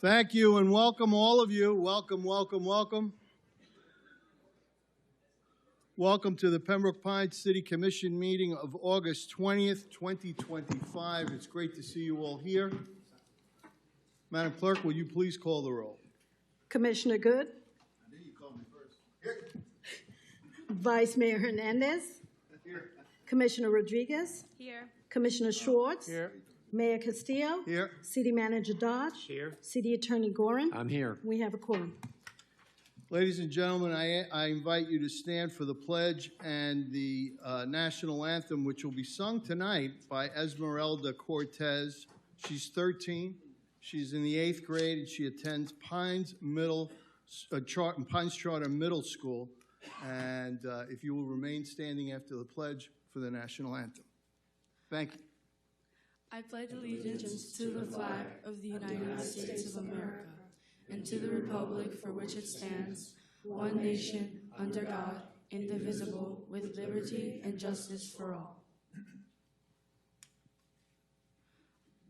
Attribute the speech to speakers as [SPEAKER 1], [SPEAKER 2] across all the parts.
[SPEAKER 1] Thank you and welcome all of you. Welcome, welcome, welcome. Welcome to the Pembroke Pines City Commission meeting of August 20th, 2025. It's great to see you all here. Madam Clerk, will you please call the roll?
[SPEAKER 2] Commissioner Good.
[SPEAKER 3] I knew you called me first. Here.
[SPEAKER 2] Vice Mayor Hernandez.
[SPEAKER 3] Here.
[SPEAKER 2] Commissioner Rodriguez.
[SPEAKER 4] Here.
[SPEAKER 2] Commissioner Schwartz.
[SPEAKER 1] Here.
[SPEAKER 2] Mayor Castillo.
[SPEAKER 1] Here.
[SPEAKER 2] City Manager Dodge.
[SPEAKER 5] Here.
[SPEAKER 2] City Attorney Gorin.
[SPEAKER 5] I'm here.
[SPEAKER 2] We have a quorum.
[SPEAKER 1] Ladies and gentlemen, I invite you to stand for the pledge and the national anthem, which will be sung tonight by Esmeralda Cortez. She's 13. She's in the 8th grade, and she attends Pines Charter Middle School. And if you will remain standing after the pledge for the national anthem. Thank you.
[SPEAKER 4] I pledge allegiance to the flag of the United States of America and to the republic for which it stands, one nation, under God, indivisible, with liberty and justice for all.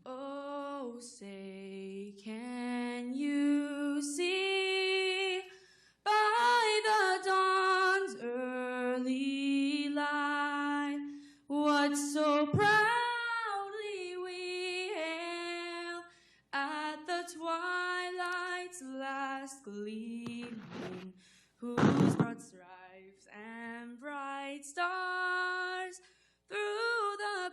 [SPEAKER 4] Oh, say, can you see by the dawn's early light what so proudly we hail at the twilight's last gleaming, whose broad stripes and bright stars through the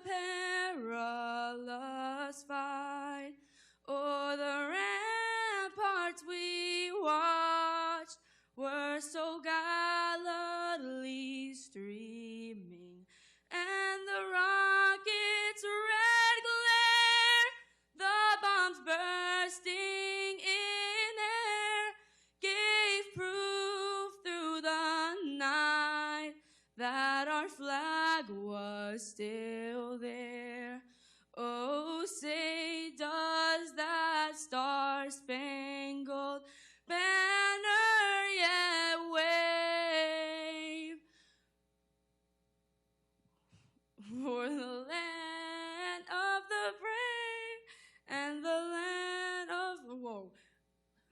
[SPEAKER 4] perilous fight o'er the ramparts we watched were so gallantly streaming, and the rocket's red glare, the bombs bursting in air, gave proof through the night that our flag was still there. Oh, say, does that star-spangled banner yet wave for the land of the brave and the land of the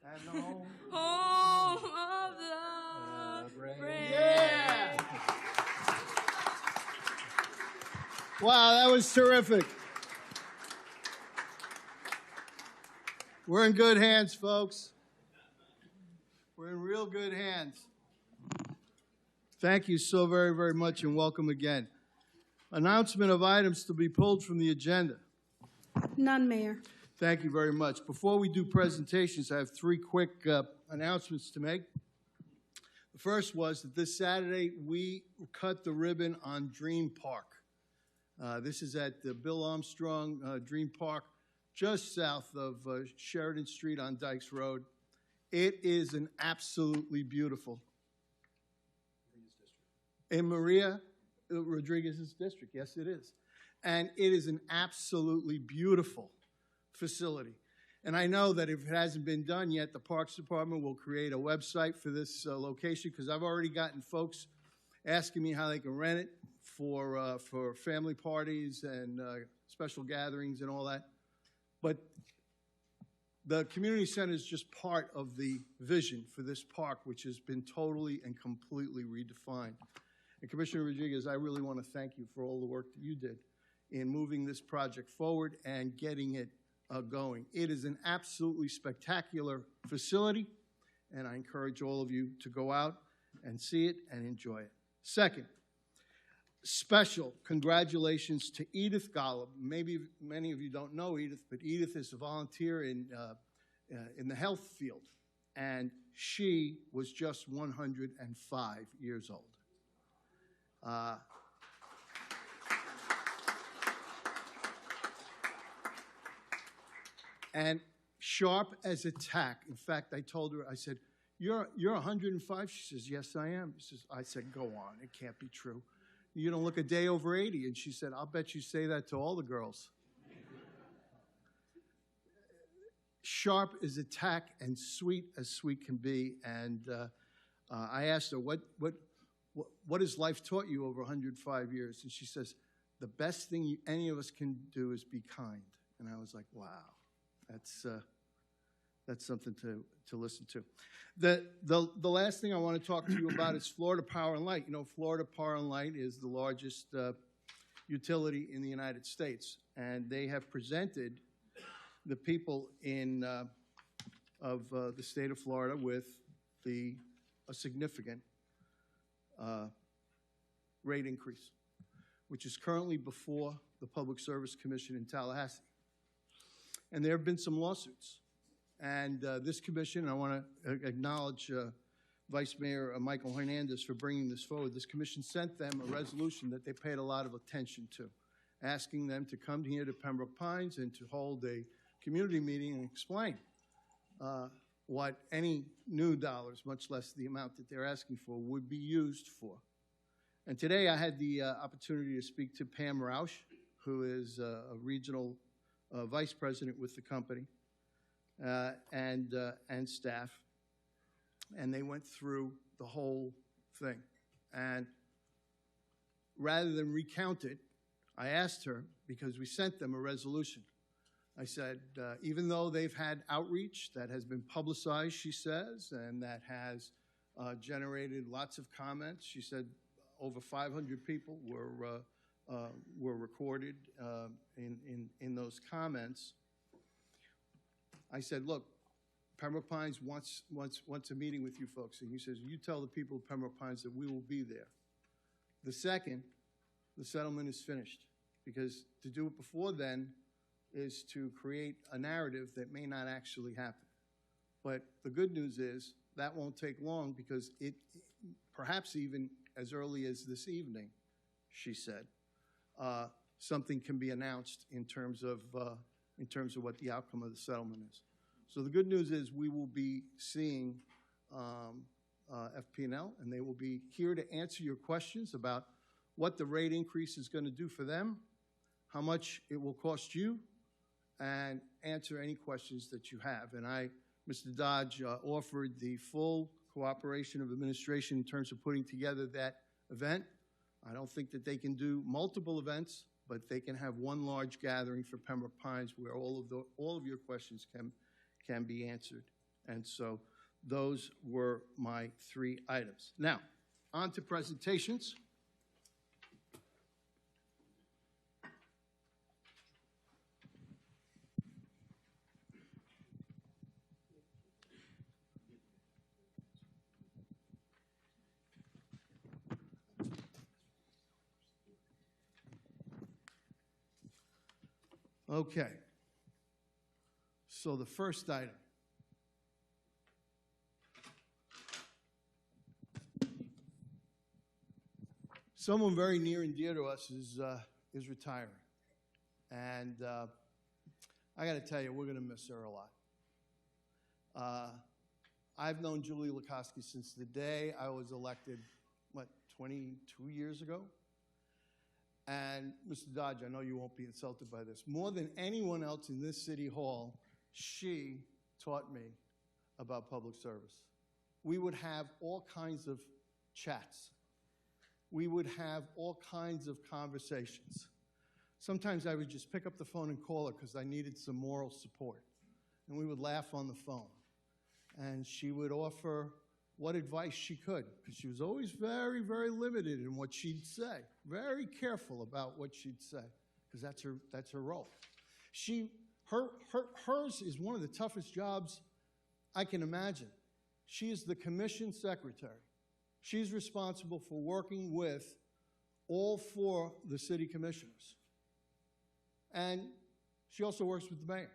[SPEAKER 3] And the home.
[SPEAKER 4] home of the brave?
[SPEAKER 1] Yeah! Wow, that was terrific. We're in good hands, folks. We're in real good hands. Thank you so very, very much, and welcome again. Announcement of items to be pulled from the agenda.
[SPEAKER 2] None, Mayor.
[SPEAKER 1] Thank you very much. Before we do presentations, I have three quick announcements to make. The first was that this Saturday, we cut the ribbon on Dream Park. This is at the Bill Armstrong Dream Park, just south of Sheridan Street on Dykes Road. It is an absolutely beautiful. In Maria Rodriguez's district, yes it is. And it is an absolutely beautiful facility. And I know that if it hasn't been done yet, the Parks Department will create a website for this location, because I've already gotten folks asking me how they can rent it for family parties and special gatherings and all that. But the community center is just part of the vision for this park, which has been totally and completely redefined. And Commissioner Rodriguez, I really want to thank you for all the work that you did in moving this project forward and getting it going. It is an absolutely spectacular facility, and I encourage all of you to go out and see it and enjoy it. Second, special congratulations to Edith Golub. Maybe many of you don't know Edith, but Edith is a volunteer in the health field, and she was just 105 years old. And sharp as a tack. In fact, I told her, I said, you're 105? She says, yes, I am. I said, go on, it can't be true. You don't look a day over 80. And she said, I'll bet you say that to all the girls. Sharp as a tack and sweet as sweet can be. And I asked her, what has life taught you over 105 years? And she says, the best thing any of us can do is be kind. And I was like, wow, that's something to listen to. The last thing I want to talk to you about is Florida Power and Light. You know, Florida Power and Light is the largest utility in the United States, and they have presented the people of the state of Florida with a significant rate increase, which is currently before the Public Service Commission in Tallahassee. And there have been some lawsuits. And this commission, I want to acknowledge Vice Mayor Michael Hernandez for bringing this forward. This commission sent them a resolution that they paid a lot of attention to, asking them to come here to Pembroke Pines and to hold a community meeting and explain what any new dollars, much less the amount that they're asking for, would be used for. And today I had the opportunity to speak to Pam Roush, who is a regional vice president with the company, and staff, and they went through the whole thing. And rather than recount it, I asked her, because we sent them a resolution, I said, even though they've had outreach that has been publicized, she says, and that has generated lots of comments, she said over 500 people were recorded in those comments. I said, look, Pembroke Pines wants a meeting with you folks. And he says, you tell the people of Pembroke Pines that we will be there. The second, the settlement is finished. Because to do it before then is to create a narrative that may not actually happen. But the good news is that won't take long, because it, perhaps even as early as this evening, she said, something can be announced in terms of what the outcome of the settlement is. So the good news is we will be seeing FP&L, and they will be here to answer your questions about what the rate increase is going to do for them, how much it will cost you, and answer any questions that you have. And Mr. Dodge offered the full cooperation of administration in terms of putting together that event. I don't think that they can do multiple events, but they can have one large gathering for Pembroke Pines where all of your questions can be answered. And so those were my 3 items. Now, on to presentations. Okay. So the first item. Someone very near and dear to us is retiring. And I got to tell you, we're going to miss her a lot. I've known Julie Lukoski since the day I was elected, 22 years ago? And Mr. Dodge, I know you won't be insulted by this. More than anyone else in this city hall, she taught me about public service. We would have all kinds of chats. We would have all kinds of conversations. Sometimes I would just pick up the phone and call her because I needed some moral support. And we would laugh on the phone. And she would offer what advice she could, because she was always very, very limited in what she'd say. Very careful about what she'd say, because that's her role. Hers is one of the toughest jobs I can imagine. She is the commission secretary. She's responsible for working with all 4 of the city commissioners. And she also works with the mayor.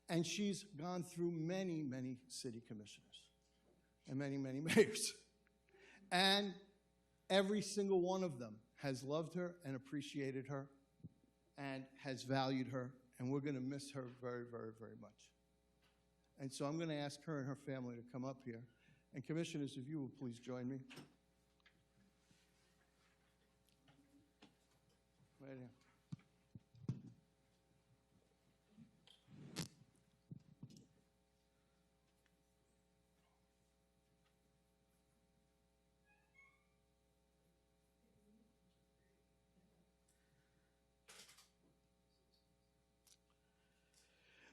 [SPEAKER 1] And she's gone through many, many city commissioners and many, many mayors. And every single one of them has loved her and appreciated her and has valued her, and we're going to miss her very, very, very much. And so I'm going to ask her and her family to come up here. And commissioners, if you will please join me. Right here.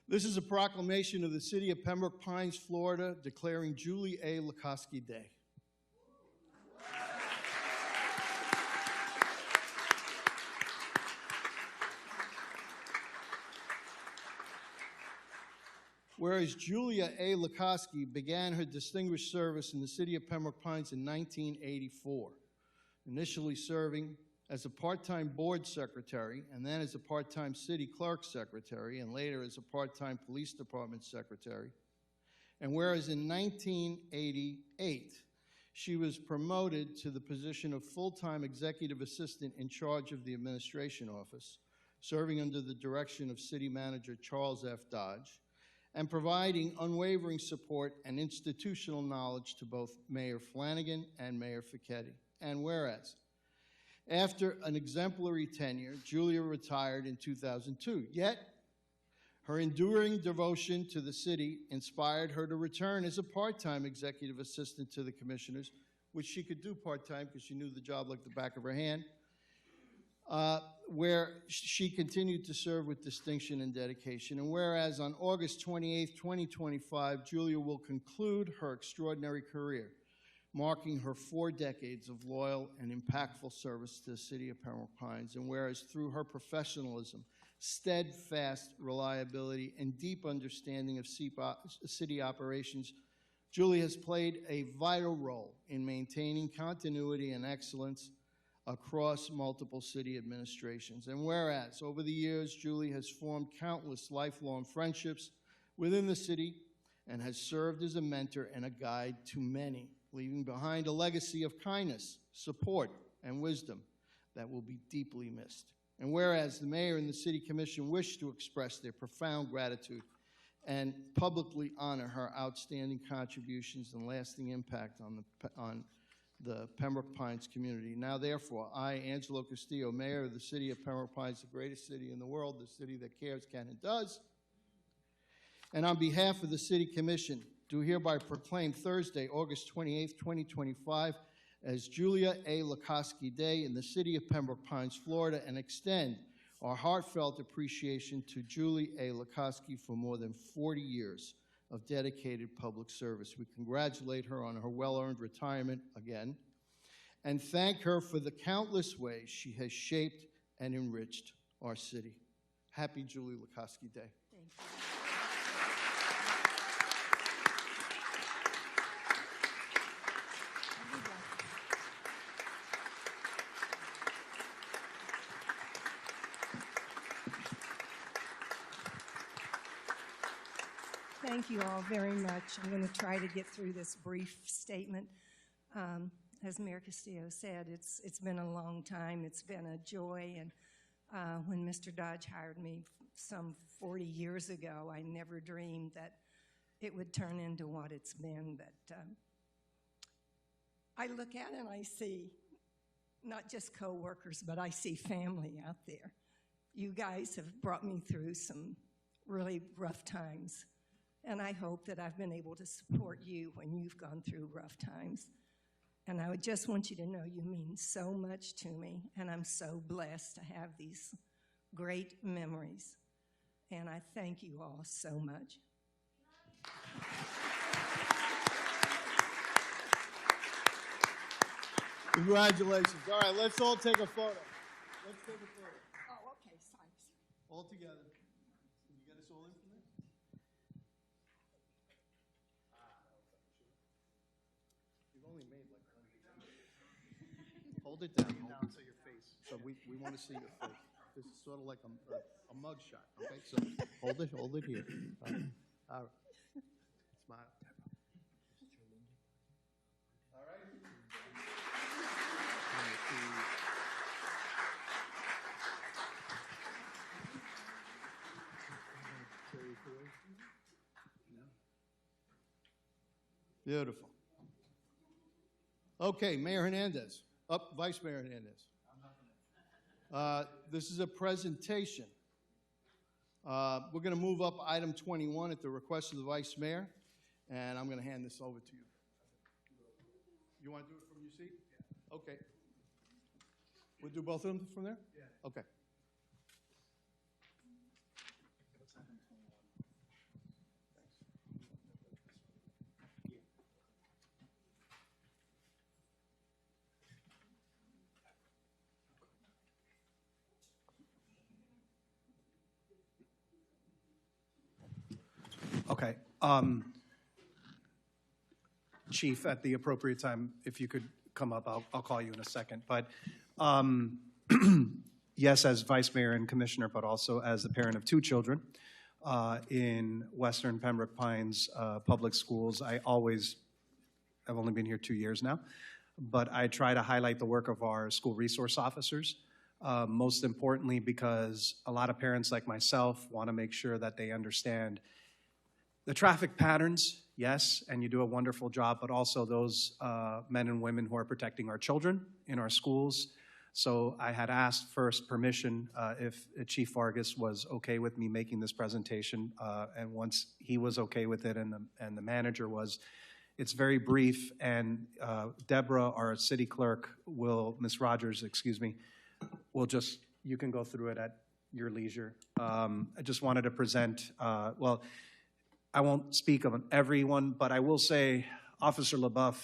[SPEAKER 1] This is a proclamation of the city of Pembroke Pines, Florida, declaring Julie A. Lukoski Day. Whereas Julia A. Lukoski began her distinguished service in the city of Pembroke Pines in 1984, initially serving as a part-time board secretary, and then as a part-time city clerk secretary, and later as a part-time police department secretary. And whereas in 1988, she was promoted to the position of full-time executive assistant in charge of the administration office, serving under the direction of city manager Charles F. Dodge, and providing unwavering support and institutional knowledge to both Mayor Flanagan and Mayor Fichetti. And whereas, after an exemplary tenure, Julia retired in 2002. Yet, her enduring devotion to the city inspired her to return as a part-time executive assistant to the commissioners, which she could do part-time because she knew the job like the back of her hand, where she continued to serve with distinction and dedication. And whereas on August 28, 2025, Julia will conclude her extraordinary career, marking her 4 decades of loyal and impactful service to the city of Pembroke Pines. And whereas through her professionalism, steadfast reliability, and deep understanding of city operations, Julie has played a vital role in maintaining continuity and excellence across multiple city administrations. And whereas over the years, Julie has formed countless lifelong friendships within the city and has served as a mentor and a guide to many, leaving behind a legacy of kindness, support, and wisdom that will be deeply missed. And whereas the mayor and the city commission wish to express their profound gratitude and publicly honor her outstanding contributions and lasting impact on the Pembroke Pines community. Now, therefore, I, Angelo Castillo, mayor of the city of Pembroke Pines, the greatest city in the world, the city that cares, can, and does, and on behalf of the city commission, do hereby proclaim Thursday, August 28, 2025, as Julia A. Lukoski Day in the city of Pembroke Pines, Florida, and extend our heartfelt appreciation to Julie A. Lukoski for more than 40 years of dedicated public service. We congratulate her on her well-earned retirement again, and thank her for the countless ways she has shaped and enriched our city. Happy Julie Lukoski Day.
[SPEAKER 2] Thank you.
[SPEAKER 5] Thank you all very much. I'm going to try to get through this brief statement. As Mayor Castillo said, it's been a long time. It's been a joy. And when Mr. Dodge hired me some 40 years ago, I never dreamed that it would turn into what it's been. But I look at it and I see not just co-workers, but I see family out there. You guys have brought me through some really rough times. And I hope that I've been able to support you when you've gone through rough times. And I would just want you to know you mean so much to me, and I'm so blessed to have these great memories. And I thank you all so much.
[SPEAKER 1] Congratulations. All right, let's all take a photo. Let's take a photo.
[SPEAKER 5] Oh, okay, sorry.
[SPEAKER 1] All together. Can you get us all in from there? You've only made like 100. Hold it down. Hold it to your face. So we want to see your face. This is sort of like a mug shot, okay? So hold it here. All right. Smile. All right. Beautiful. Okay, Mayor Hernandez. Up, Vice Mayor Hernandez. This is a presentation. We're going to move up item 21 at the request of the Vice Mayor, and I'm going to hand this over to you. You want to do it from your seat? Yeah. Okay. We'll do both of them from there? Yeah. Okay.
[SPEAKER 6] Okay. Chief, at the appropriate time, if you could come up, I'll call you in a second. But yes, as Vice Mayor and Commissioner, but also as the parent of 2 children in Western Pembroke Pines Public Schools, I've only been here 2 years now, but I try to highlight the work of our school resource officers. Most importantly, because a lot of parents like myself want to make sure that they understand the traffic patterns, yes, and you do a wonderful job, but also those men and women who are protecting our children in our schools. So I had asked first permission if Chief Vargas was okay with me making this presentation, and once he was okay with it and the manager was, it's very brief, and Deborah, our city clerk, Ms. Rogers, excuse me, you can go through it at your leisure. I just wanted to present, well, I won't speak of everyone, but I will say Officer LaBeouf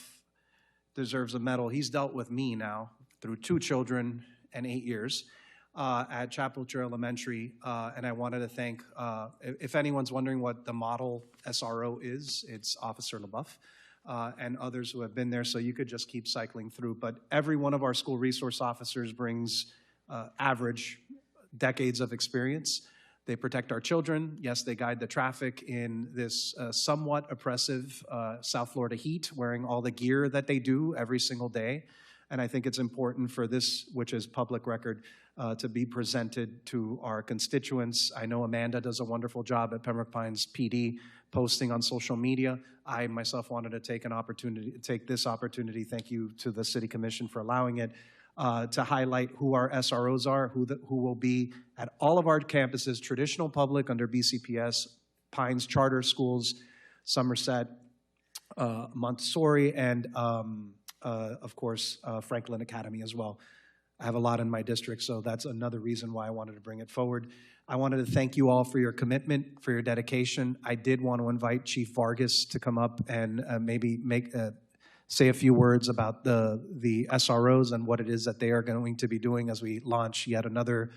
[SPEAKER 6] deserves a medal. He's dealt with me now through 2 children and 8 years at Chapelcher Elementary, and I wanted to thank, if anyone's wondering what the model SRO is, it's Officer LaBeouf and others who have been there, so you could just keep cycling through. But every one of our school resource officers brings average decades of experience. They protect our children. Yes, they guide the traffic in this somewhat oppressive South Florida heat, wearing all the gear that they do every single day. And I think it's important for this, which is public record, to be presented to our constituents. I know Amanda does a wonderful job at Pembroke Pines PD posting on social media. I myself wanted to take this opportunity, thank you to the City Commission for allowing it, to highlight who our SROs are, who will be at all of our campuses, traditional public under BCPS, Pines Charter Schools, Somerset, Montessori, and of course, Franklin Academy as well. I have a lot in my district, so that's another reason why I wanted to bring it forward. I wanted to thank you all for your commitment, for your dedication. I did want to invite Chief Vargas to come up and maybe say a few words about the SROs and what it is that they are going to be doing as we launch yet another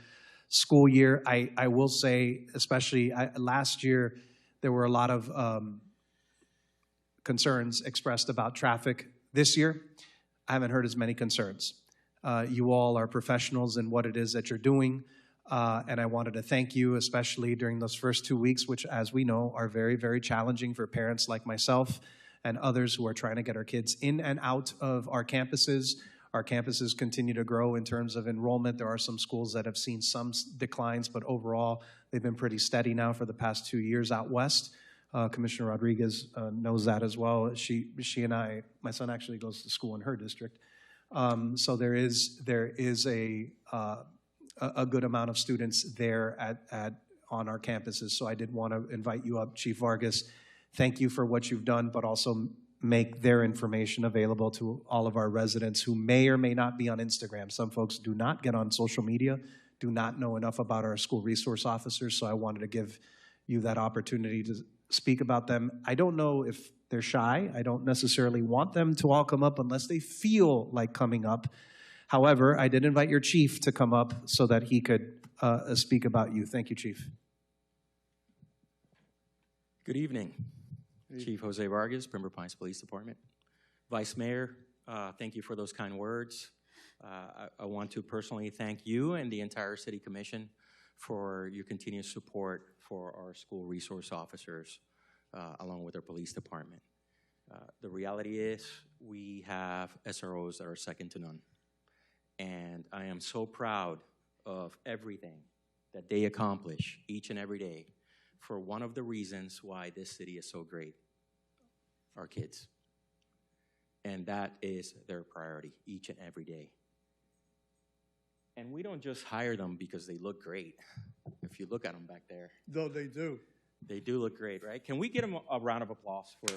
[SPEAKER 6] school year. I will say, especially last year, there were a lot of concerns expressed about traffic. This year, I haven't heard as many concerns. You all are professionals in what it is that you're doing, and I wanted to thank you, especially during those first 2 weeks, which, as we know, are very, very challenging for parents like myself and others who are trying to get our kids in and out of our campuses. Our campuses continue to grow in terms of enrollment. There are some schools that have seen some declines, but overall, they've been pretty steady now for the past 2 years out west. Commissioner Rodriguez knows that as well. She and I, my son actually goes to school in her district. So there is a good amount of students there on our campuses. So I did want to invite you up, Chief Vargas. Thank you for what you've done, but also make their information available to all of our residents who may or may not be on Instagram. Some folks do not get on social media, do not know enough about our school resource officers, so I wanted to give you that opportunity to speak about them. I don't know if they're shy. I don't necessarily want them to all come up unless they feel like coming up. However, I did invite your chief to come up so that he could speak about you. Thank you, Chief.
[SPEAKER 7] Good evening. Chief Jose Vargas, Pembroke Pines Police Department. Vice Mayor, thank you for those kind words. I want to personally thank you and the entire City Commission for your continuous support for our school resource officers, along with our police department. The reality is we have SROs that are second to none. And I am so proud of everything that they accomplish each and every day for one of the reasons why this city is so great, our kids. And that is their priority each and every day. And we don't just hire them because they look great. If you look at them back there.
[SPEAKER 1] Though they do.
[SPEAKER 7] They do look great, right? Can we get them a round of applause for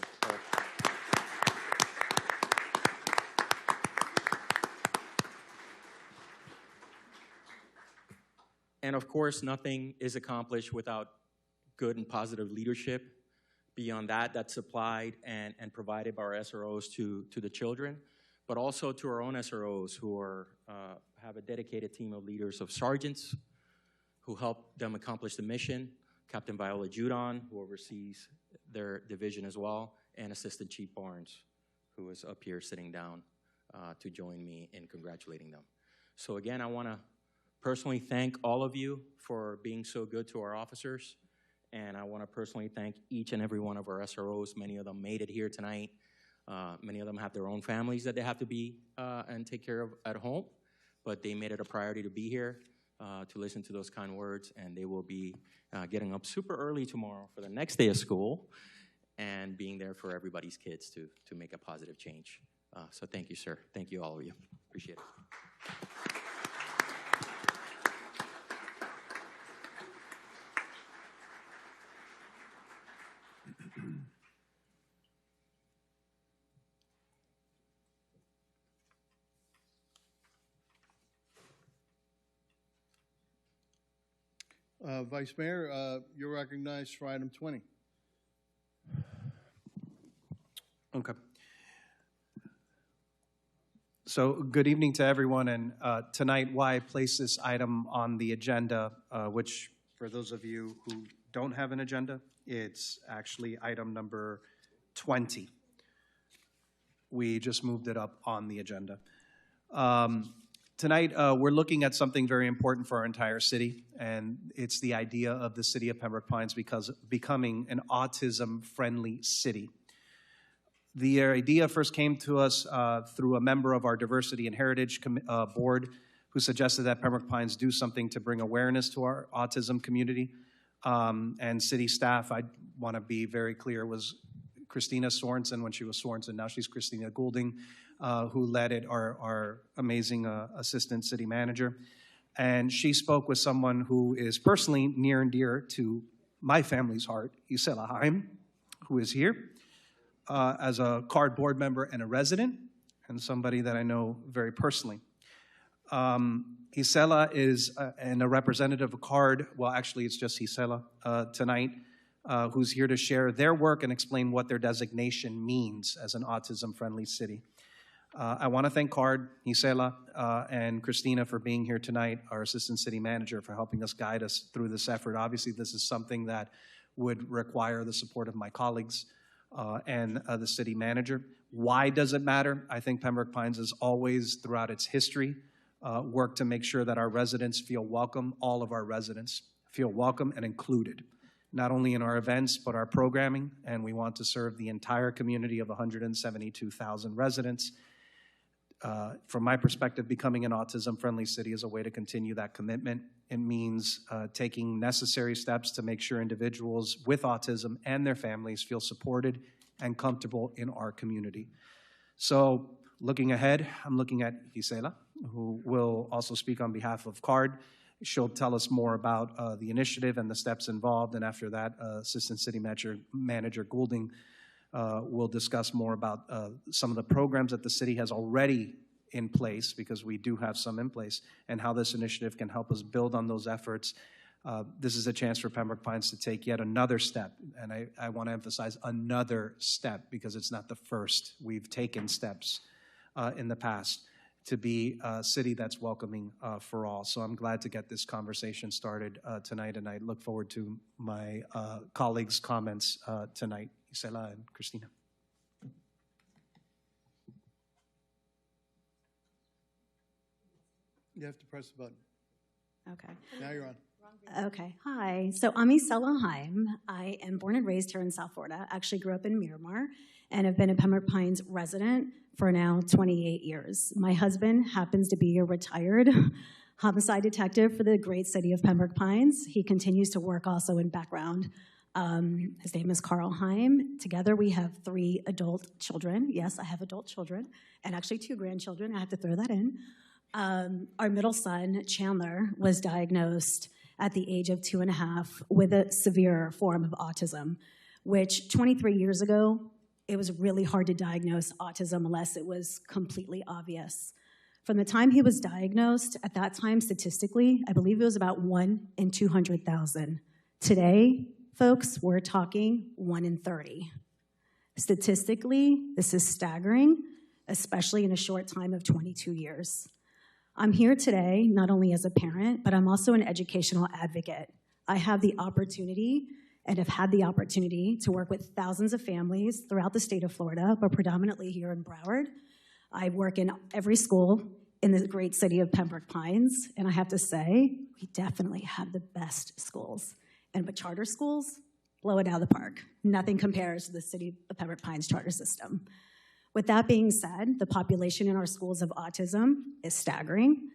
[SPEAKER 7] And of course, nothing is accomplished without good and positive leadership. Beyond that, that's supplied and provided by our SROs to the children, but also to our own SROs who have a dedicated team of leaders of sergeants who help them accomplish the mission. Captain Viola Judon, who oversees their division as well, and Assistant Chief Barnes, who is up here sitting down to join me in congratulating them. So again, I want to personally thank all of you for being so good to our officers, and I want to personally thank each and every one of our SROs. Many of them made it here tonight. Many of them have their own families that they have to be and take care of at home, but they made it a priority to be here to listen to those kind words, and they will be getting up super early tomorrow for the next day of school and being there for everybody's kids to make a positive change. So thank you, sir. Thank you, all of you. Appreciate it.
[SPEAKER 1] Vice Mayor, you're recognized for item 20.
[SPEAKER 6] Okay. So good evening to everyone, and tonight why I place this item on the agenda, which for those of you who don't have an agenda, it's actually item number 20. We just moved it up on the agenda. Tonight, we're looking at something very important for our entire city, and it's the idea of the city of Pembroke Pines becoming an autism-friendly city. The idea first came to us through a member of our Diversity and Heritage Board who suggested that Pembroke Pines do something to bring awareness to our autism community. And city staff, I want to be very clear, was Christina Sorensen when she was Sorensen. Now she's Christina Goulding, who led it, our amazing assistant city manager. And she spoke with someone who is personally near and dear to my family's heart, Gisela Heim, who is here as a CARD board member and a resident, and somebody that I know very personally. Gisela is and a representative of CARD, well, actually it's just Gisela tonight, who's here to share their work and explain what their designation means as an autism-friendly city. I want to thank CARD, Gisela, and Christina for being here tonight, our Assistant City Manager, for helping us guide us through this effort. Obviously, this is something that would require the support of my colleagues and the City Manager. Why does it matter? I think Pembroke Pines has always, throughout its history, worked to make sure that our residents feel welcome, all of our residents feel welcome and included, not only in our events, but our programming, and we want to serve the entire community of 172,000 residents. From my perspective, becoming an autism-friendly city is a way to continue that commitment. It means taking necessary steps to make sure individuals with autism and their families feel supported and comfortable in our community. So looking ahead, I'm looking at Gisela, who will also speak on behalf of CARD. She'll tell us more about the initiative and the steps involved, and after that, Assistant City Manager Goulding will discuss more about some of the programs that the city has already in place, because we do have some in place, and how this initiative can help us build on those efforts. This is a chance for Pembroke Pines to take yet another step, and I want to emphasize another step, because it's not the first. We've taken steps in the past to be a city that's welcoming for all. So I'm glad to get this conversation started tonight, and I look forward to my colleagues' comments tonight. Gisela and Christina.
[SPEAKER 1] You have to press the button.
[SPEAKER 2] Okay.
[SPEAKER 1] Now you're on.
[SPEAKER 2] Okay. Hi. So I'm Gisela Heim. I am born and raised here in South Florida. Actually grew up in Miramar and have been a Pembroke Pines resident for now 28 years. My husband happens to be a retired homicide detective for the great city of Pembroke Pines. He continues to work also in background. His name is Carl Heim. Together we have 3 adult children. Yes, I have adult children, and actually 2 grandchildren. I have to throw that in. Our middle son, Chandler, was diagnosed at the age of 2.5 with a severe form of autism, which 23 years ago, it was really hard to diagnose autism unless it was completely obvious. From the time he was diagnosed, at that time, statistically, I believe it was about 1 in 200,000. Today, folks, we're talking 1 in 30. Statistically, this is staggering, especially in a short time of 22 years. I'm here today not only as a parent, but I'm also an educational advocate. I have the opportunity and have had the opportunity to work with thousands of families throughout the state of Florida, but predominantly here in Broward. I work in every school in the great city of Pembroke Pines, and I have to say, we definitely have the best schools. But charter schools, blow it out of the park. Nothing compares to the city of Pembroke Pines charter system. With that being said, the population in our schools of autism is staggering.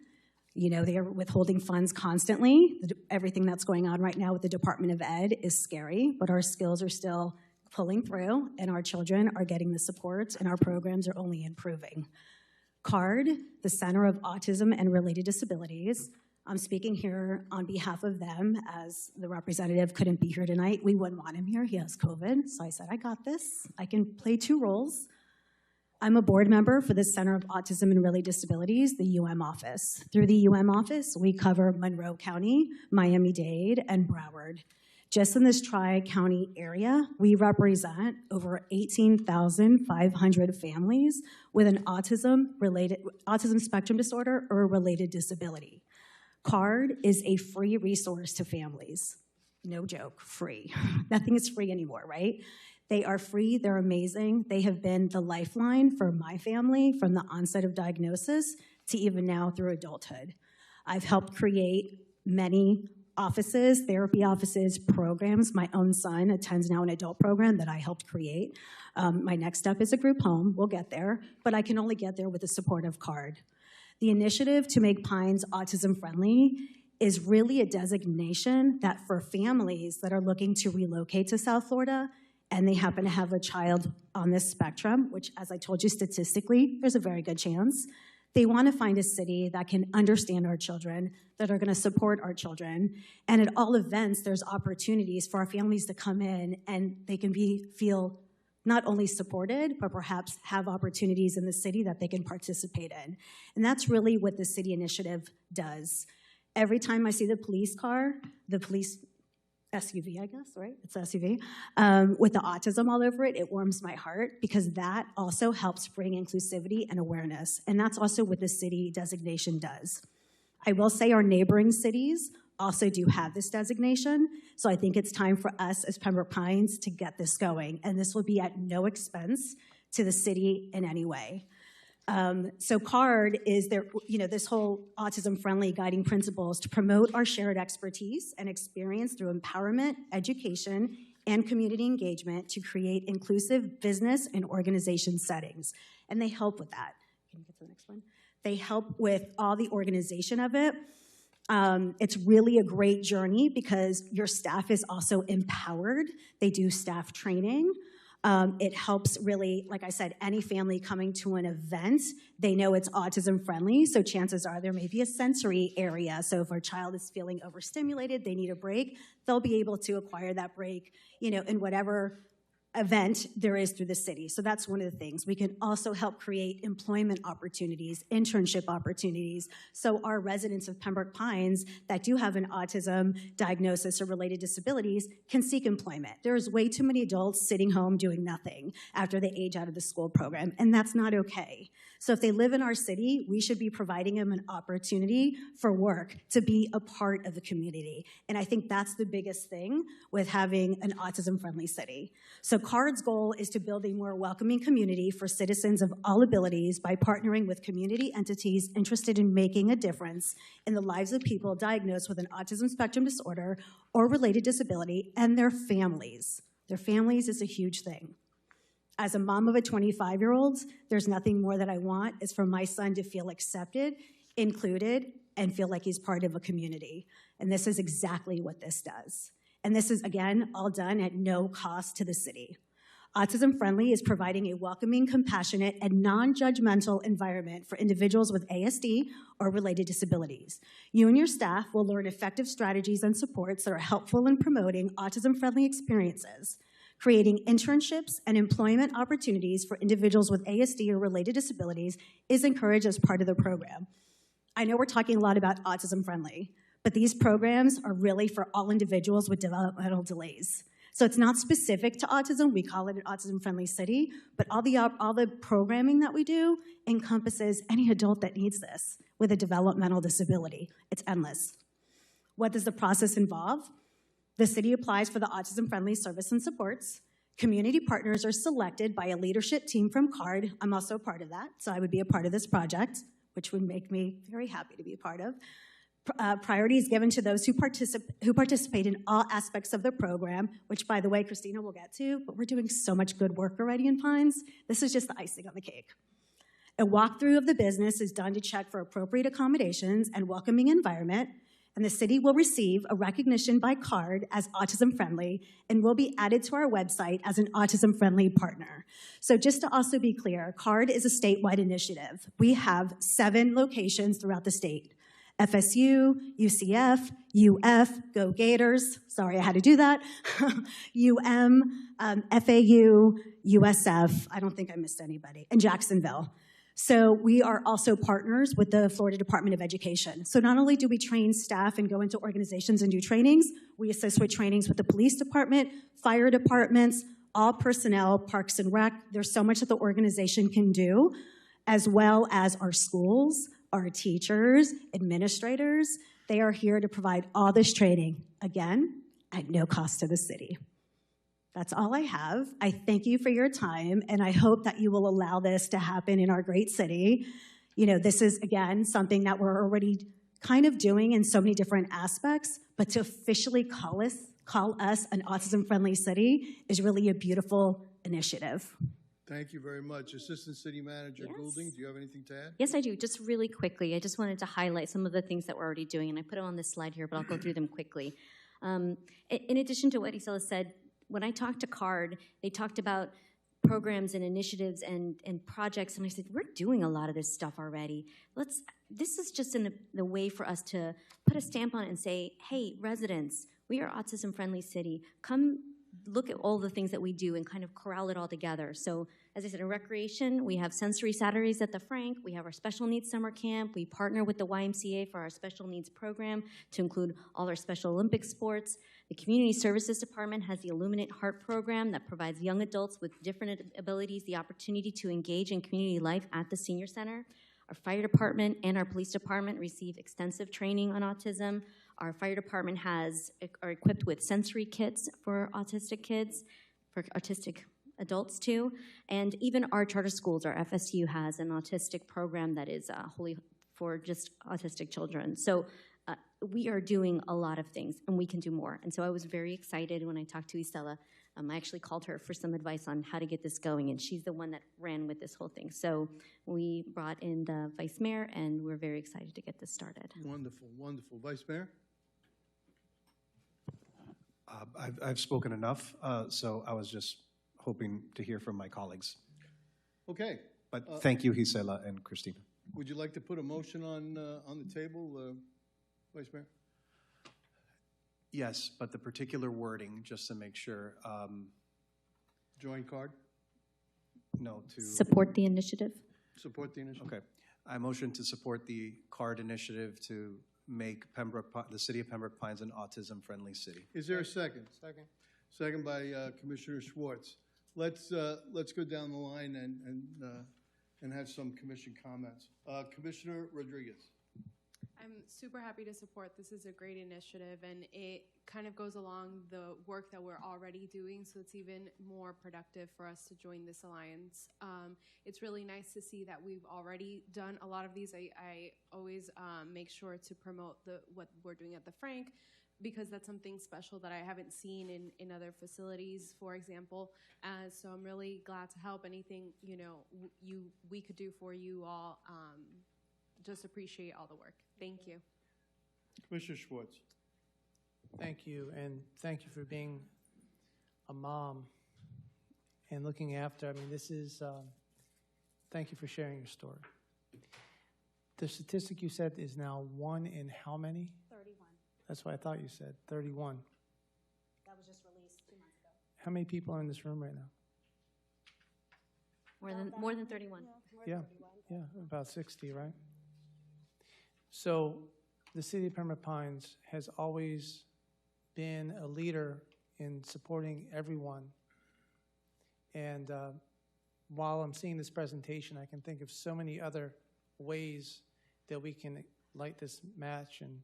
[SPEAKER 2] You know, they are withholding funds constantly. Everything that's going on right now with the Department of Ed is scary, but our skills are still pulling through, and our children are getting the support, and our programs are only improving. CARD, the Center of Autism and Related Disabilities, I'm speaking here on behalf of them, as the representative couldn't be here tonight. We wouldn't want him here, he has COVID, so I said, I got this. I can play two roles. I'm a board member for the Center of Autism and Related Disabilities, the UM office. Through the UM office, we cover Monroe County, Miami-Dade, and Broward. Just in this tri-county area, we represent over 18,500 families with an autism spectrum disorder or a related disability. CARD is a free resource to families. No joke, free. Nothing is free anymore, right? They are free, they're amazing. They have been the lifeline for my family from the onset of diagnosis to even now through adulthood. I've helped create many offices, therapy offices, programs. My own son attends now an adult program that I helped create. My next step is a group home. We'll get there, but I can only get there with the support of CARD. The initiative to make Pines autism friendly is really a designation that for families that are looking to relocate to South Florida and they happen to have a child on this spectrum, which as I told you statistically, there's a very good chance, they want to find a city that can understand our children, that are going to support our children. And at all events, there's opportunities for our families to come in and they can feel not only supported, but perhaps have opportunities in the city that they can participate in. And that's really what the city initiative does. Every time I see the police car, the police SUV, I guess, right? It's SUV, with the autism all over it, it warms my heart because that also helps bring inclusivity and awareness. And that's also what the city designation does. I will say our neighboring cities also do have this designation. So I think it's time for us as Pembroke Pines to get this going. And this will be at no expense to the city in any way. So CARD is their, this whole autism-friendly guiding principles to promote our shared expertise and experience through empowerment, education, and community engagement to create inclusive business and organization settings. And they help with that. Can you get to the next one? They help with all the organization of it. It's really a great journey because your staff is also empowered. They do staff training. It helps really, like I said, any family coming to an event, they know it's autism friendly, so chances are there may be a sensory area. So if our child is feeling overstimulated, they need a break, they'll be able to acquire that break, in whatever event there is through the city. So that's one of the things. We can also help create employment opportunities, internship opportunities, so our residents of Pembroke Pines that do have an autism diagnosis or related disabilities can seek employment. There's way too many adults sitting home doing nothing after they age out of the school program, and that's not okay. So if they live in our city, we should be providing them an opportunity for work to be a part of the community. And I think that's the biggest thing with having an autism-friendly city. So CARD's goal is to build a more welcoming community for citizens of all abilities by partnering with community entities interested in making a difference in the lives of people diagnosed with an autism spectrum disorder or related disability and their families. Their families is a huge thing. As a mom of a 25-year-old, there's nothing more that I want is for my son to feel accepted, included, and feel like he's part of a community. And this is exactly what this does. And this is, again, all done at no cost to the city. Autism Friendly is providing a welcoming, compassionate, and non-judgmental environment for individuals with ASD or related disabilities. You and your staff will learn effective strategies and supports that are helpful in promoting autism-friendly experiences. Creating internships and employment opportunities for individuals with ASD or related disabilities is encouraged as part of the program. I know we're talking a lot about autism friendly, but these programs are really for all individuals with developmental delays. So it's not specific to autism. We call it an autism-friendly city, but all the programming that we do encompasses any adult that needs this with a developmental disability. It's endless. What does the process involve? The city applies for the autism-friendly service and supports. Community partners are selected by a leadership team from CARD. I'm also a part of that, so I would be a part of this project, which would make me very happy to be a part of. Priority is given to those who participate in all aspects of the program, which, by the way, Christina will get to, but we're doing so much good work already in Pines. This is just the icing on the cake. A walkthrough of the business is done to check for appropriate accommodations and welcoming environment, and the city will receive a recognition by CARD as autism-friendly and will be added to our website as an autism-friendly partner. So just to also be clear, CARD is a statewide initiative. We have 7 locations throughout the state. FSU, UCF, UF, Go Gators, sorry I had to do that, FAU, USF, I don't think I missed anybody, and Jacksonville. So we are also partners with the Florida Department of Education. So not only do we train staff and go into organizations and do trainings, we assist with trainings with the police department, fire departments, all personnel, Parks and Rec. There's so much that the organization can do, as well as our schools, our teachers, administrators. They are here to provide all this training, again, at no cost to the city. That's all I have. I thank you for your time, and I hope that you will allow this to happen in our great city. You know, this is, again, something that we're already kind of doing in so many different aspects, but to officially call us an autism-friendly city is really a beautiful initiative.
[SPEAKER 1] Thank you very much. Assistant City Manager
[SPEAKER 8] Yes.
[SPEAKER 1] Goulding, do you have anything to add?
[SPEAKER 8] Yes, I do. Just really quickly, I just wanted to highlight some of the things that we're already doing, and I put it on this slide here, but I'll go through them quickly. In addition to what Isela said, when I talked to CARD, they talked about programs and initiatives and projects, and I said, we're doing a lot of this stuff already. This is just the way for us to put a stamp on it and say, hey, residents, we are autism-friendly city. Come look at all the things that we do and kind of corral it all together. So, as I said, in recreation, we have sensory Saturdays at the Frank. We have our special needs summer camp. We partner with the YMCA for our special needs program to include all our Special Olympic sports. The Community Services Department has the Illuminate Heart program that provides young adults with different abilities the opportunity to engage in community life at the senior center. Our fire department and our police department receive extensive training on autism. Our fire department are equipped with sensory kits for autistic kids, for autistic adults too, and even our charter schools, our FSU has an autistic program that is wholly for just autistic children. So we are doing a lot of things, and we can do more. And so I was very excited when I talked to Isela. I actually called her for some advice on how to get this going, and she's the one that ran with this whole thing. So we brought in the vice mayor, and we're very excited to get this started.
[SPEAKER 1] Wonderful, wonderful. Vice Mayor?
[SPEAKER 6] I've spoken enough, so I was just hoping to hear from my colleagues.
[SPEAKER 1] Okay.
[SPEAKER 6] But thank you, Gisela and Christina.
[SPEAKER 1] Would you like to put a motion on the table, Vice Mayor?
[SPEAKER 6] Yes, but the particular wording, just to make sure,
[SPEAKER 1] Join CARD?
[SPEAKER 6] no, to...
[SPEAKER 8] Support the initiative.
[SPEAKER 1] Support the initiative?
[SPEAKER 6] Okay. I motion to support the CARD initiative to make Pembroke, the city of Pembroke Pines an autism-friendly city.
[SPEAKER 1] Is there a second? Second. Second by Commissioner Schwartz. Let's go down the line and have some commission comments. Commissioner Rodriguez.
[SPEAKER 9] I'm super happy to support. This is a great initiative, and it kind of goes along the work that we're already doing, so it's even more productive for us to join this alliance. It's really nice to see that we've already done a lot of these. I always make sure to promote what we're doing at the Frank, because that's something special that I haven't seen in other facilities, for example. So I'm really glad to help. Anything we could do for you all. Just appreciate all the work. Thank you.
[SPEAKER 1] Commissioner Schwartz.
[SPEAKER 10] Thank you, and thank you for being a mom and looking after. I mean, this is, thank you for sharing your story. The statistic you said is now 1 in how many?
[SPEAKER 2] 31.
[SPEAKER 10] That's what I thought you said, 31.
[SPEAKER 2] That was just released 2 months ago.
[SPEAKER 10] How many people are in this room right now?
[SPEAKER 8] More than 31.
[SPEAKER 10] Yeah, about 60, right? So the city of Pembroke Pines has always been a leader in supporting everyone. And while I'm seeing this presentation, I can think of so many other ways that we can light this match and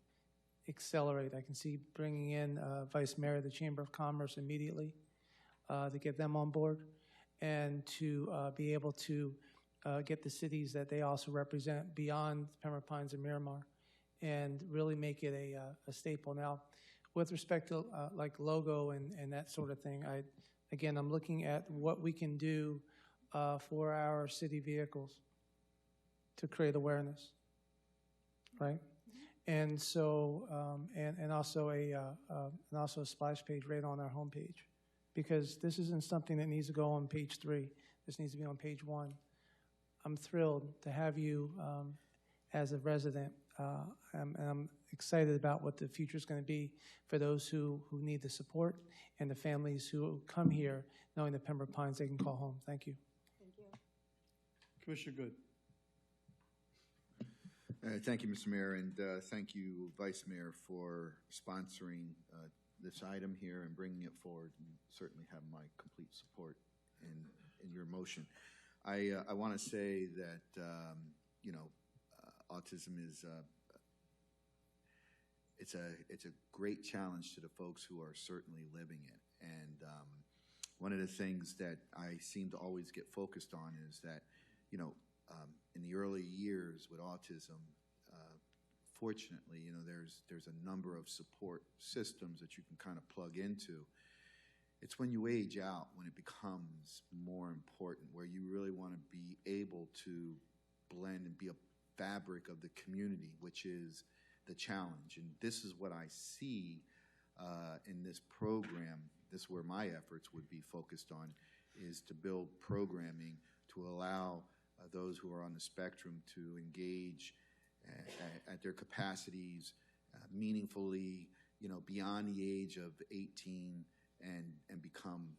[SPEAKER 10] accelerate. I can see bringing in Vice Mayor of the Chamber of Commerce immediately to get them on board, and to be able to get the cities that they also represent beyond Pembroke Pines and Miramar, and really make it a staple. Now, with respect to like logo and that sort of thing, I'm looking at what we can do for our city vehicles to create awareness, right? And so, and also a splash page right on our homepage, because this isn't something that needs to go on page 3. This needs to be on page 1. I'm thrilled to have you as a resident, and I'm excited about what the future is going to be for those who need the support, and the families who come here knowing that Pembroke Pines they can call home. Thank you.
[SPEAKER 2] Thank you.
[SPEAKER 1] Commissioner Good.
[SPEAKER 3] Thank you, Mr. Mayor, and thank you, Vice Mayor, for sponsoring this item here and bringing it forward, and certainly have my complete support in your motion. I want to say that, autism is it's a great challenge to the folks who are certainly living it. And one of the things that I seem to always get focused on is that, in the early years with autism, fortunately, there's a number of support systems that you can kind of plug into. It's when you age out when it becomes more important, where you really want to be able to blend and be a fabric of the community, which is the challenge. And this is what I see in this program. This is where my efforts would be focused on, is to build programming to allow those who are on the spectrum to engage at their capacities meaningfully, beyond the age of 18, and become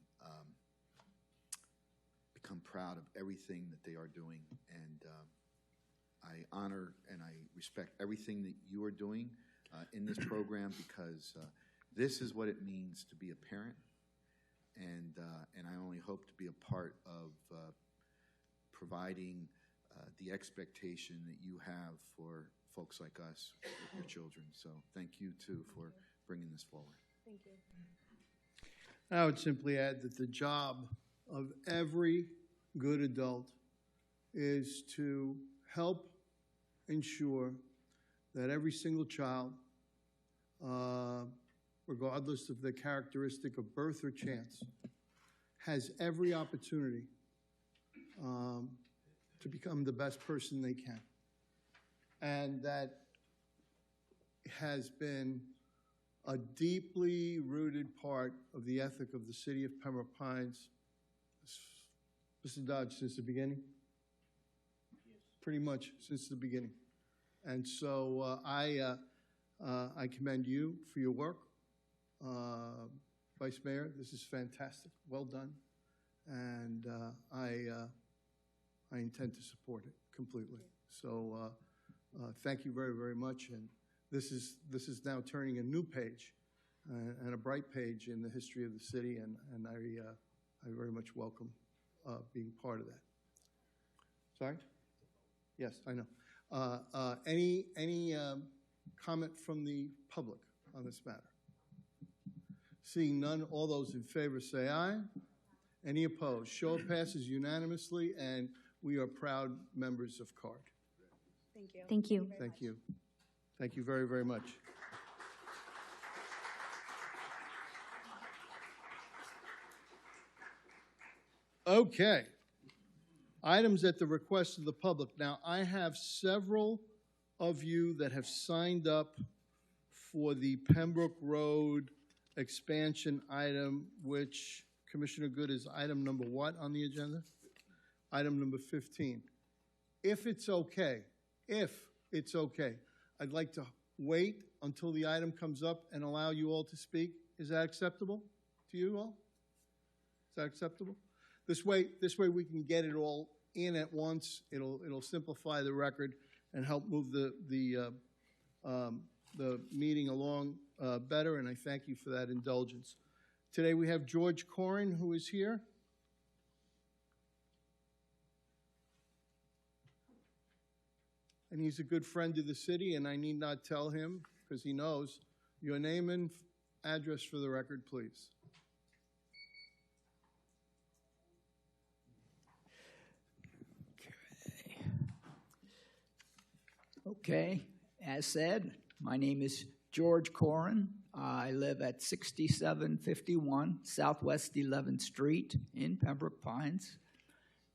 [SPEAKER 3] proud of everything that they are doing. And I honor and I respect everything that you are doing in this program, because this is what it means to be a parent, and I only hope to be a part of providing the expectation that you have for folks like us with your children. So thank you, too, for bringing this forward.
[SPEAKER 2] Thank you.
[SPEAKER 1] I would simply add that the job of every good adult is to help ensure that every single child, regardless of their characteristic of birth or chance, has every opportunity to become the best person they can. And that has been a deeply rooted part of the ethic of the city of Pembroke Pines, Mr. Dodge, since the beginning? Yes. Pretty much since the beginning. And so I commend you for your work. Vice Mayor, this is fantastic. Well done. And I intend to support it completely. So thank you very, very much. And this is now turning a new page and a bright page in the history of the city, and I very much welcome being part of that. Sorry? Yes, I know. Any comment from the public on this matter? Seeing none, all those in favor say aye. Any opposed? Show of passes unanimously, and we are proud members of CARD.
[SPEAKER 2] Thank you.
[SPEAKER 8] Thank you.
[SPEAKER 1] Thank you. Thank you very, very much. Okay. Items at the request of the public. Now, I have several of you that have signed up for the Pembroke Road expansion item, which, Commissioner Good, is item number what on the agenda? Item number 15. If it's okay, I'd like to wait until the item comes up and allow you all to speak. Is that acceptable to you all? Is that acceptable? This way we can get it all in at once. It'll simplify the record and help move the meeting along better, and I thank you for that indulgence. Today we have George Corin, who is here. And he's a good friend of the city, and I need not tell him, because he knows. Your name and address for the record, please.
[SPEAKER 11] Okay, as said, my name is George Corin. I live at 6751 Southwest 11th Street in Pembroke Pines,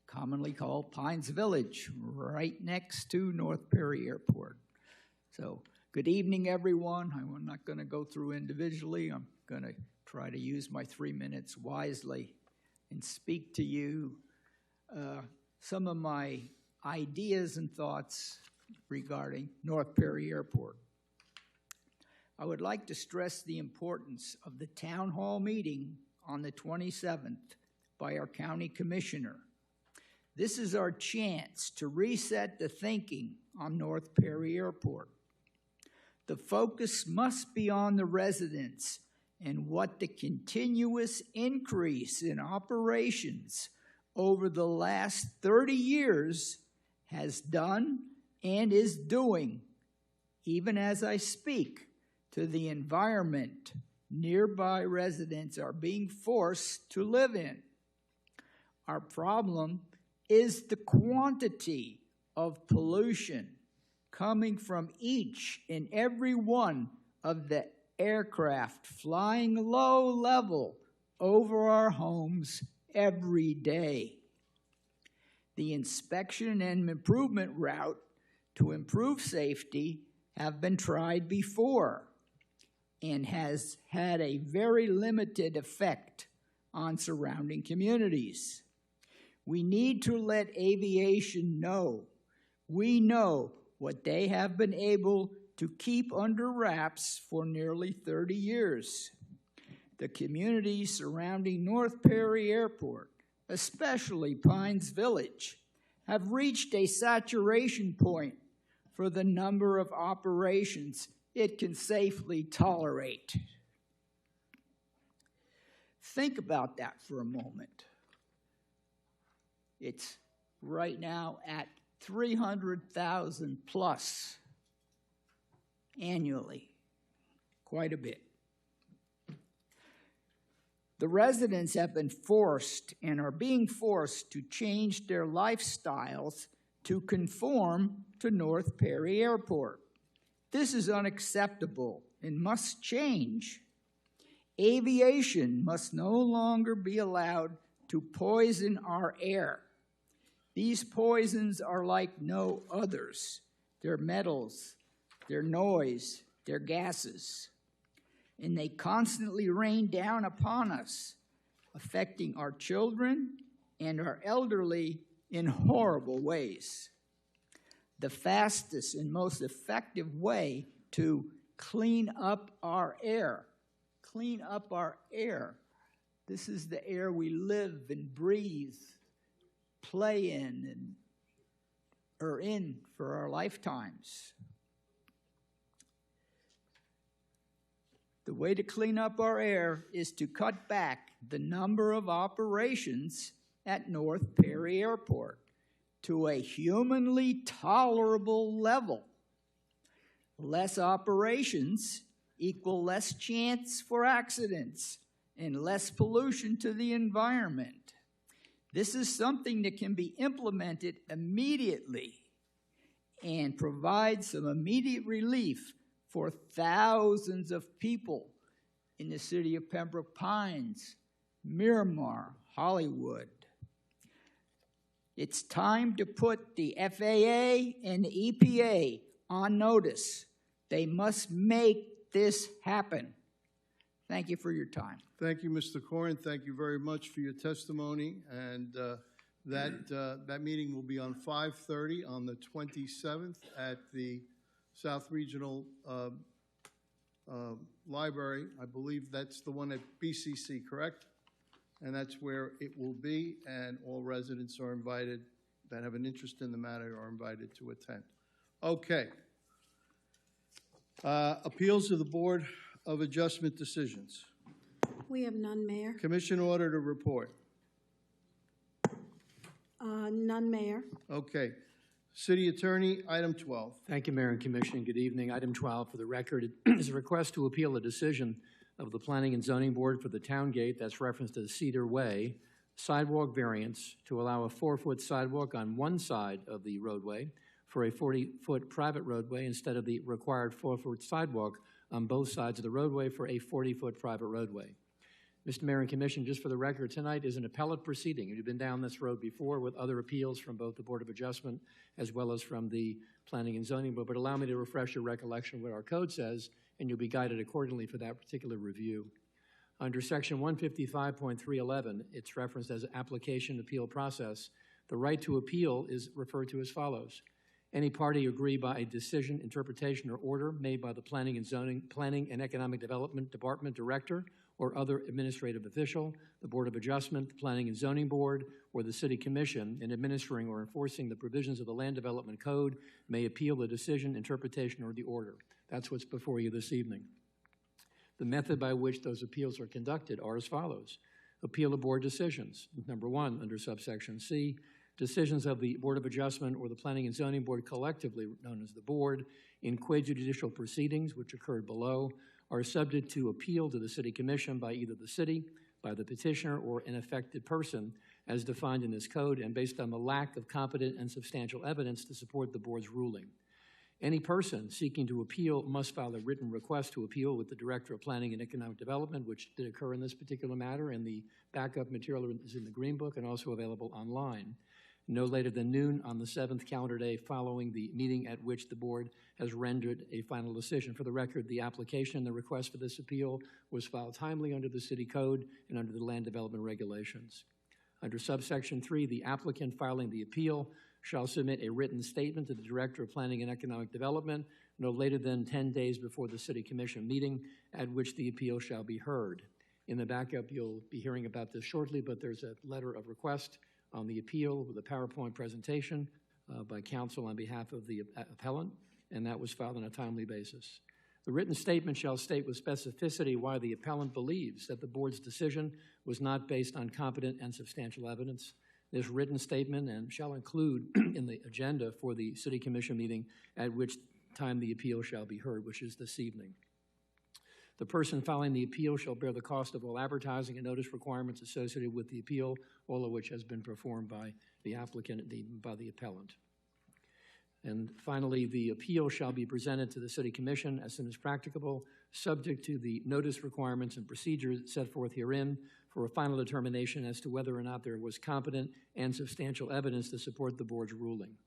[SPEAKER 11] commonly called Pines Village, right next to North Perry Airport. So, good evening, everyone. I'm not going to go through individually. I'm going to try to use my 3 minutes wisely and speak to you some of my ideas and thoughts regarding North Perry Airport. I would like to stress the importance of the town hall meeting on the 27th by our county commissioner. This is our chance to reset the thinking on North Perry Airport. The focus must be on the residents and what the continuous increase in operations over the last 30 years has done and is doing, even as I speak, to the environment nearby residents are being forced to live in. Our problem is the quantity of pollution coming from each and every one of the aircraft flying low level over our homes every day. The inspection and improvement route to improve safety have been tried before and has had a very limited effect on surrounding communities. We need to let aviation know. We know what they have been able to keep under wraps for nearly 30 years. The communities surrounding North Perry Airport, especially Pines Village, have reached a saturation point for the number of operations it can safely tolerate. Think about that for a moment. It's right now at 300,000 plus annually, quite a bit. The residents have been forced and are being forced to change their lifestyles to conform to North Perry Airport. This is unacceptable and must change. Aviation must no longer be allowed to poison our air. These poisons are like no others. They're metals, they're noise, they're gases. And they constantly rain down upon us, affecting our children and our elderly in horrible ways. The fastest and most effective way to clean up our air. This is the air we live and breathe, play in, and are in for our lifetimes. The way to clean up our air is to cut back the number of operations at North Perry Airport to a humanly tolerable level. Less operations equal less chance for accidents and less pollution to the environment. This is something that can be implemented immediately and provide some immediate relief for thousands of people in the city of Pembroke Pines, Miramar, Hollywood. It's time to put the FAA and the EPA on notice. They must make this happen. Thank you for your time.
[SPEAKER 1] Thank you, Mr. Corin. Thank you very much for your testimony. And that meeting will be on 5:30 on the 27th at the South Regional Library. I believe that's the one at BCC, correct? And that's where it will be, and all residents are invited that have an interest in the matter are invited to attend. Okay. Appeals of the Board of Adjustment decisions.
[SPEAKER 12] We have none, Mayor.
[SPEAKER 1] Commission order to report.
[SPEAKER 12] None, Mayor.
[SPEAKER 1] Okay. City Attorney, item 12.
[SPEAKER 13] Thank you, Mayor and Commission. Good evening. Item 12 for the record is a request to appeal a decision of the Planning and Zoning Board for the town gate that's referenced as Cedar Way sidewalk variance to allow a 4-foot sidewalk on one side of the roadway for a 40-foot private roadway instead of the required 4-foot sidewalk on both sides of the roadway for a 40-foot private roadway. Mr. Mayor and Commission, just for the record, tonight is an appellate proceeding. You've been down this road before with other appeals from both the Board of Adjustment as well as from the Planning and Zoning Board, but allow me to refresh your recollection of what our code says, and you'll be guided accordingly for that particular review. Under Section 155.311, it's referenced as application appeal process. The right to appeal is referred to as follows. Any party agree by a decision, interpretation, or order made by the Planning and Economic Development Department Director or other administrative official, the Board of Adjustment, the Planning and Zoning Board, or the City Commission in administering or enforcing the provisions of the Land Development Code may appeal the decision, interpretation, or the order. That's what's before you this evening. The method by which those appeals are conducted are as follows. Appeal of board decisions. Number 1, under subsection C, decisions of the Board of Adjustment or the Planning and Zoning Board collectively known as the Board in quasi-judicial proceedings which occurred below are subject to appeal to the City Commission by either the city, by the petitioner, or an affected person as defined in this code and based on the lack of competent and substantial evidence to support the board's ruling. Any person seeking to appeal must file a written request to appeal with the Director of Planning and Economic Development, which did occur in this particular matter, and the backup material is in the Green Book and also available online. No later than noon on the 7th calendar day following the meeting at which the board has rendered a final decision. For the record, the application and the request for this appeal was filed timely under the City Code and under the Land Development Regulations. Under subsection 3, the applicant filing the appeal shall submit a written statement to the Director of Planning and Economic Development no later than 10 days before the City Commission meeting at which the appeal shall be heard. In the backup, you'll be hearing about this shortly, but there's a letter of request on the appeal with a PowerPoint presentation by counsel on behalf of the appellant, and that was filed on a timely basis. The written statement shall state with specificity why the appellant believes that the board's decision was not based on competent and substantial evidence. This written statement and shall include in the agenda for the City Commission meeting at which time the appeal shall be heard, which is this evening. The person filing the appeal shall bear the cost of all advertising and notice requirements associated with the appeal, all of which has been performed by the applicant, by the appellant. And finally, the appeal shall be presented to the City Commission as soon as practicable, subject to the notice requirements and procedures set forth herein for a final determination as to whether or not there was competent and substantial evidence to support the board's ruling.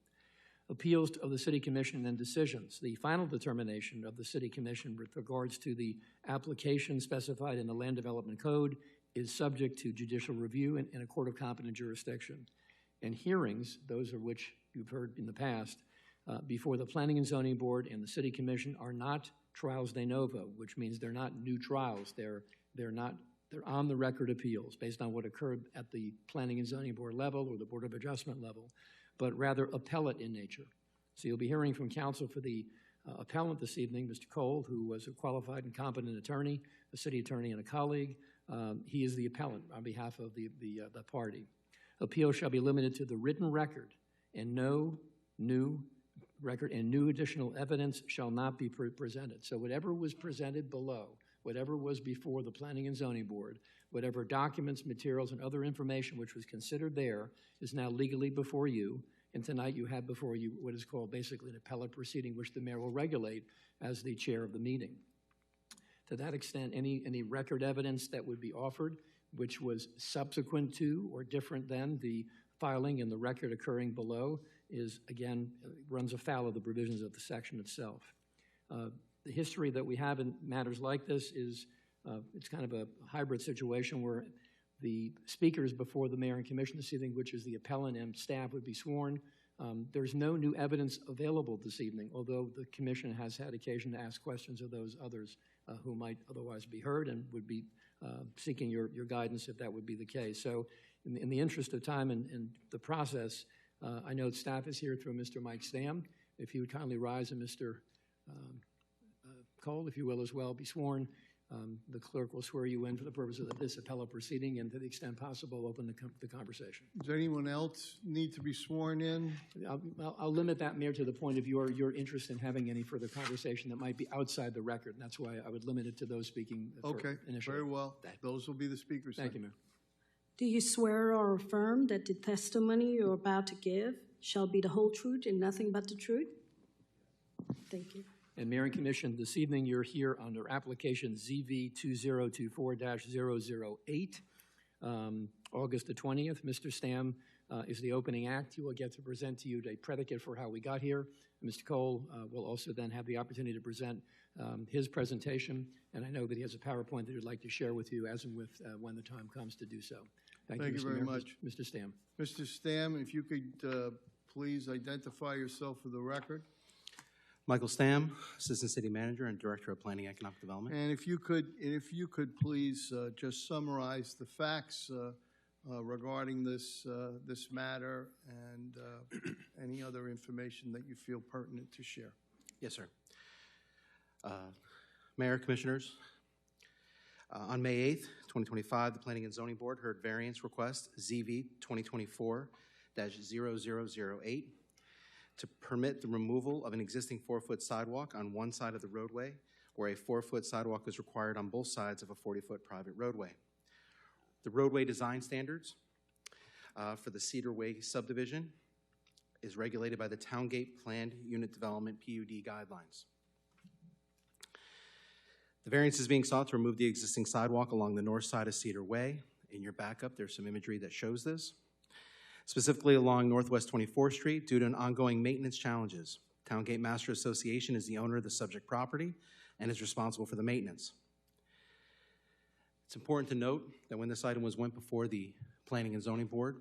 [SPEAKER 13] Appeals of the City Commission and decisions. The final determination of the City Commission with regards to the application specified in the Land Development Code is subject to judicial review in a court of competent jurisdiction. And hearings, those of which you've heard in the past, before the Planning and Zoning Board and the City Commission are not trials de novo, which means they're not new trials. They're on the record appeals based on what occurred at the Planning and Zoning Board level or the Board of Adjustment level, but rather appellate in nature. So you'll be hearing from counsel for the appellant this evening, Mr. Cole, who was a qualified and competent attorney, a city attorney and a colleague. He is the appellant on behalf of the party. Appeal shall be limited to the written record, and no new record and new additional evidence shall not be presented. So whatever was presented below, whatever was before the Planning and Zoning Board, whatever documents, materials, and other information which was considered there is now legally before you, and tonight you have before you what is called basically an appellate proceeding, which the mayor will regulate as the chair of the meeting. To that extent, any record evidence that would be offered, which was subsequent to or different than the filing and the record occurring below, is, again, runs afoul of the provisions of the section itself. The history that we have in matters like this is it's kind of a hybrid situation where the speakers before the mayor and commission this evening, which is the appellant and staff, would be sworn. There's no new evidence available this evening, although the commission has had occasion to ask questions of those others who might otherwise be heard and would be seeking your guidance if that would be the case. So in the interest of time and the process, I know staff is here through Mr. Mike Stam. If you would kindly rise, and Mr. Cole, if you will as well, be sworn. The clerk will swear you in for the purpose of this appellate proceeding, and to the extent possible, open the conversation.
[SPEAKER 1] Does anyone else need to be sworn in?
[SPEAKER 13] I'll limit that, Mayor, to the point of your interest in having any further conversation that might be outside the record. And that's why I would limit it to those speaking
[SPEAKER 1] Okay,
[SPEAKER 13] initially.
[SPEAKER 1] very well. Those will be the speakers.
[SPEAKER 13] Thank you,
[SPEAKER 1] then.
[SPEAKER 13] Mayor.
[SPEAKER 12] Do you swear or affirm that the testimony you're about to give shall be the whole truth and nothing but the truth? Thank you.
[SPEAKER 13] And Mayor and Commission, this evening you're here under application ZV 2024-008, August the 20th. Mr. Stam is the opening act. He will get to present to you a predicate for how we got here. Mr. Cole will also then have the opportunity to present his presentation, and I know that he has a PowerPoint that he'd like to share with you as and with when the time comes to do so. Thank you,
[SPEAKER 1] Thank you
[SPEAKER 13] Mr.
[SPEAKER 1] very
[SPEAKER 13] Mayor.
[SPEAKER 1] much.
[SPEAKER 13] Mr. Stam.
[SPEAKER 1] Mr. Stam, if you could please identify yourself for the record.
[SPEAKER 6] Michael Stam, Assistant City Manager and Director of Planning and Economic Development.
[SPEAKER 1] And if you could please just summarize the facts regarding this matter and any other information that you feel pertinent to share.
[SPEAKER 6] Yes, sir. Mayor, Commissioners, on May 8th, 2025, the Planning and Zoning Board heard variance request ZV 2024-0008 to permit the removal of an existing 4-foot sidewalk on one side of the roadway where a 4-foot sidewalk is required on both sides of a 40-foot private roadway. The roadway design standards for the Cedar Way subdivision is regulated by the Towngate Planned Unit Development PUD guidelines. The variance is being sought to remove the existing sidewalk along the north side of Cedar Way. In your backup, there's some imagery that shows this. Specifically along Northwest 24th Street due to an ongoing maintenance challenges. Towngate Master Association is the owner of the subject property and is responsible for the maintenance. It's important to note that when this item went before the Planning and Zoning Board,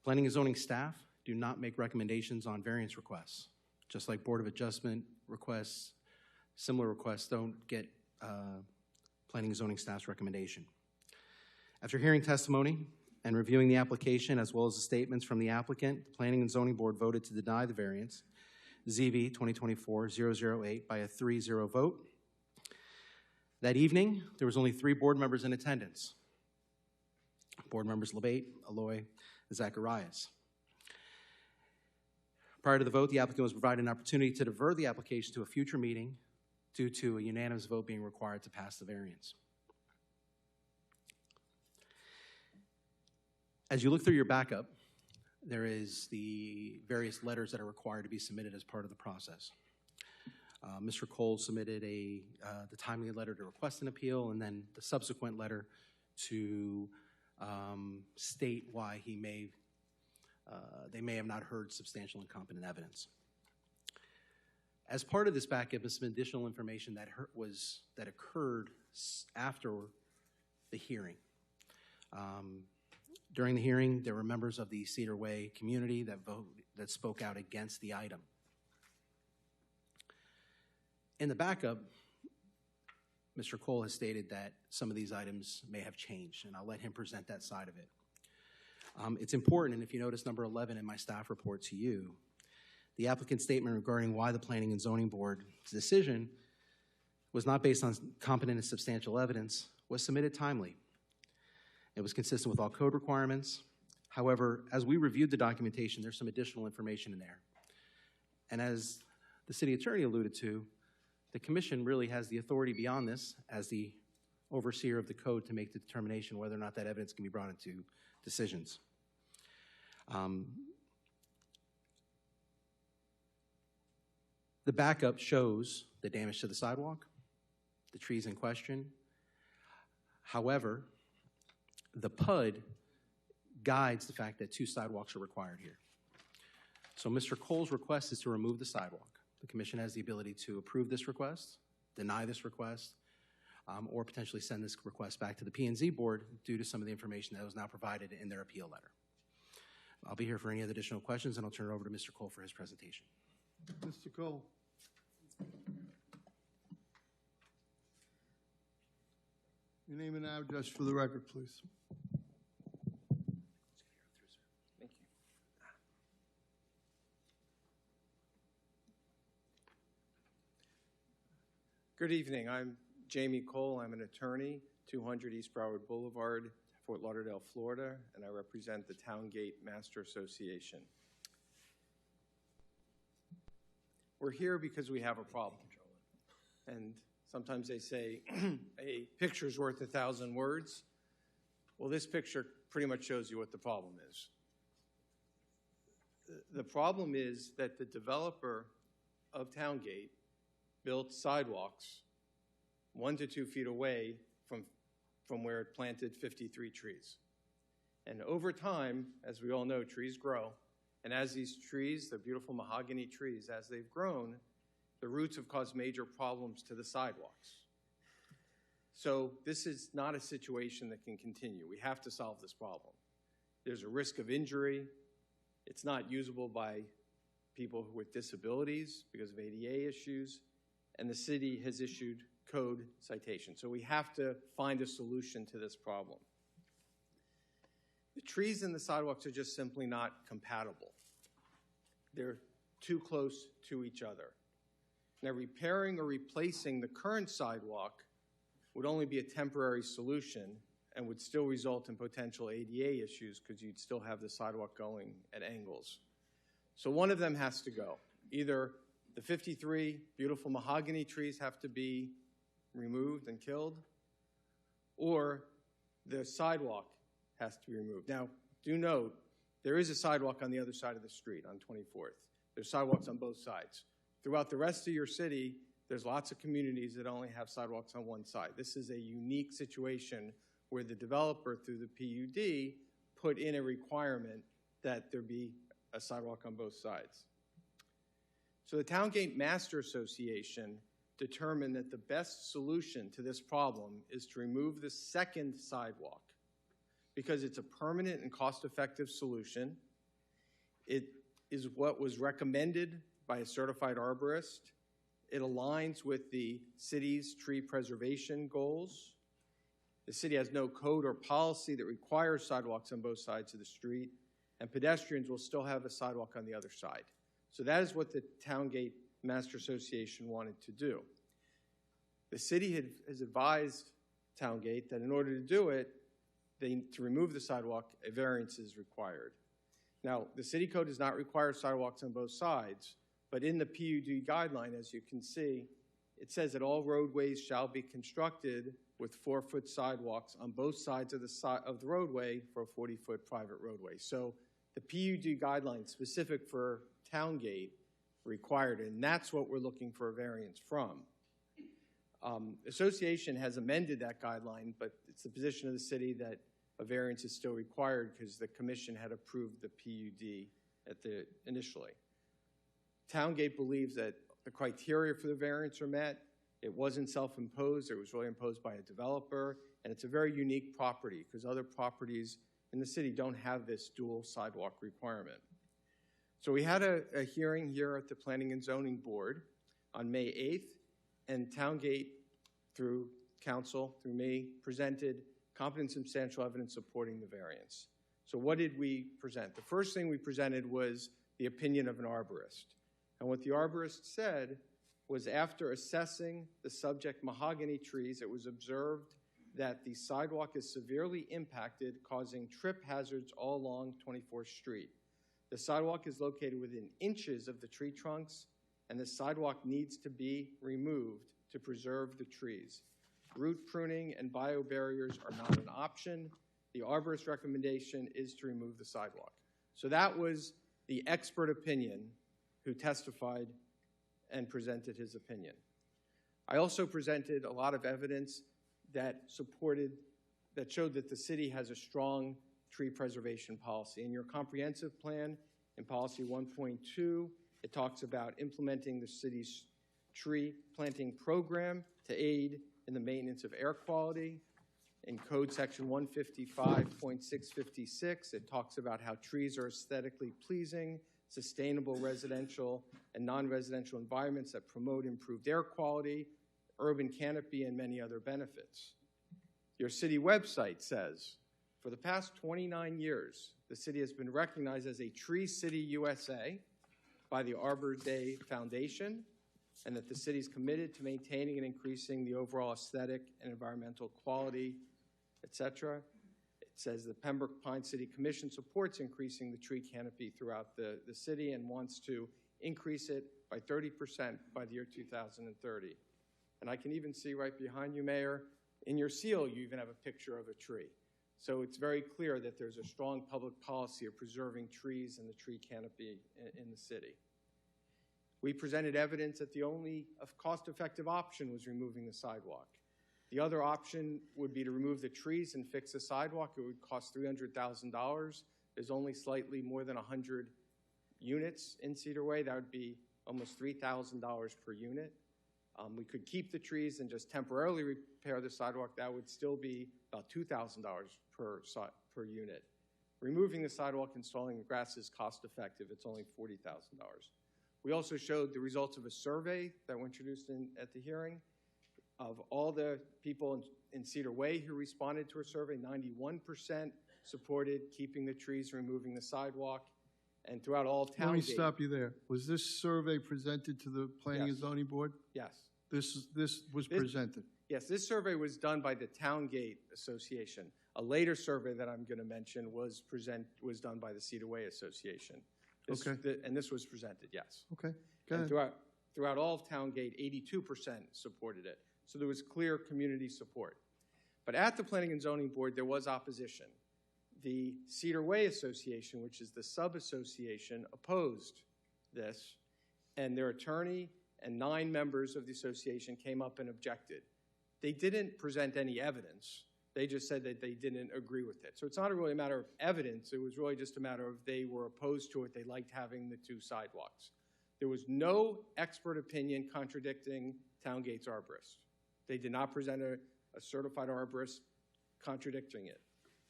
[SPEAKER 6] Planning and Zoning staff do not make recommendations on variance requests. Just like Board of Adjustment requests, similar requests don't get Planning and Zoning staff's recommendation. After hearing testimony and reviewing the application as well as the statements from the applicant, the Planning and Zoning Board voted to deny the variance, ZV 2024-008, by a 3-0 vote. That evening, there was only 3 board members in attendance. Board members Labate, Aloy, and Zacharias. Prior to the vote, the applicant was provided an opportunity to defer the application to a future meeting due to a unanimous vote being required to pass the variance. As you look through your backup, there is the various letters that are required to be submitted as part of the process. Mr. Cole submitted the timely letter to request an appeal, and then the subsequent letter to state why they may have not heard substantial and competent evidence. As part of this backup is some additional information that occurred after the hearing. During the hearing, there were members of the Cedar Way community that spoke out against the item. In the backup, Mr. Cole has stated that some of these items may have changed, and I'll let him present that side of it. It's important, and if you notice number 11 in my staff report to you, the applicant's statement regarding why the Planning and Zoning Board's decision was not based on competent and substantial evidence was submitted timely. It was consistent with all code requirements. However, as we reviewed the documentation, there's some additional information in there. And as the city attorney alluded to, the commission really has the authority beyond this as the overseer of the code to make the determination whether or not that evidence can be brought into decisions. The backup shows the damage to the sidewalk, the trees in question. However, the PUD guides the fact that 2 sidewalks are required here. So Mr. Cole's request is to remove the sidewalk. The commission has the ability to approve this request, deny this request, or potentially send this request back to the P&Z board due to some of the information that was now provided in their appeal letter. I'll be here for any other additional questions, and I'll turn it over to Mr. Cole for his presentation.
[SPEAKER 1] Mr. Cole. Your name and address for the record, please.
[SPEAKER 14] Thank you. Good evening. I'm
[SPEAKER 15] Jamie Cole. I'm an attorney, 200 East Broward Boulevard, Fort Lauderdale, Florida, and I represent the Towngate Master Association. We're here because we have a problem. And sometimes they say a picture's worth 1,000 words. Well, this picture pretty much shows you what the problem is. The problem is that the developer of Towngate built sidewalks 1 to 2 feet away from where it planted 53 trees. And over time, as we all know, trees grow. And as these trees, the beautiful mahogany trees, as they've grown, the roots have caused major problems to the sidewalks. So this is not a situation that can continue. We have to solve this problem. There's a risk of injury. It's not usable by people with disabilities because of ADA issues, and the city has issued code citations. So we have to find a solution to this problem. The trees and the sidewalks are just simply not compatible. They're too close to each other. Now, repairing or replacing the current sidewalk would only be a temporary solution and would still result in potential ADA issues because you'd still have the sidewalk going at angles. So one of them has to go. Either the 53 beautiful mahogany trees have to be removed and killed, or the sidewalk has to be removed. Now, do note, there is a sidewalk on the other side of the street on 24th. There's sidewalks on both sides. Throughout the rest of your city, there's lots of communities that only have sidewalks on one side. This is a unique situation where the developer, through the PUD, put in a requirement that there be a sidewalk on both sides. So the Towngate Master Association determined that the best solution to this problem is to remove the second sidewalk because it's a permanent and cost-effective solution. It is what was recommended by a certified arborist. It aligns with the city's tree preservation goals. The city has no code or policy that requires sidewalks on both sides of the street, and pedestrians will still have a sidewalk on the other side. So that is what the Towngate Master Association wanted to do. The city has advised Towngate that in order to do it, to remove the sidewalk, a variance is required. Now, the city code does not require sidewalks on both sides, but in the PUD guideline, as you can see, it says that all roadways shall be constructed with 4-foot sidewalks on both sides of the roadway for a 40-foot private roadway. So the PUD guideline specific for Towngate required, and that's what we're looking for a variance from. Association has amended that guideline, but it's the position of the city that a variance is still required because the commission had approved the PUD initially. Towngate believes that the criteria for the variance are met. It wasn't self-imposed. It was really imposed by a developer, and it's a very unique property because other properties in the city don't have this dual sidewalk requirement. So we had a hearing here at the Planning and Zoning Board on May 8th, and Towngate, through council, through me, presented competent substantial evidence supporting the variance. So what did we present? The first thing we presented was the opinion of an arborist. And what the arborist said was after assessing the subject mahogany trees, it was observed that the sidewalk is severely impacted, causing trip hazards all along 24th Street. The sidewalk is located within inches of the tree trunks, and the sidewalk needs to be removed to preserve the trees. Root pruning and biobarriers are not an option. The arborist's recommendation is to remove the sidewalk. So that was the expert opinion who testified and presented his opinion. I also presented a lot of evidence that showed that the city has a strong tree preservation policy. In your comprehensive plan, in policy 1.2, it talks about implementing the city's tree planting program to aid in the maintenance of air quality. In code section 155.656, it talks about how trees are aesthetically pleasing, sustainable residential and non-residential environments that promote improved air quality, urban canopy, and many other benefits. Your city website says, for the past 29 years, the city has been recognized as a Tree City USA by the Arbor Day Foundation and that the city is committed to maintaining and increasing the overall aesthetic and environmental quality, etc. It says the Pembroke Pines City Commission supports increasing the tree canopy throughout the city and wants to increase it by 30% by the year 2030. And I can even see right behind you, Mayor, in your seal, you even have a picture of a tree. So it's very clear that there's a strong public policy of preserving trees and the tree canopy in the city. We presented evidence that the only cost-effective option was removing the sidewalk. The other option would be to remove the trees and fix the sidewalk. It would cost $300,000. There's only slightly more than 100 units in Cedar Way. That would be almost $3,000 per unit. We could keep the trees and just temporarily repair the sidewalk. That would still be about $2,000 per unit. Removing the sidewalk, installing the grass is cost-effective. It's only $40,000. We also showed the results of a survey that were introduced at the hearing. Of all the people in Cedar Way who responded to a survey, 91% supported keeping the trees, removing the sidewalk, and throughout all town.
[SPEAKER 1] Let me stop you there. Was this survey presented to the Planning and Zoning Board?
[SPEAKER 15] Yes.
[SPEAKER 1] This was presented?
[SPEAKER 15] Yes, this survey was done by the Towngate Association. A later survey that I'm going to mention was done by the Cedar Way Association. And this was presented, yes.
[SPEAKER 1] Okay, go ahead.
[SPEAKER 15] And throughout all of Towngate, 82% supported it. So there was clear community support. But at the Planning and Zoning Board, there was opposition. The Cedar Way Association, which is the sub-association, opposed this, and their attorney and 9 members of the association came up and objected. They didn't present any evidence. They just said that they didn't agree with it. So it's not really a matter of evidence. It was really just a matter of they were opposed to it. They liked having the 2 sidewalks. There was no expert opinion contradicting Towngate's arborist. They did not present a certified arborist contradicting it.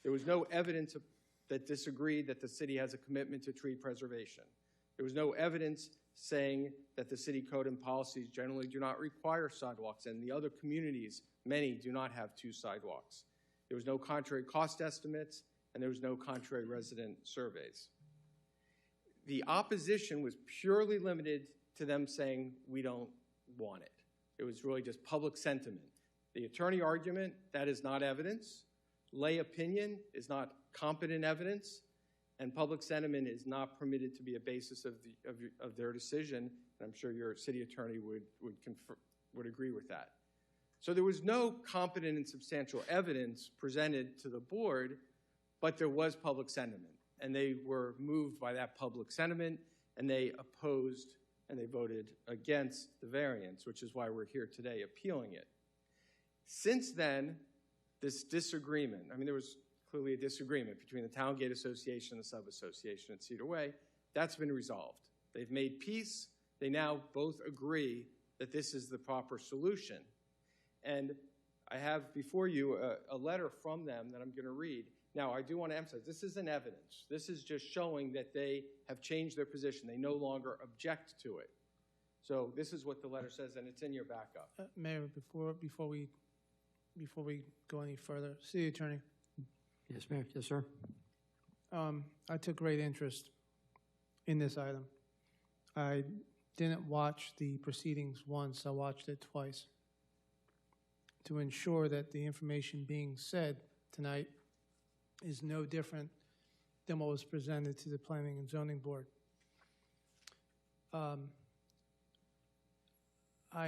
[SPEAKER 15] There was no evidence that disagreed that the city has a commitment to tree preservation. There was no evidence saying that the city code and policies generally do not require sidewalks, and the other communities, many do not have 2 sidewalks. There was no contrary cost estimates, and there was no contrary resident surveys. The opposition was purely limited to them saying, we don't want it. It was really just public sentiment. The attorney argument, that is not evidence. Lay opinion is not competent evidence, and public sentiment is not permitted to be a basis of their decision. And I'm sure your city attorney would agree with that. So there was no competent and substantial evidence presented to the board, but there was public sentiment. And they were moved by that public sentiment, and they opposed and they voted against the variance, which is why we're here today appealing it. Since then, this disagreement, I mean, there was clearly a disagreement between the Towngate Association and the Sub-Association at Cedar Way. That's been resolved. They've made peace. They now both agree that this is the proper solution. And I have before you a letter from them that I'm going to read. Now, I do want to emphasize, this isn't evidence. This is just showing that they have changed their position. They no longer object to it. So this is what the letter says, and it's in your backup.
[SPEAKER 10] Mayor, before we go any further, City Attorney.
[SPEAKER 13] Yes, Mayor. Yes, sir.
[SPEAKER 10] I took great interest in this item. I didn't watch the proceedings once. I watched it twice to ensure that the information being said tonight is no different than what was presented to the Planning and Zoning Board. I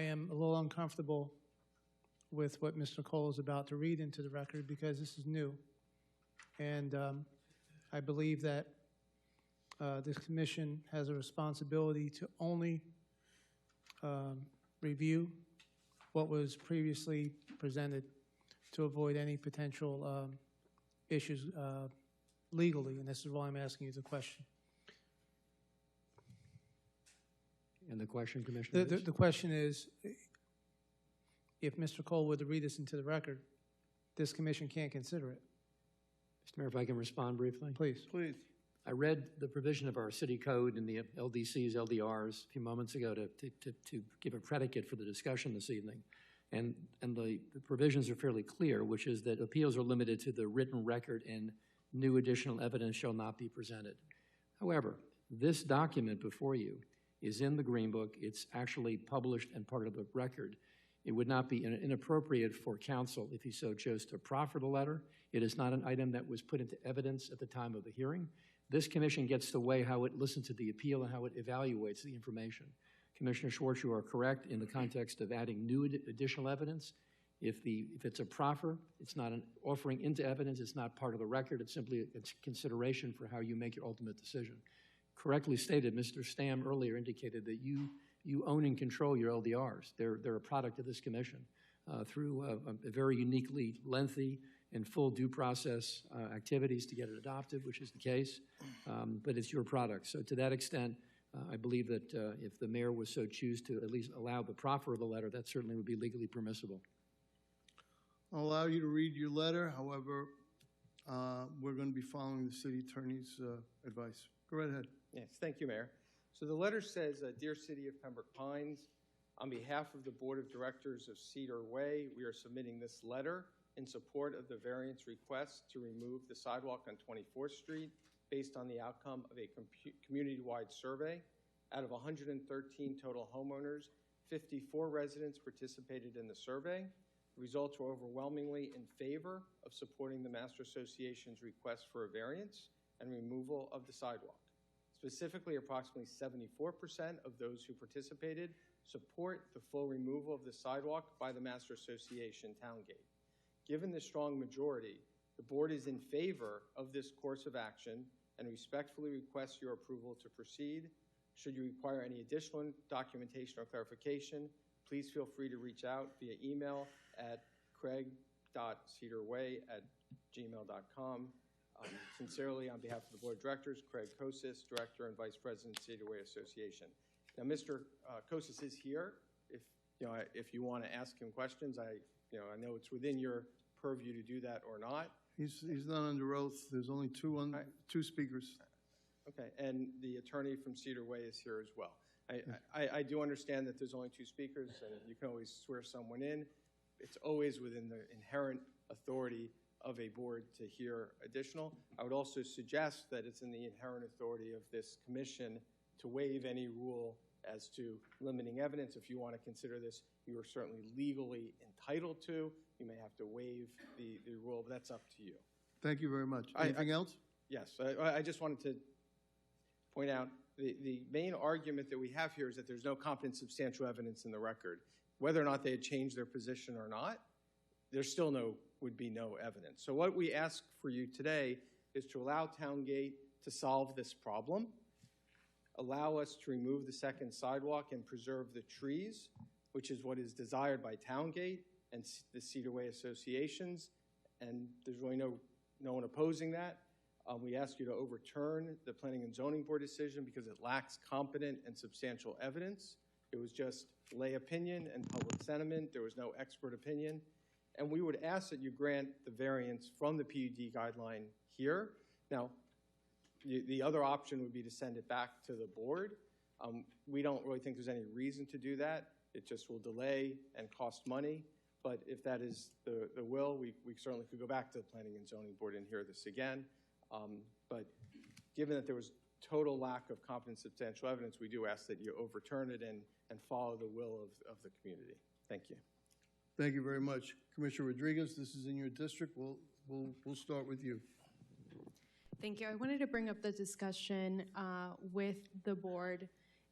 [SPEAKER 10] am a little uncomfortable with what Mr. Cole is about to read into the record because this is new. And I believe that this commission has a responsibility to only review what was previously presented to avoid any potential issues legally, and this is why I'm asking you the question.
[SPEAKER 13] And the question, Commissioner?
[SPEAKER 10] The question is, if Mr. Cole were to read this into the record, this commission can't consider it.
[SPEAKER 13] Mr. Mayor, if I can respond briefly?
[SPEAKER 10] Please.
[SPEAKER 1] Please.
[SPEAKER 13] I read the provision of our city code and the LDCs, LDRs a few moments ago to give a predicate for the discussion this evening. And the provisions are fairly clear, which is that appeals are limited to the written record and new additional evidence shall not be presented. However, this document before you is in the Green Book. It's actually published and part of the record. It would not be inappropriate for counsel, if he so chose, to proffer the letter. It is not an item that was put into evidence at the time of the hearing. This commission gets to weigh how it listens to the appeal and how it evaluates the information. Commissioner Schwartz, you are correct in the context of adding new additional evidence. If it's a proffer, it's not an offering into evidence, it's not part of the record, it's simply a consideration for how you make your ultimate decision. Correctly stated, Mr. Stamm earlier indicated that you own and control your LDRs. They're a product of this commission through a very uniquely lengthy and full due process activities to get it adopted, which is the case, but it's your product. So to that extent, I believe that if the mayor was so choose to at least allow the proffer of the letter, that certainly would be legally permissible.
[SPEAKER 1] I'll allow you to read your letter. However, we're going to be following the city attorney's advice. Go right ahead.
[SPEAKER 15] Yes, thank you, Mayor. So the letter says, Dear City of Pembroke Pines, on behalf of the Board of Directors of Cedar Way, we are submitting this letter in support of the variance request to remove the sidewalk on 24th Street based on the outcome of a community-wide survey. Out of 113 total homeowners, 54 residents participated in the survey. The results were overwhelmingly in favor of supporting the Master Association's request for a variance and removal of the sidewalk. Specifically, approximately 74% of those who participated support the full removal of the sidewalk by the Master Association Towngate. Given the strong majority, the board is in favor of this course of action and respectfully requests your approval to proceed. Should you require any additional documentation or clarification, please feel free to reach out via email at craig.cedarway@gmail.com. Sincerely, on behalf of the Board of Directors, Craig Kosis, Director and Vice President, Cedar Way Association. Now, Mr. Kosis is here. If you want to ask him questions, I know it's within your purview to do that or not.
[SPEAKER 1] He's not under oath. There's only two speakers.
[SPEAKER 15] Okay, and the attorney from Cedar Way is here as well. I do understand that there's only two speakers, and you can always swear someone in. It's always within the inherent authority of a board to hear additional. I would also suggest that it's in the inherent authority of this commission to waive any rule as to limiting evidence. If you want to consider this, you are certainly legally entitled to. You may have to waive the rule, but that's up to you.
[SPEAKER 1] Thank you very much. Anything else?
[SPEAKER 15] Yes, I just wanted to point out the main argument that we have here is that there's no competent substantial evidence in the record. Whether or not they had changed their position or not, there still would be no evidence. So what we ask for you today is to allow Towngate to solve this problem, allow us to remove the second sidewalk and preserve the trees, which is what is desired by Towngate and the Cedar Way associations, and there's really no one opposing that. We ask you to overturn the Planning and Zoning Board decision because it lacks competent and substantial evidence. It was just lay opinion and public sentiment. There was no expert opinion. And we would ask that you grant the variance from the PUD guideline here. Now, the other option would be to send it back to the board. We don't really think there's any reason to do that. It just will delay and cost money. But if that is the will, we certainly could go back to the Planning and Zoning Board and hear this again. But given that there was total lack of competent substantial evidence, we do ask that you overturn it and follow the will of the community. Thank you.
[SPEAKER 1] Thank you very much. Commissioner Rodriguez, this is in your district. We'll start with you.
[SPEAKER 9] Thank you. I wanted to bring up the discussion with the board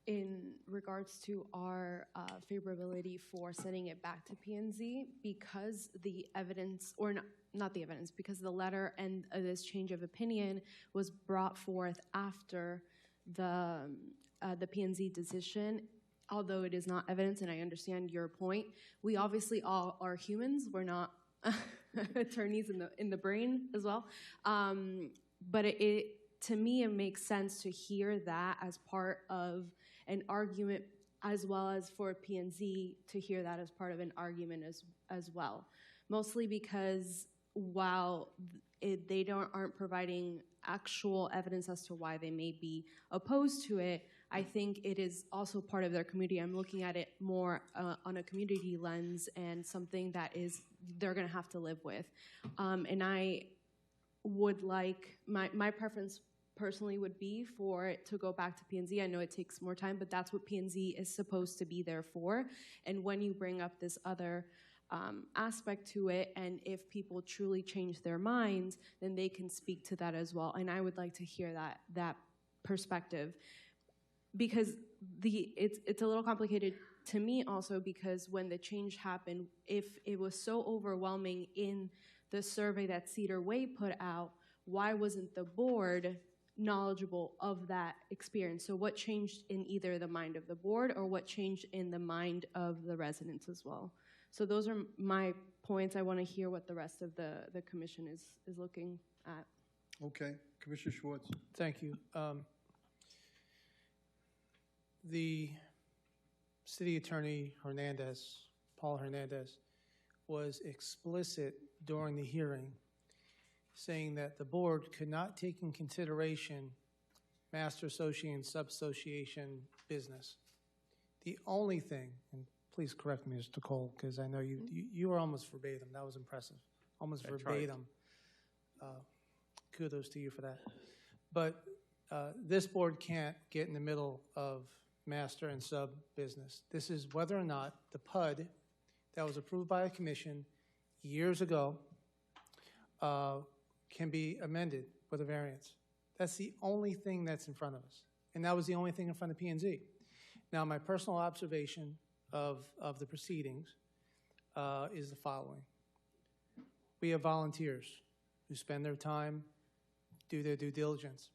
[SPEAKER 9] in regards to our favorability for sending it back to P&Z because the evidence, or not the evidence, because the letter and this change of opinion was brought forth after the P&Z decision. Although it is not evidence, and I understand your point, we obviously all are humans. We're not attorneys in the brain as well. But to me, it makes sense to hear that as part of an argument, as well as for P&Z to hear that as part of an argument as well. Mostly because while they aren't providing actual evidence as to why they may be opposed to it, I think it is also part of their community. I'm looking at it more on a community lens and something that they're going to have to live with. And I would like, my preference personally would be for it to go back to P&Z. I know it takes more time, but that's what P&Z is supposed to be there for. And when you bring up this other aspect to it, and if people truly change their minds, then they can speak to that as well. And I would like to hear that perspective, because it's a little complicated to me also, because when the change happened, if it was so overwhelming in the survey that Cedar Way put out, why wasn't the board knowledgeable of that experience? So what changed in either the mind of the board or what changed in the mind of the residents as well? So those are my points. I want to hear what the rest of the commission is looking at.
[SPEAKER 1] Okay, Commissioner Schwartz.
[SPEAKER 10] Thank you. The City Attorney Paul Hernandez, was explicit during the hearing, saying that the board could not take in consideration master association and sub-association business. The only thing, and please correct me, Mr. Cole, because I know you were almost verbatim. That was impressive. Almost verbatim. Kudos to you for that. But this board can't get in the middle of master and sub business. This is whether or not the PUD that was approved by a commission years ago can be amended with a variance. That's the only thing that's in front of us. And that was the only thing in front of P&Z. Now, my personal observation of the proceedings is the following. We have volunteers who spend their time, do their due diligence.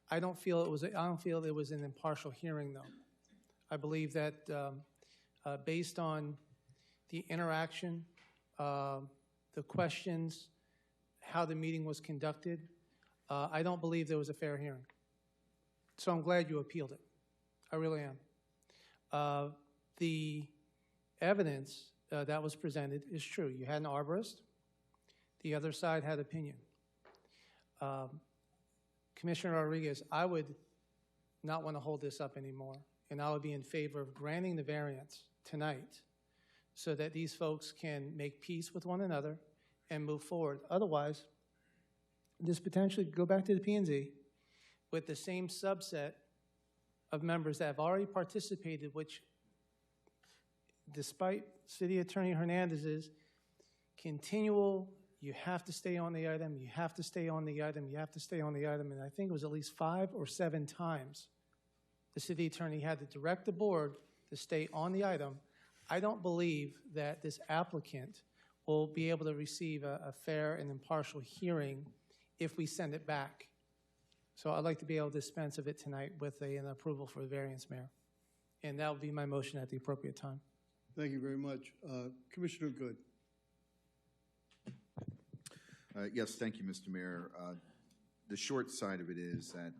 [SPEAKER 10] I don't feel it was an impartial hearing, though. I believe that based on the interaction, the questions, how the meeting was conducted, I don't believe there was a fair hearing. So I'm glad you appealed it. I really am. The evidence that was presented is true. You had an arborist. The other side had opinion. Commissioner Rodriguez, I would not want to hold this up anymore, and I would be in favor of granting the variance tonight so that these folks can make peace with one another and move forward. Otherwise, this potentially could go back to the P&Z with the same subset of members that have already participated, which, despite City Attorney Hernandez's continual, you have to stay on the item, you have to stay on the item, you have to stay on the item, and I think it was at least 5 or 7 times the city attorney had to direct the board to stay on the item. I don't believe that this applicant will be able to receive a fair and impartial hearing if we send it back. So I'd like to be able to dispense of it tonight with an approval for the variance, Mayor. And that will be my motion at the appropriate time.
[SPEAKER 1] Thank you very much. Commissioner Good.
[SPEAKER 3] Yes, thank you, Mr. Mayor. The short side of it is that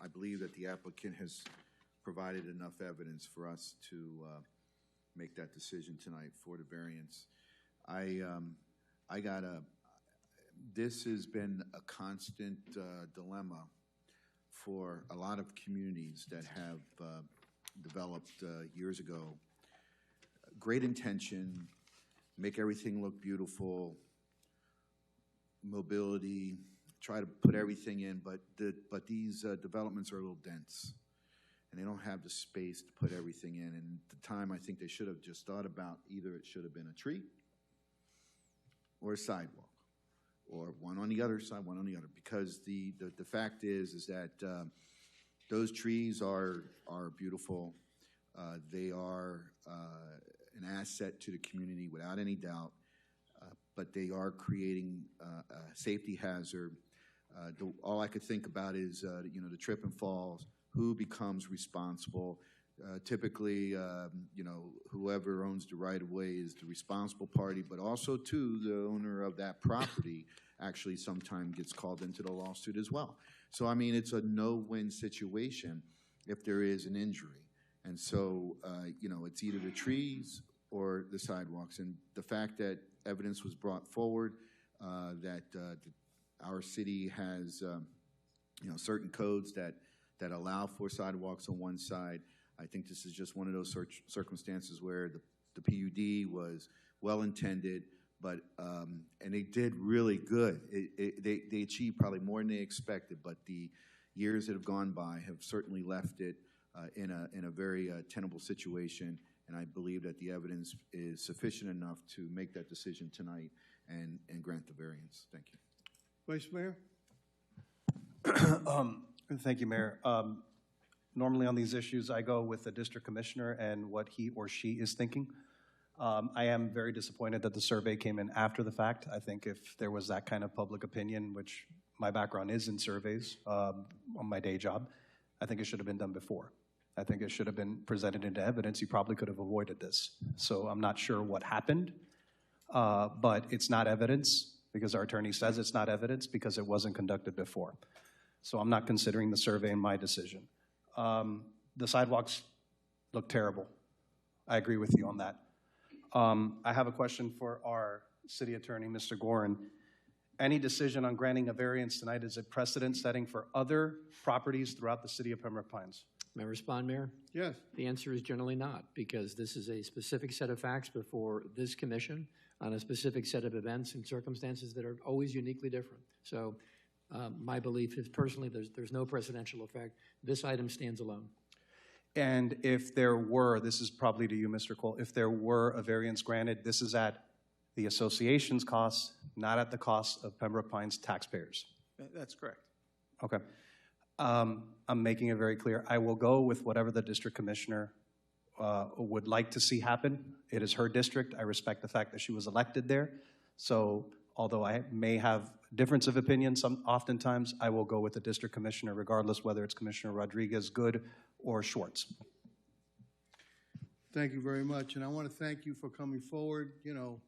[SPEAKER 3] I believe that the applicant has provided enough evidence for us to make that decision tonight for the variance. This has been a constant dilemma for a lot of communities that have developed years ago. Great intention, make everything look beautiful, mobility, try to put everything in, but these developments are a little dense, and they don't have the space to put everything in. And at the time, I think they should have just thought about either it should have been a tree or a sidewalk, or one on the other side, one on the other, because the fact is that those trees are beautiful. They are an asset to the community without any doubt, but they are creating a safety hazard. All I could think about is, the trip and falls, who becomes responsible. Typically, whoever owns the right-of-way is the responsible party, but also, too, the owner of that property actually sometimes gets called into the lawsuit as well. So, I mean, it's a no-win situation if there is an injury. And so, it's either the trees or the sidewalks. And the fact that evidence was brought forward that our city has, certain codes that allow for sidewalks on one side. I think this is just one of those circumstances where the PUD was well-intended, but and they did really good. They achieved probably more than they expected, but the years that have gone by have certainly left it in a very tenable situation, and I believe that the evidence is sufficient enough to make that decision tonight and grant the variance. Thank you.
[SPEAKER 1] Vice Mayor?
[SPEAKER 6] Thank you, Mayor. Normally on these issues, I go with the district commissioner and what he or she is thinking. I am very disappointed that the survey came in after the fact. I think if there was that kind of public opinion, which my background is in surveys on my day job, I think it should have been done before. I think it should have been presented into evidence. You probably could have avoided this. So I'm not sure what happened, but it's not evidence because our attorney says it's not evidence because it wasn't conducted before. So I'm not considering the survey in my decision. The sidewalks look terrible. I agree with you on that. I have a question for our city attorney, Mr. Gorin. Any decision on granting a variance tonight is a precedent setting for other properties throughout the city of Pembroke Pines?
[SPEAKER 13] May I respond, Mayor?
[SPEAKER 1] Yes.
[SPEAKER 13] The answer is generally not, because this is a specific set of facts before this commission on a specific set of events and circumstances that are always uniquely different. So my belief is personally there's no precedential effect. This item stands alone.
[SPEAKER 6] And if there were, this is probably to you, Mr. Cole, if there were a variance granted, this is at the association's cost, not at the cost of Pembroke Pines taxpayers.
[SPEAKER 15] That's correct.
[SPEAKER 6] Okay. I'm making it very clear. I will go with whatever the district commissioner would like to see happen. It is her district. I respect the fact that she was elected there. So although I may have difference of opinion oftentimes, I will go with the district commissioner regardless whether it's Commissioner Rodriguez, Good, or Schwartz.
[SPEAKER 1] Thank you very much, and I want to thank you for coming forward. You know,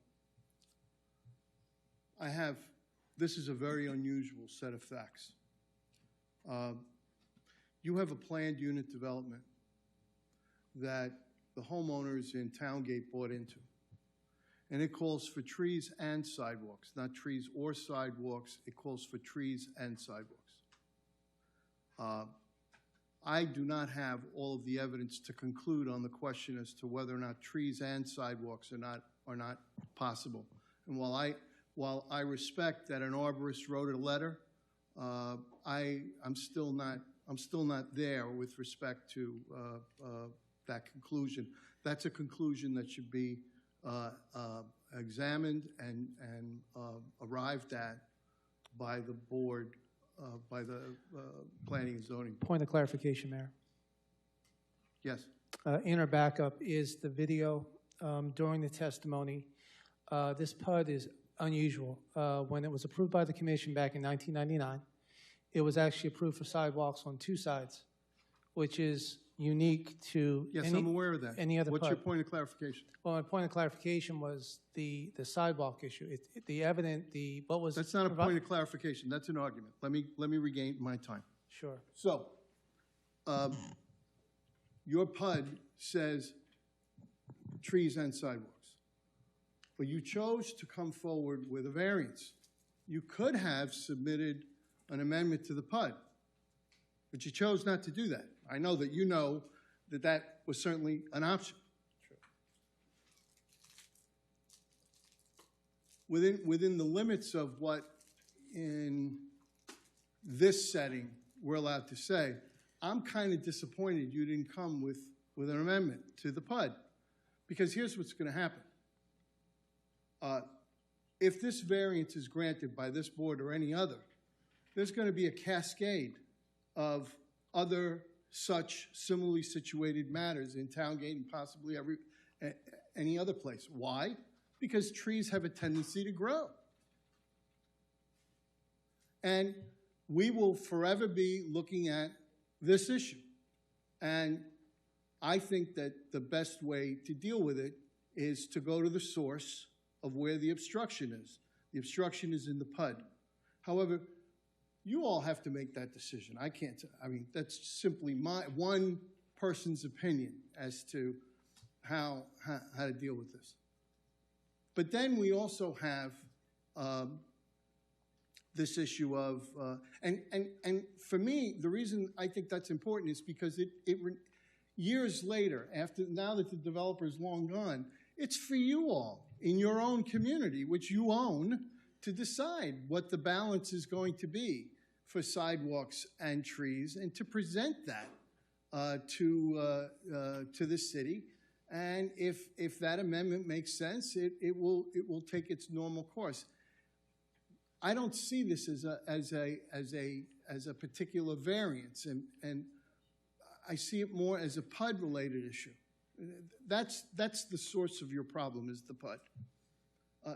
[SPEAKER 1] this is a very unusual set of facts. You have a planned unit development that the homeowners in Towngate bought into. And it calls for trees and sidewalks, not trees or sidewalks. It calls for trees and sidewalks. I do not have all of the evidence to conclude on the question as to whether or not trees and sidewalks are not possible. And while I respect that an arborist wrote a letter, I'm still not there with respect to that conclusion. That's a conclusion that should be examined and arrived at by the board, by the Planning and Zoning Board.
[SPEAKER 10] Point of clarification, Mayor.
[SPEAKER 1] Yes.
[SPEAKER 10] In our backup is the video during the testimony. This PUD is unusual. When it was approved by the commission back in 1999, it was actually approved for sidewalks on two sides, which is unique to
[SPEAKER 1] Yes, I'm aware of that.
[SPEAKER 10] any other
[SPEAKER 1] What's
[SPEAKER 10] PUD.
[SPEAKER 1] your point of clarification?
[SPEAKER 10] Well, my point of clarification was the sidewalk issue. What was
[SPEAKER 1] That's not a point of clarification. That's an argument. Let me regain my time.
[SPEAKER 10] Sure.
[SPEAKER 1] So, your PUD says trees and sidewalks, but you chose to come forward with a variance. You could have submitted an amendment to the PUD, but you chose not to do that. I know that you know that that was certainly an option. Sure. Within the limits of what in this setting we're allowed to say, I'm kind of disappointed you didn't come with an amendment to the PUD, because here's what's going to happen. If this variance is granted by this board or any other, there's going to be a cascade of other such similarly situated matters in Towngate and possibly any other place. Why? Because trees have a tendency to grow. And we will forever be looking at this issue. And I think that the best way to deal with it is to go to the source of where the obstruction is. The obstruction is in the PUD. However, you all have to make that decision. I can't. I mean, that's simply my one person's opinion as to how to deal with this. But then we also have this issue of, and for me, the reason I think that's important is because years later, now that the developer is long gone, it's for you all in your own community, which you own, to decide what the balance is going to be for sidewalks and trees, and to present that to the city. And if that amendment makes sense, it will take its normal course. I don't see this as a particular variance, and I see it more as a PUD-related issue. That's the source of your problem, is the PUD.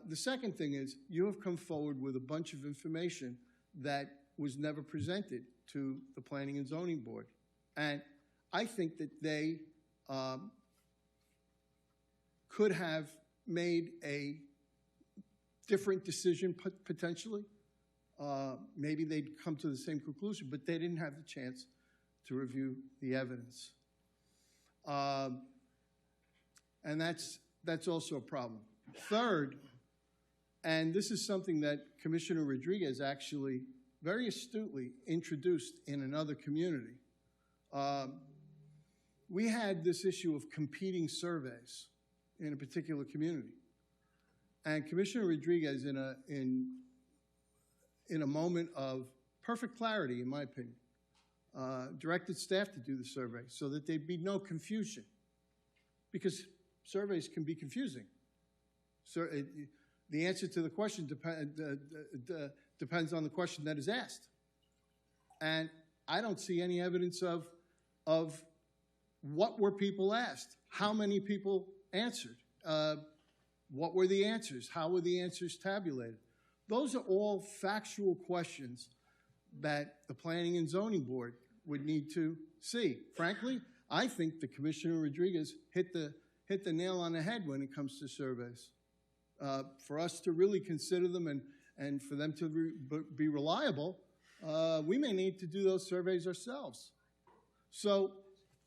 [SPEAKER 1] The second thing is, you have come forward with a bunch of information that was never presented to the Planning and Zoning Board. And I think that they could have made a different decision potentially. Maybe they'd come to the same conclusion, but they didn't have the chance to review the evidence. And that's also a problem. Third, and this is something that Commissioner Rodriguez actually very astutely introduced in another community. We had this issue of competing surveys in a particular community. And Commissioner Rodriguez, in a moment of perfect clarity, in my opinion, directed staff to do the survey so that there'd be no confusion. Because surveys can be confusing. So the answer to the question depends on the question that is asked. And I don't see any evidence of what were people asked, how many people answered, what were the answers, how were the answers tabulated. Those are all factual questions that the Planning and Zoning Board would need to see. Frankly, I think that Commissioner Rodriguez hit the nail on the head when it comes to surveys. For us to really consider them and for them to be reliable, we may need to do those surveys ourselves. So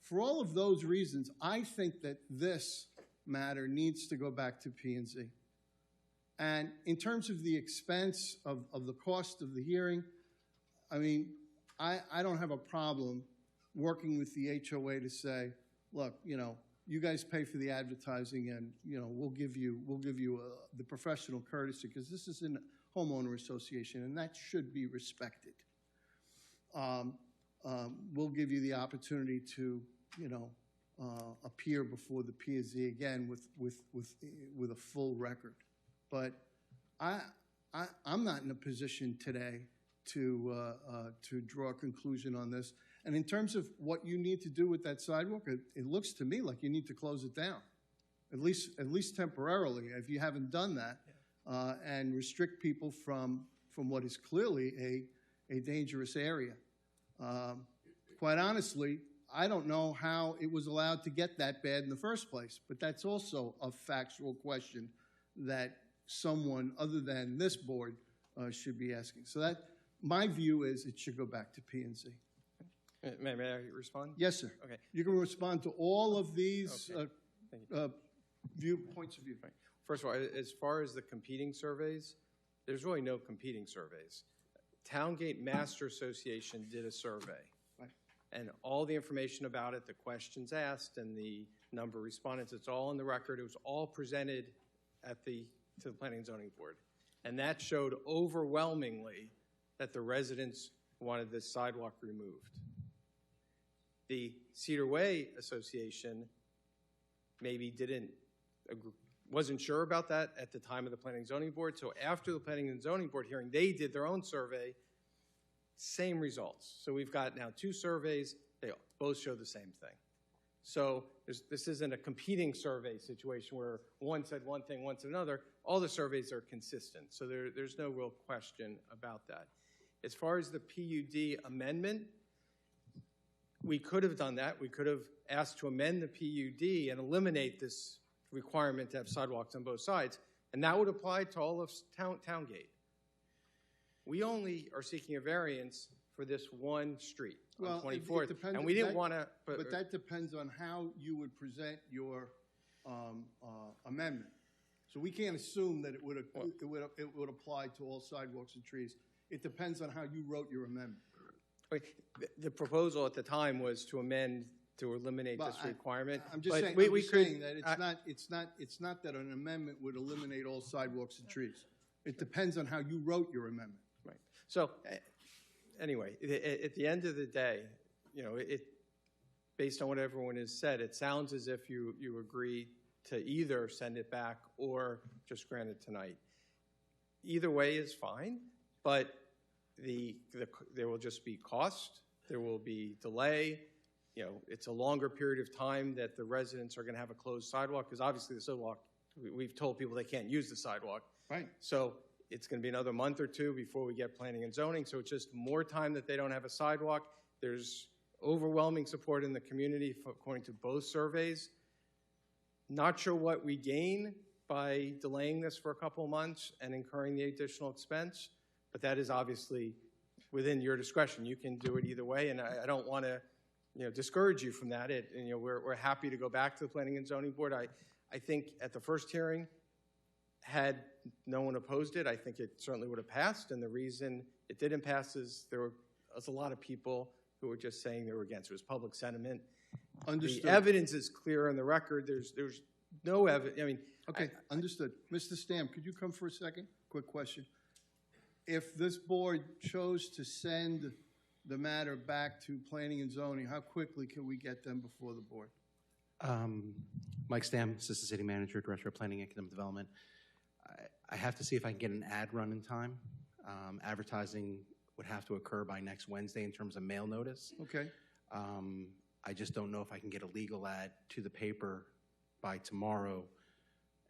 [SPEAKER 1] for all of those reasons, I think that this matter needs to go back to P&Z. And in terms of the expense of the cost of the hearing, I mean, I don't have a problem working with the HOA to say, look, you guys pay for the advertising, and we'll give you the professional courtesy, because this is a homeowner association, and that should be respected. We'll give you the opportunity to appear before the P&Z again with a full record. But I'm not in a position today to draw a conclusion on this. And in terms of what you need to do with that sidewalk, it looks to me like you need to close it down, at least temporarily, if you haven't done that, and restrict people from what is clearly a dangerous area. Quite honestly, I don't know how it was allowed to get that bad in the first place, but that's also a factual question that someone other than this board should be asking. So my view is it should go back to P&Z.
[SPEAKER 15] May I respond?
[SPEAKER 1] Yes, sir.
[SPEAKER 15] Okay.
[SPEAKER 1] You can respond to all of these points of view.
[SPEAKER 15] Right. First of all, as far as the competing surveys, there's really no competing surveys. Towngate Master Association did a survey.
[SPEAKER 1] Right.
[SPEAKER 15] And all the information about it, the questions asked and the number of respondents, it's all in the record. It was all presented to the Planning and Zoning Board. And that showed overwhelmingly that the residents wanted this sidewalk removed. The Cedar Way Association maybe wasn't sure about that at the time of the Planning and Zoning Board. So after the Planning and Zoning Board hearing, they did their own survey, same results. So we've got now two surveys, they both show the same thing. So this isn't a competing survey situation where one said one thing, one said another. All the surveys are consistent, so there's no real question about that. As far as the PUD amendment, we could have done that. We could have asked to amend the PUD and eliminate this requirement to have sidewalks on both sides, and that would apply to all of Towngate. We only are seeking a variance for this one street on 24th, and we didn't want to.
[SPEAKER 1] But that depends on how you would present your amendment. So we can't assume that it would apply to all sidewalks and trees. It depends on how you wrote your amendment.
[SPEAKER 15] The proposal at the time was to amend to eliminate this requirement.
[SPEAKER 1] I'm just saying that it's not that an amendment would eliminate all sidewalks and trees. It depends on how you wrote your amendment.
[SPEAKER 15] Right. So anyway, at the end of the day, you know, based on what everyone has said, it sounds as if you agree to either send it back or just grant it tonight. Either way is fine, but there will just be cost, there will be delay. You know, it's a longer period of time that the residents are going to have a closed sidewalk, because obviously the sidewalk, we've told people they can't use the sidewalk.
[SPEAKER 1] Right.
[SPEAKER 15] So it's going to be another month or two before we get planning and zoning, so it's just more time that they don't have a sidewalk. There's overwhelming support in the community, according to both surveys. Not sure what we gain by delaying this for a couple of months and incurring the additional expense, but that is obviously within your discretion. You can do it either way, and I don't want to, you know, discourage you from that. You know, we're happy to go back to the Planning and Zoning Board. I think at the first hearing, had no one opposed it, I think it certainly would have passed, and the reason it didn't pass is there was a lot of people who were just saying they were against. It was public sentiment.
[SPEAKER 1] Understood.
[SPEAKER 15] The evidence is clear on the record. There's no evidence. I mean,
[SPEAKER 1] Okay, understood. Mr. Stam, could you come for a second? Quick question. If this board chose to send the matter back to planning and zoning, how quickly can we get them before the board?
[SPEAKER 16] Mike Stam, Assistant City Manager, Director of Planning and Economic Development. I have to see if I can get an ad run in time. Advertising would have to occur by next Wednesday in terms of mail notice.
[SPEAKER 1] Okay.
[SPEAKER 16] I just don't know if I can get a legal ad to the paper by tomorrow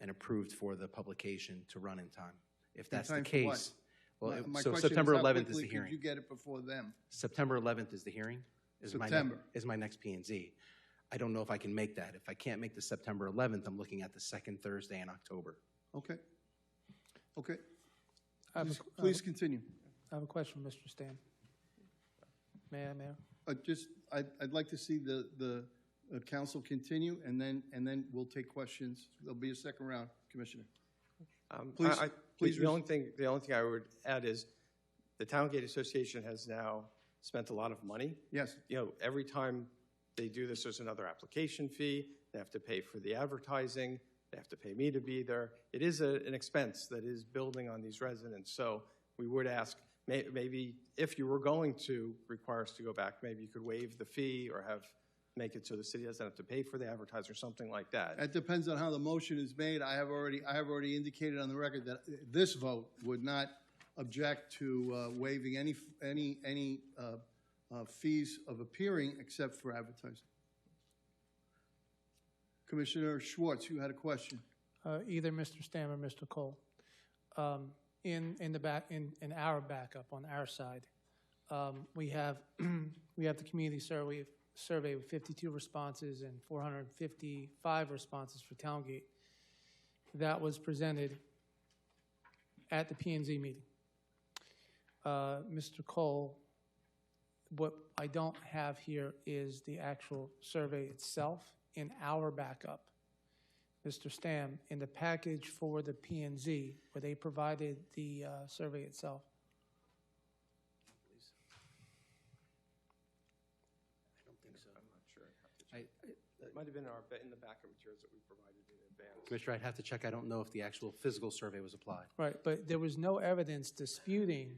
[SPEAKER 16] and approved for the publication to run in time. If that's the
[SPEAKER 1] time for what?
[SPEAKER 16] case, well,
[SPEAKER 1] My
[SPEAKER 16] so
[SPEAKER 1] question
[SPEAKER 16] September
[SPEAKER 1] how
[SPEAKER 16] 11th is
[SPEAKER 1] quickly
[SPEAKER 16] the hearing.
[SPEAKER 1] Could you get it before them?
[SPEAKER 16] September 11th is the hearing.
[SPEAKER 1] September.
[SPEAKER 16] Is my next P&Z. I don't know if I can make that. If I can't make the September 11th, I'm looking at the second Thursday in October.
[SPEAKER 1] Okay. Okay.
[SPEAKER 10] Please
[SPEAKER 1] continue.
[SPEAKER 10] I have a question, Mr. Stam. Mayor.
[SPEAKER 1] I'd like to see the council continue, and then we'll take questions. There'll be a second round, Commissioner. Please.
[SPEAKER 15] The only thing I would add is the Towngate Association has now spent a lot of money.
[SPEAKER 1] Yes.
[SPEAKER 15] You know, every time they do this, there's another application fee. They have to pay for the advertising. They have to pay me to be there. It is an expense that is building on these residents. So we would ask, maybe if you were going to require us to go back, maybe you could waive the fee or make it so the city doesn't have to pay for the advertiser, something like that.
[SPEAKER 1] That depends on how the motion is made. I have already indicated on the record that this vote would not object to waiving any fees of appearing except for advertising. Commissioner Schwartz, you had a question.
[SPEAKER 10] Either Mr. Stam or Mr. Cole. In our backup on our side, we have the community survey with 52 responses and 455 responses for Towngate. That was presented at the P&Z meeting. Mr. Cole, what I don't have here is the actual survey itself in our backup. Mr. Stam, in the package for the P&Z, where they provided the survey itself.
[SPEAKER 16] I don't think so.
[SPEAKER 15] I'm not sure. It might have been in the backup materials that we provided in advance.
[SPEAKER 16] Commissioner, I'd have to check. I don't know if the actual physical survey was applied.
[SPEAKER 10] Right, but there was no evidence disputing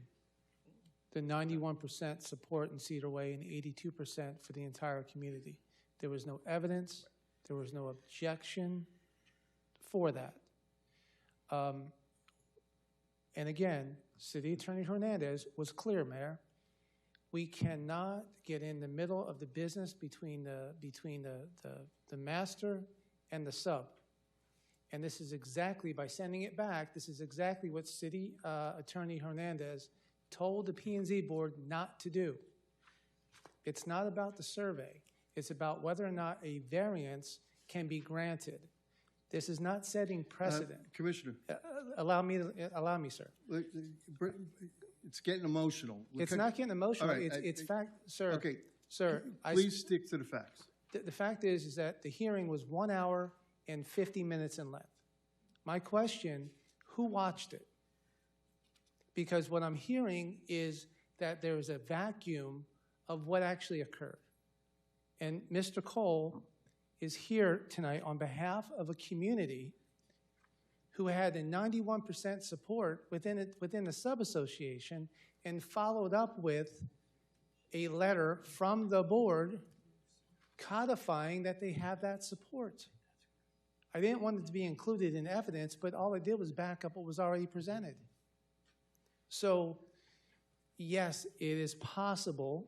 [SPEAKER 10] the 91% support in Cedar Way and 82% for the entire community. There was no evidence. There was no objection for that. And again, City Attorney Hernandez was clear, Mayor. We cannot get in the middle of the business between the master and the sub. And this is exactly, by sending it back, this is exactly what City Attorney Hernandez told the P&Z board not to do. It's not about the survey. It's about whether or not a variance can be granted. This is not setting precedent.
[SPEAKER 1] Commissioner.
[SPEAKER 10] Allow me, sir.
[SPEAKER 1] It's getting emotional.
[SPEAKER 10] It's not getting emotional.
[SPEAKER 1] All right,
[SPEAKER 10] it's fact, sir.
[SPEAKER 1] Okay.
[SPEAKER 10] Sir,
[SPEAKER 1] please stick to the facts.
[SPEAKER 10] The fact is that the hearing was 1 hour and 50 minutes in length. My question, who watched it? Because what I'm hearing is that there is a vacuum of what actually occurred. And Mr. Cole is here tonight on behalf of a community who had a 91% support within the sub-association and followed up with a letter from the board codifying that they have that support. I didn't want it to be included in evidence, but all I did was back up what was already presented. So, yes, it is possible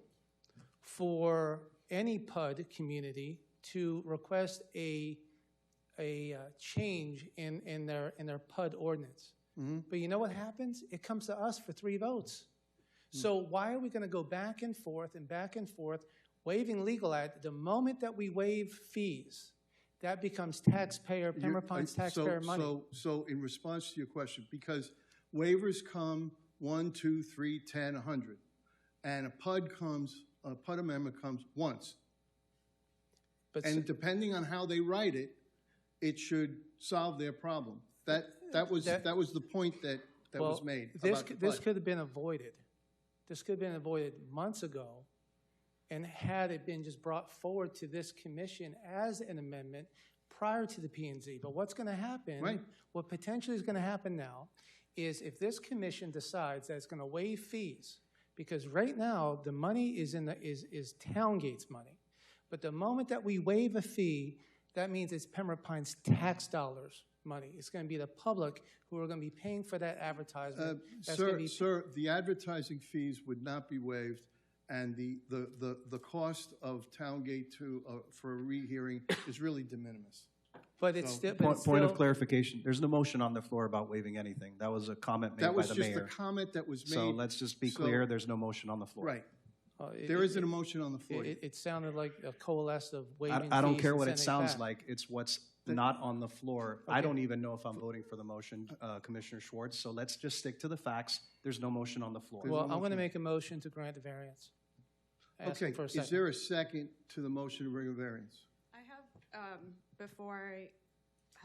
[SPEAKER 10] for any PUD community to request a change in their PUD ordinance. But you know what happens? It comes to us for 3 votes. So why are we going to go back and forth, waiving legal ad? The moment that we waive fees, that becomes Pembroke Pines taxpayer money.
[SPEAKER 1] So in response to your question, because waivers come 1, 2, 3, 10, 100, and a PUD amendment comes once. And depending on how they write it, it should solve their problem. That was the point that was made.
[SPEAKER 10] This could have been avoided. This could have been avoided months ago, and had it been just brought forward to this commission as an amendment prior to the P&Z. But what's going to happen, what potentially is going to happen now, is if this commission decides that it's going to waive fees, because right now the money is Towngate's money, but the moment that we waive a fee, that means it's Pembroke Pines tax dollars money. It's going to be the public who are going to be paying for that advertisement.
[SPEAKER 1] Sir, the advertising fees would not be waived, and the cost of Towngate for a rehearing is really de minimis.
[SPEAKER 10] But it's still...
[SPEAKER 6] Point of clarification, there's no motion on the floor about waiving anything. That was a comment made by the mayor.
[SPEAKER 1] That was just a comment that was made.
[SPEAKER 6] So let's just be clear, there's no motion on the floor.
[SPEAKER 1] Right. There isn't a motion on the floor.
[SPEAKER 10] It sounded like a coalesce of waiving fees.
[SPEAKER 6] I don't care what it sounds like. It's what's not on the floor. Okay. I don't even know if I'm voting for the motion, Commissioner Schwartz. So let's just stick to the facts. There's no motion on the floor.
[SPEAKER 10] Well, I'm going to make a motion to grant the variance.
[SPEAKER 1] Okay. Is there a second to the motion to bring a variance?
[SPEAKER 9] I have, before I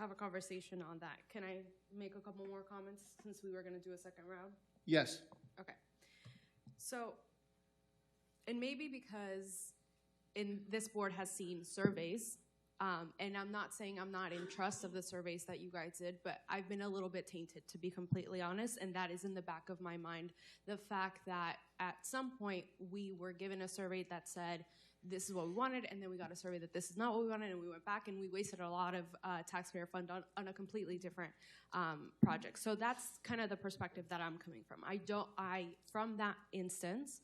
[SPEAKER 9] have a conversation on that, can I make a couple more comments since we were going to do a second round?
[SPEAKER 1] Yes.
[SPEAKER 9] Okay. So, and maybe because this board has seen surveys, and I'm not saying I'm not in trust of the surveys that you guys did, but I've been a little bit tainted, to be completely honest, and that is in the back of my mind. The fact that at some point we were given a survey that said, this is what we wanted, and then we got a survey that this is not what we wanted, and we went back and we wasted a lot of taxpayer fund on a completely different project. So that's kind of the perspective that I'm coming from. From that instance,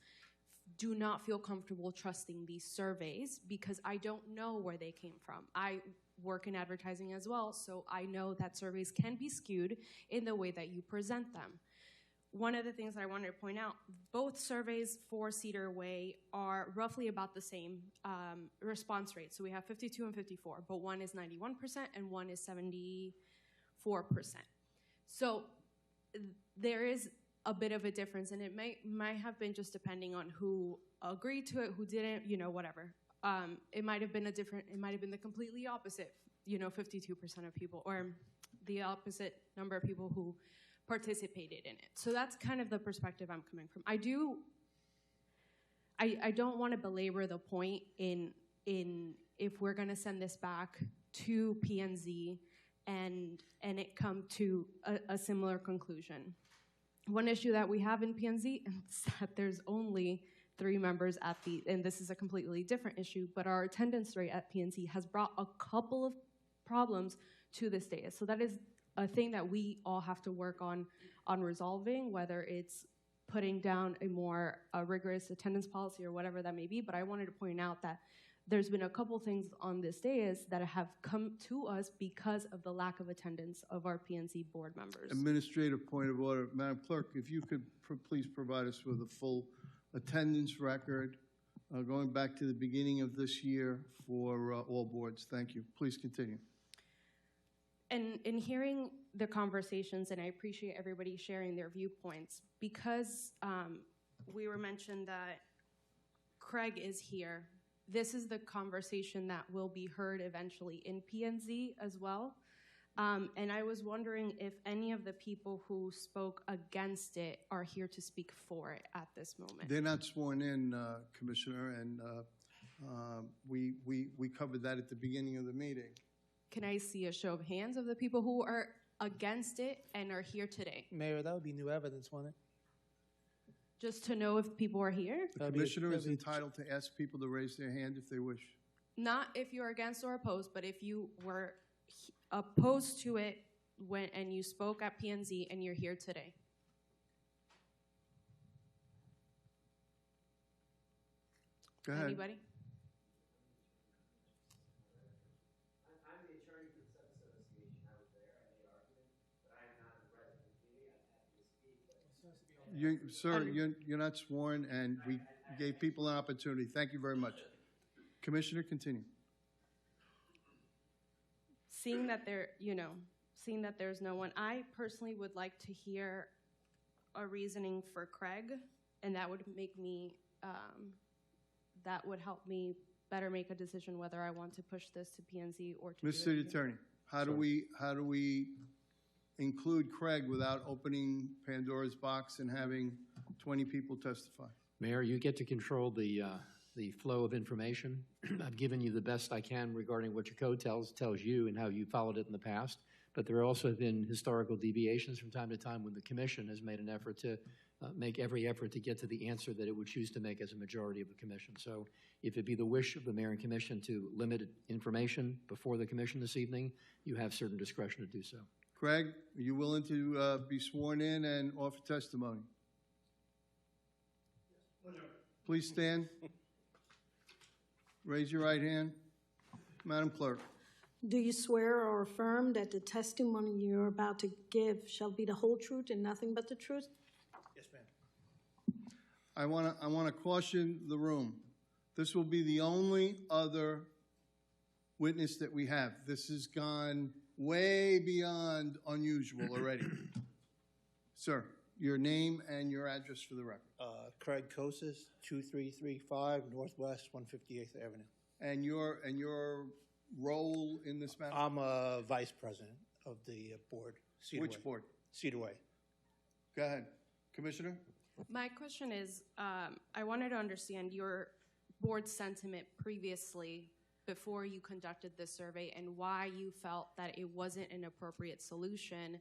[SPEAKER 9] do not feel comfortable trusting these surveys because I don't know where they came from. I work in advertising as well, so I know that surveys can be skewed in the way that you present them. One of the things I wanted to point out, both surveys for Cedar Way are roughly about the same response rate. So we have 52 and 54, but one is 91% and one is 74%. So there is a bit of a difference, and it might have been just depending on who agreed to it, who didn't, whatever. It might have been the completely opposite, 52% of people, or the opposite number of people who participated in it. So that's kind of the perspective I'm coming from. I don't want to belabor the point in if we're going to send this back to P&Z and it come to a similar conclusion. One issue that we have in P&Z is that there's only 3 members and this is a completely different issue, but our attendance rate at P&Z has brought a couple of problems to this day. So that is a thing that we all have to work on resolving, whether it's putting down a more rigorous attendance policy or whatever that may be. But I wanted to point out that there's been a couple things on this dais that have come to us because of the lack of attendance of our P&Z board members.
[SPEAKER 1] Administrative point of order. Madam Clerk, if you could please provide us with a full attendance record going back to the beginning of this year for all boards. Thank you. Please continue.
[SPEAKER 9] And in hearing the conversations, and I appreciate everybody sharing their viewpoints, because we were mentioned that Craig is here, this is the conversation that will be heard eventually in P&Z as well. And I was wondering if any of the people who spoke against it are here to speak for it at this moment.
[SPEAKER 1] They're not sworn in, Commissioner, and we covered that at the beginning of the meeting.
[SPEAKER 9] Can I see a show of hands of the people who are against it and are here today?
[SPEAKER 10] Mayor, that would be new evidence, wouldn't it?
[SPEAKER 9] just to know if people are here.
[SPEAKER 1] The commissioner is entitled to ask people to raise their hand if they wish.
[SPEAKER 9] Not if you're against or opposed, but if you were opposed to it and you spoke at PNZ and you're here today.
[SPEAKER 1] Go ahead.
[SPEAKER 9] Anybody?
[SPEAKER 17] I'm the attorney for the Sub Association. I was there. I made argument, but I am not a resident community. I'm happy to speak.
[SPEAKER 1] Sir, you're not sworn, and we gave people an opportunity. Thank you very much. Commissioner, continue.
[SPEAKER 9] Seeing that there's no one, I personally would like to hear a reasoning for Craig, and that would make me, that would help me better make a decision whether I want to push this to PNZ or to.
[SPEAKER 1] Mr. City Attorney, how do we include Craig without opening Pandora's box and having 20 people testify?
[SPEAKER 13] Mayor, you get to control the flow of information. I've given you the best I can regarding what your code tells you and how you followed it in the past. But there also have been historical deviations from time to time when the commission has made an effort to make every effort to get to the answer that it would choose to make as a majority of the commission. So if it be the wish of the mayor and commission to limit information before the commission this evening, you have certain discretion to do so.
[SPEAKER 1] Craig, are you willing to be sworn in and offer testimony? Please stand. Raise your right hand. Madam Clerk.
[SPEAKER 12] Do you swear or affirm that the testimony you're about to give shall be the whole truth and nothing but the truth?
[SPEAKER 1] Yes, ma'am. I want to caution the room. This will be the only other witness that we have. This has gone way beyond unusual already. Sir, your name and your address for the record.
[SPEAKER 18] Craig Kosis, 2335 Northwest 158th Avenue.
[SPEAKER 1] And your role in this matter?
[SPEAKER 18] I'm a vice president of the board. Cedar
[SPEAKER 1] Which
[SPEAKER 18] Way.
[SPEAKER 1] board?
[SPEAKER 18] Cedar Way.
[SPEAKER 1] Go ahead. Commissioner?
[SPEAKER 9] My question is, I wanted to understand your board sentiment previously before you conducted this survey and why you felt that it wasn't an appropriate solution,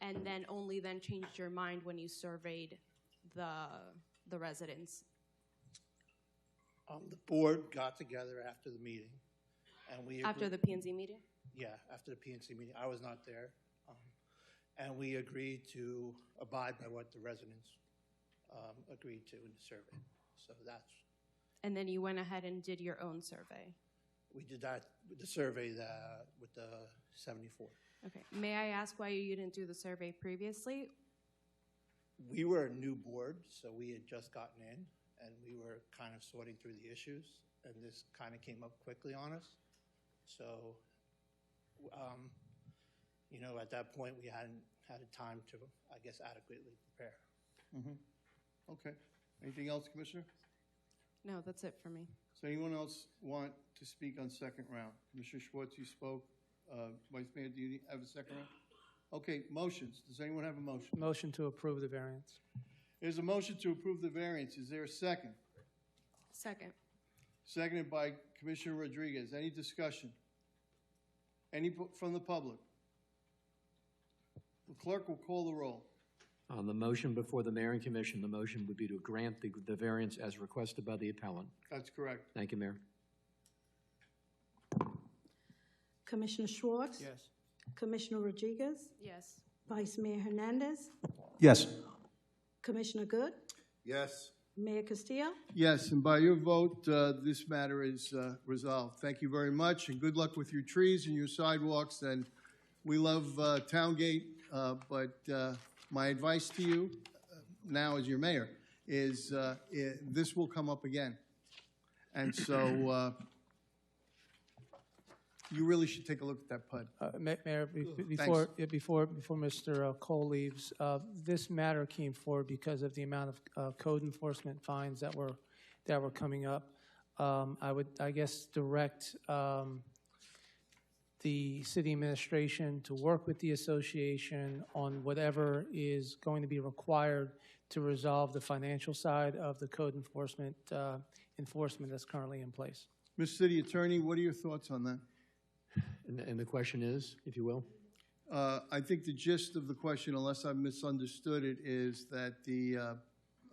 [SPEAKER 9] and then only then changed your mind when you surveyed the residents.
[SPEAKER 18] The board got together after the meeting, and we
[SPEAKER 9] After the PNZ meeting?
[SPEAKER 18] Yeah, after the PNC meeting. I was not there. And we agreed to abide by what the residents agreed to in the survey. So that's.
[SPEAKER 9] And then you went ahead and did your own survey.
[SPEAKER 18] We did that with the survey with the 74.
[SPEAKER 9] Okay. May I ask why you didn't do the survey previously?
[SPEAKER 18] We were a new board, so we had just gotten in, and we were kind of sorting through the issues, and this kind of came up quickly on us. So, at that point, we hadn't had a time to, I guess, adequately prepare.
[SPEAKER 1] Mm-hmm. Okay. Anything else, Commissioner?
[SPEAKER 9] No, that's it for me.
[SPEAKER 1] Does anyone else want to speak on second round? Commissioner Schwartz, you spoke. Vice Mayor, do you have a second round? Okay, motions. Does anyone have a motion?
[SPEAKER 10] Motion to approve the variance.
[SPEAKER 1] There's a motion to approve the variance. Is there a second?
[SPEAKER 9] Second.
[SPEAKER 1] Seconded by Commissioner Rodriguez. Any discussion? Any from the public? The clerk will call the roll.
[SPEAKER 13] On the motion before the mayor and commission, the motion would be to grant the variance as requested by the appellant.
[SPEAKER 1] That's correct.
[SPEAKER 13] Thank you, Mayor.
[SPEAKER 12] Commissioner Schwartz?
[SPEAKER 10] Yes.
[SPEAKER 12] Commissioner Rodriguez?
[SPEAKER 9] Yes.
[SPEAKER 12] Vice Mayor Hernandez?
[SPEAKER 6] Yes.
[SPEAKER 12] Commissioner Good?
[SPEAKER 3] Yes.
[SPEAKER 12] Mayor Castillo?
[SPEAKER 1] Yes, and by your vote, this matter is resolved. Thank you very much, and good luck with your trees and your sidewalks. And we love Towngate, but my advice to you now as your mayor is this will come up again. And so you really should take a look at that PUD.
[SPEAKER 10] Mayor, before Mr. Cole leaves, this matter came forward because of the amount of code enforcement fines that were coming up. I would, I guess, direct the city administration to work with the association on whatever is going to be required to resolve the financial side of the code enforcement that's currently in place.
[SPEAKER 1] Mr. City Attorney, what are your thoughts on that?
[SPEAKER 13] And the question is, if you will?
[SPEAKER 1] I think the gist of the question, unless I've misunderstood it, is that the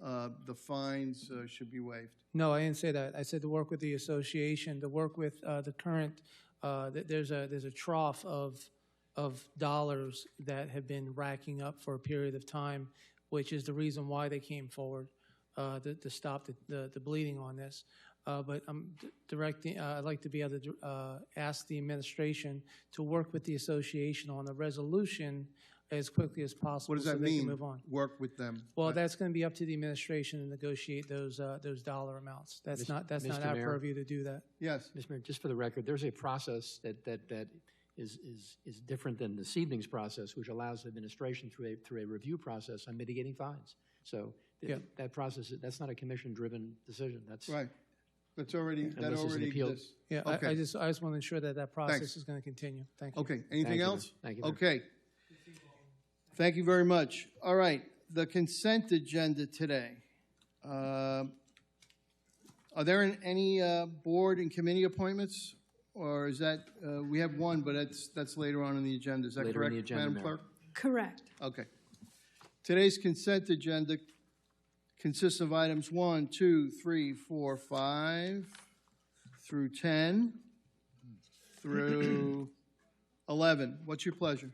[SPEAKER 1] the fines should be waived.
[SPEAKER 10] No, I didn't say that. I said to work with the association, to work with the current, there's a trough of dollars that have been racking up for a period of time, which is the reason why they came forward to stop the bleeding on this. But I'm directing, I'd like to be able to ask the administration to work with the association on a resolution as quickly as possible.
[SPEAKER 1] What does
[SPEAKER 10] so
[SPEAKER 1] that
[SPEAKER 10] they
[SPEAKER 1] mean?
[SPEAKER 10] Can move on.
[SPEAKER 1] Work with them.
[SPEAKER 10] Well, that's going to be up to the administration to negotiate those dollar amounts. That's not
[SPEAKER 13] Mr.
[SPEAKER 10] our
[SPEAKER 13] Mayor?
[SPEAKER 10] purview to do that.
[SPEAKER 1] Yes.
[SPEAKER 13] Mr. Mayor, just for the record, there's a process that is different than the seedlings process, which allows administration through a review process on mitigating fines. So that process, that's not a commission-driven decision. That's
[SPEAKER 1] right. That's already exists.
[SPEAKER 10] Yeah,
[SPEAKER 1] okay.
[SPEAKER 10] I just want to ensure that process
[SPEAKER 1] Thanks.
[SPEAKER 10] is going to continue. Thank you.
[SPEAKER 1] Okay. Anything else?
[SPEAKER 13] Thank you.
[SPEAKER 1] Okay. Thank you very much. All right. The consent agenda today. Are there any board and committee appointments, or is that we have one, but that's later on in the agenda? Is that
[SPEAKER 13] Later in
[SPEAKER 1] correct,
[SPEAKER 13] the agenda,
[SPEAKER 1] Madam
[SPEAKER 13] Mayor.
[SPEAKER 1] Clerk?
[SPEAKER 12] Correct.
[SPEAKER 1] Okay. Today's consent agenda consists of items 1, 2, 3, 4, 5 through 10 through 11. What's your pleasure?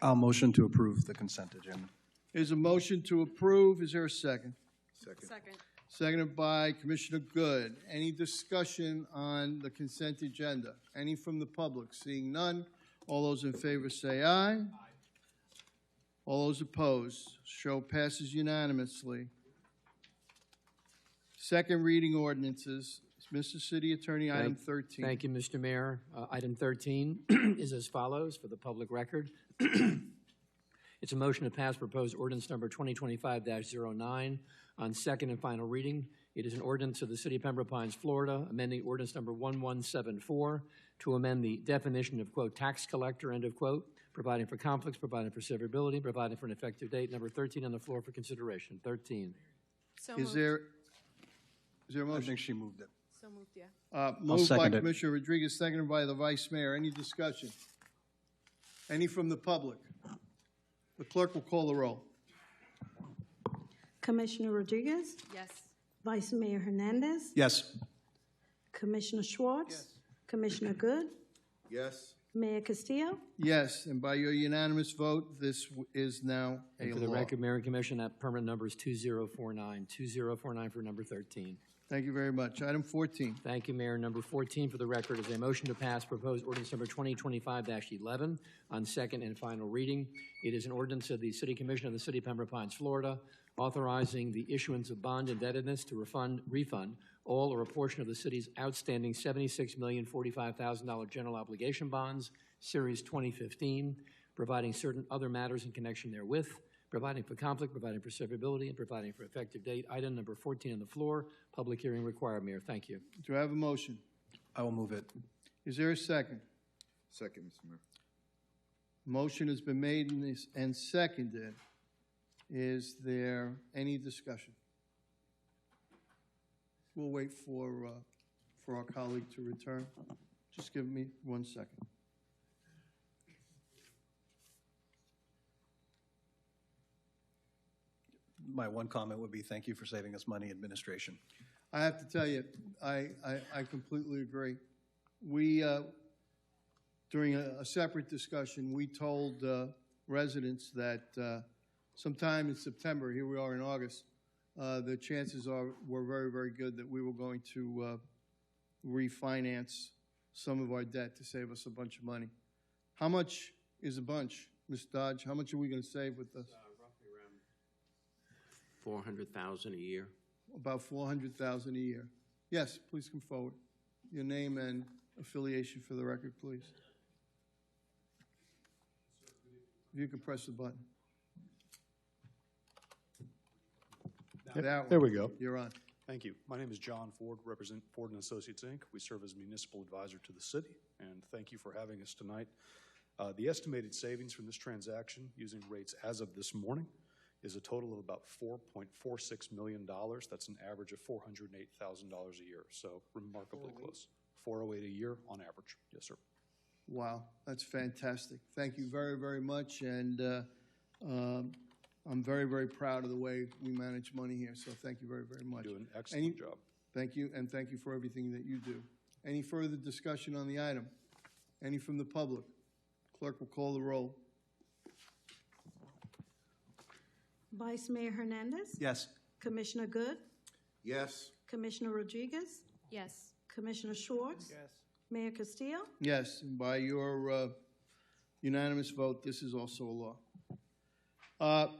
[SPEAKER 6] I'll motion to approve the consent agenda.
[SPEAKER 1] Is a motion to approve. Is there a second?
[SPEAKER 9] Second.
[SPEAKER 1] Seconded by Commissioner Good. Any discussion on the consent agenda? Any from the public? Seeing none, all those in favor say aye. All those opposed, show passes unanimously. Second reading ordinances. Mr. City Attorney, item 13.
[SPEAKER 13] Thank you, Mr. Mayor. Item 13 is as follows for the public record. It's a motion to pass proposed ordinance number 2025-09 on second and final reading. It is an ordinance of the City of Pembroke Pines, Florida, amending ordinance number 1174 to amend the definition of, quote, tax collector, end of quote, providing for conflicts, providing for severability, providing for an effective date. Number 13 on the floor for consideration. 13.
[SPEAKER 9] So
[SPEAKER 1] Is
[SPEAKER 9] moved.
[SPEAKER 1] there a motion?
[SPEAKER 6] I think she moved it.
[SPEAKER 9] So moved, yeah.
[SPEAKER 1] Moved by
[SPEAKER 6] second it.
[SPEAKER 1] Commissioner Rodriguez, seconded by the Vice Mayor. Any discussion? Any from the public? The clerk will call the roll.
[SPEAKER 12] Commissioner Rodriguez?
[SPEAKER 9] Yes.
[SPEAKER 12] Vice Mayor Hernandez?
[SPEAKER 6] Yes.
[SPEAKER 12] Commissioner Schwartz? Commissioner Good?
[SPEAKER 3] Yes.
[SPEAKER 12] Mayor Castillo?
[SPEAKER 1] Yes, and by your unanimous vote, this is now a
[SPEAKER 13] And for the
[SPEAKER 1] law.
[SPEAKER 13] record, Mayor and Commission, that permanent number is 2049. 2049 for number 13.
[SPEAKER 1] Thank you very much. Item 14.
[SPEAKER 13] Thank you, Mayor. Number 14 for the record is a motion to pass proposed ordinance number 2025-11 on second and final reading. It is an ordinance of the City Commission of the City of Pembroke Pines, Florida, authorizing the issuance of bond indebtedness to refund all or a portion of the city's outstanding $76,045,000 general obligation bonds, Series 2015, providing certain other matters in connection therewith, providing for conflict, providing for severability, and providing for effective date. Item number 14 on the floor. Public hearing required, Mayor. Thank you.
[SPEAKER 1] Do I have a motion?
[SPEAKER 6] I will move it.
[SPEAKER 1] Is there a second?
[SPEAKER 3] Second, Mr. Mayor.
[SPEAKER 1] Motion has been made and seconded. Is there any discussion? We'll wait for our colleague to return. Just give me 1 second.
[SPEAKER 6] My one comment would be thank you for saving us money, administration.
[SPEAKER 1] I have to tell you, I completely agree. We, during a separate discussion, we told residents that sometime in September, here we are in August, the chances were very, very good that we were going to refinance some of our debt to save us a bunch of money. How much is a bunch, Ms. Dodge? How much are we going to save with this?
[SPEAKER 13] Roughly around $400,000 a year.
[SPEAKER 1] About $400,000 a year. Yes, please come forward. Your name and affiliation for the record, please. If you can press the button.
[SPEAKER 19] There we go.
[SPEAKER 1] You're on.
[SPEAKER 19] Thank you. My name is John Ford, represent Ford & Associates, Inc. We serve as municipal advisor to the city, and thank you for having us tonight. The estimated savings from this transaction, using rates as of this morning, is a total of about $4.46 million. That's an average of $408,000 a year, so remarkably close. $408 a year on average. Yes, sir.
[SPEAKER 1] Wow, that's fantastic. Thank you very, very much. And I'm very, very proud of the way we manage money here, so thank you very, very much.
[SPEAKER 19] You do an excellent job.
[SPEAKER 1] Thank you, and thank you for everything that you do. Any further discussion on the item? Any from the public? Clerk will call the roll.
[SPEAKER 12] Vice Mayor Hernandez.
[SPEAKER 6] Yes.
[SPEAKER 12] Commissioner Good.
[SPEAKER 3] Yes.
[SPEAKER 12] Commissioner Rodriguez.
[SPEAKER 9] Yes.
[SPEAKER 12] Commissioner Schwartz.
[SPEAKER 10] Yes.
[SPEAKER 12] Mayor Castillo.
[SPEAKER 1] Yes, and by your unanimous vote, this is also a law.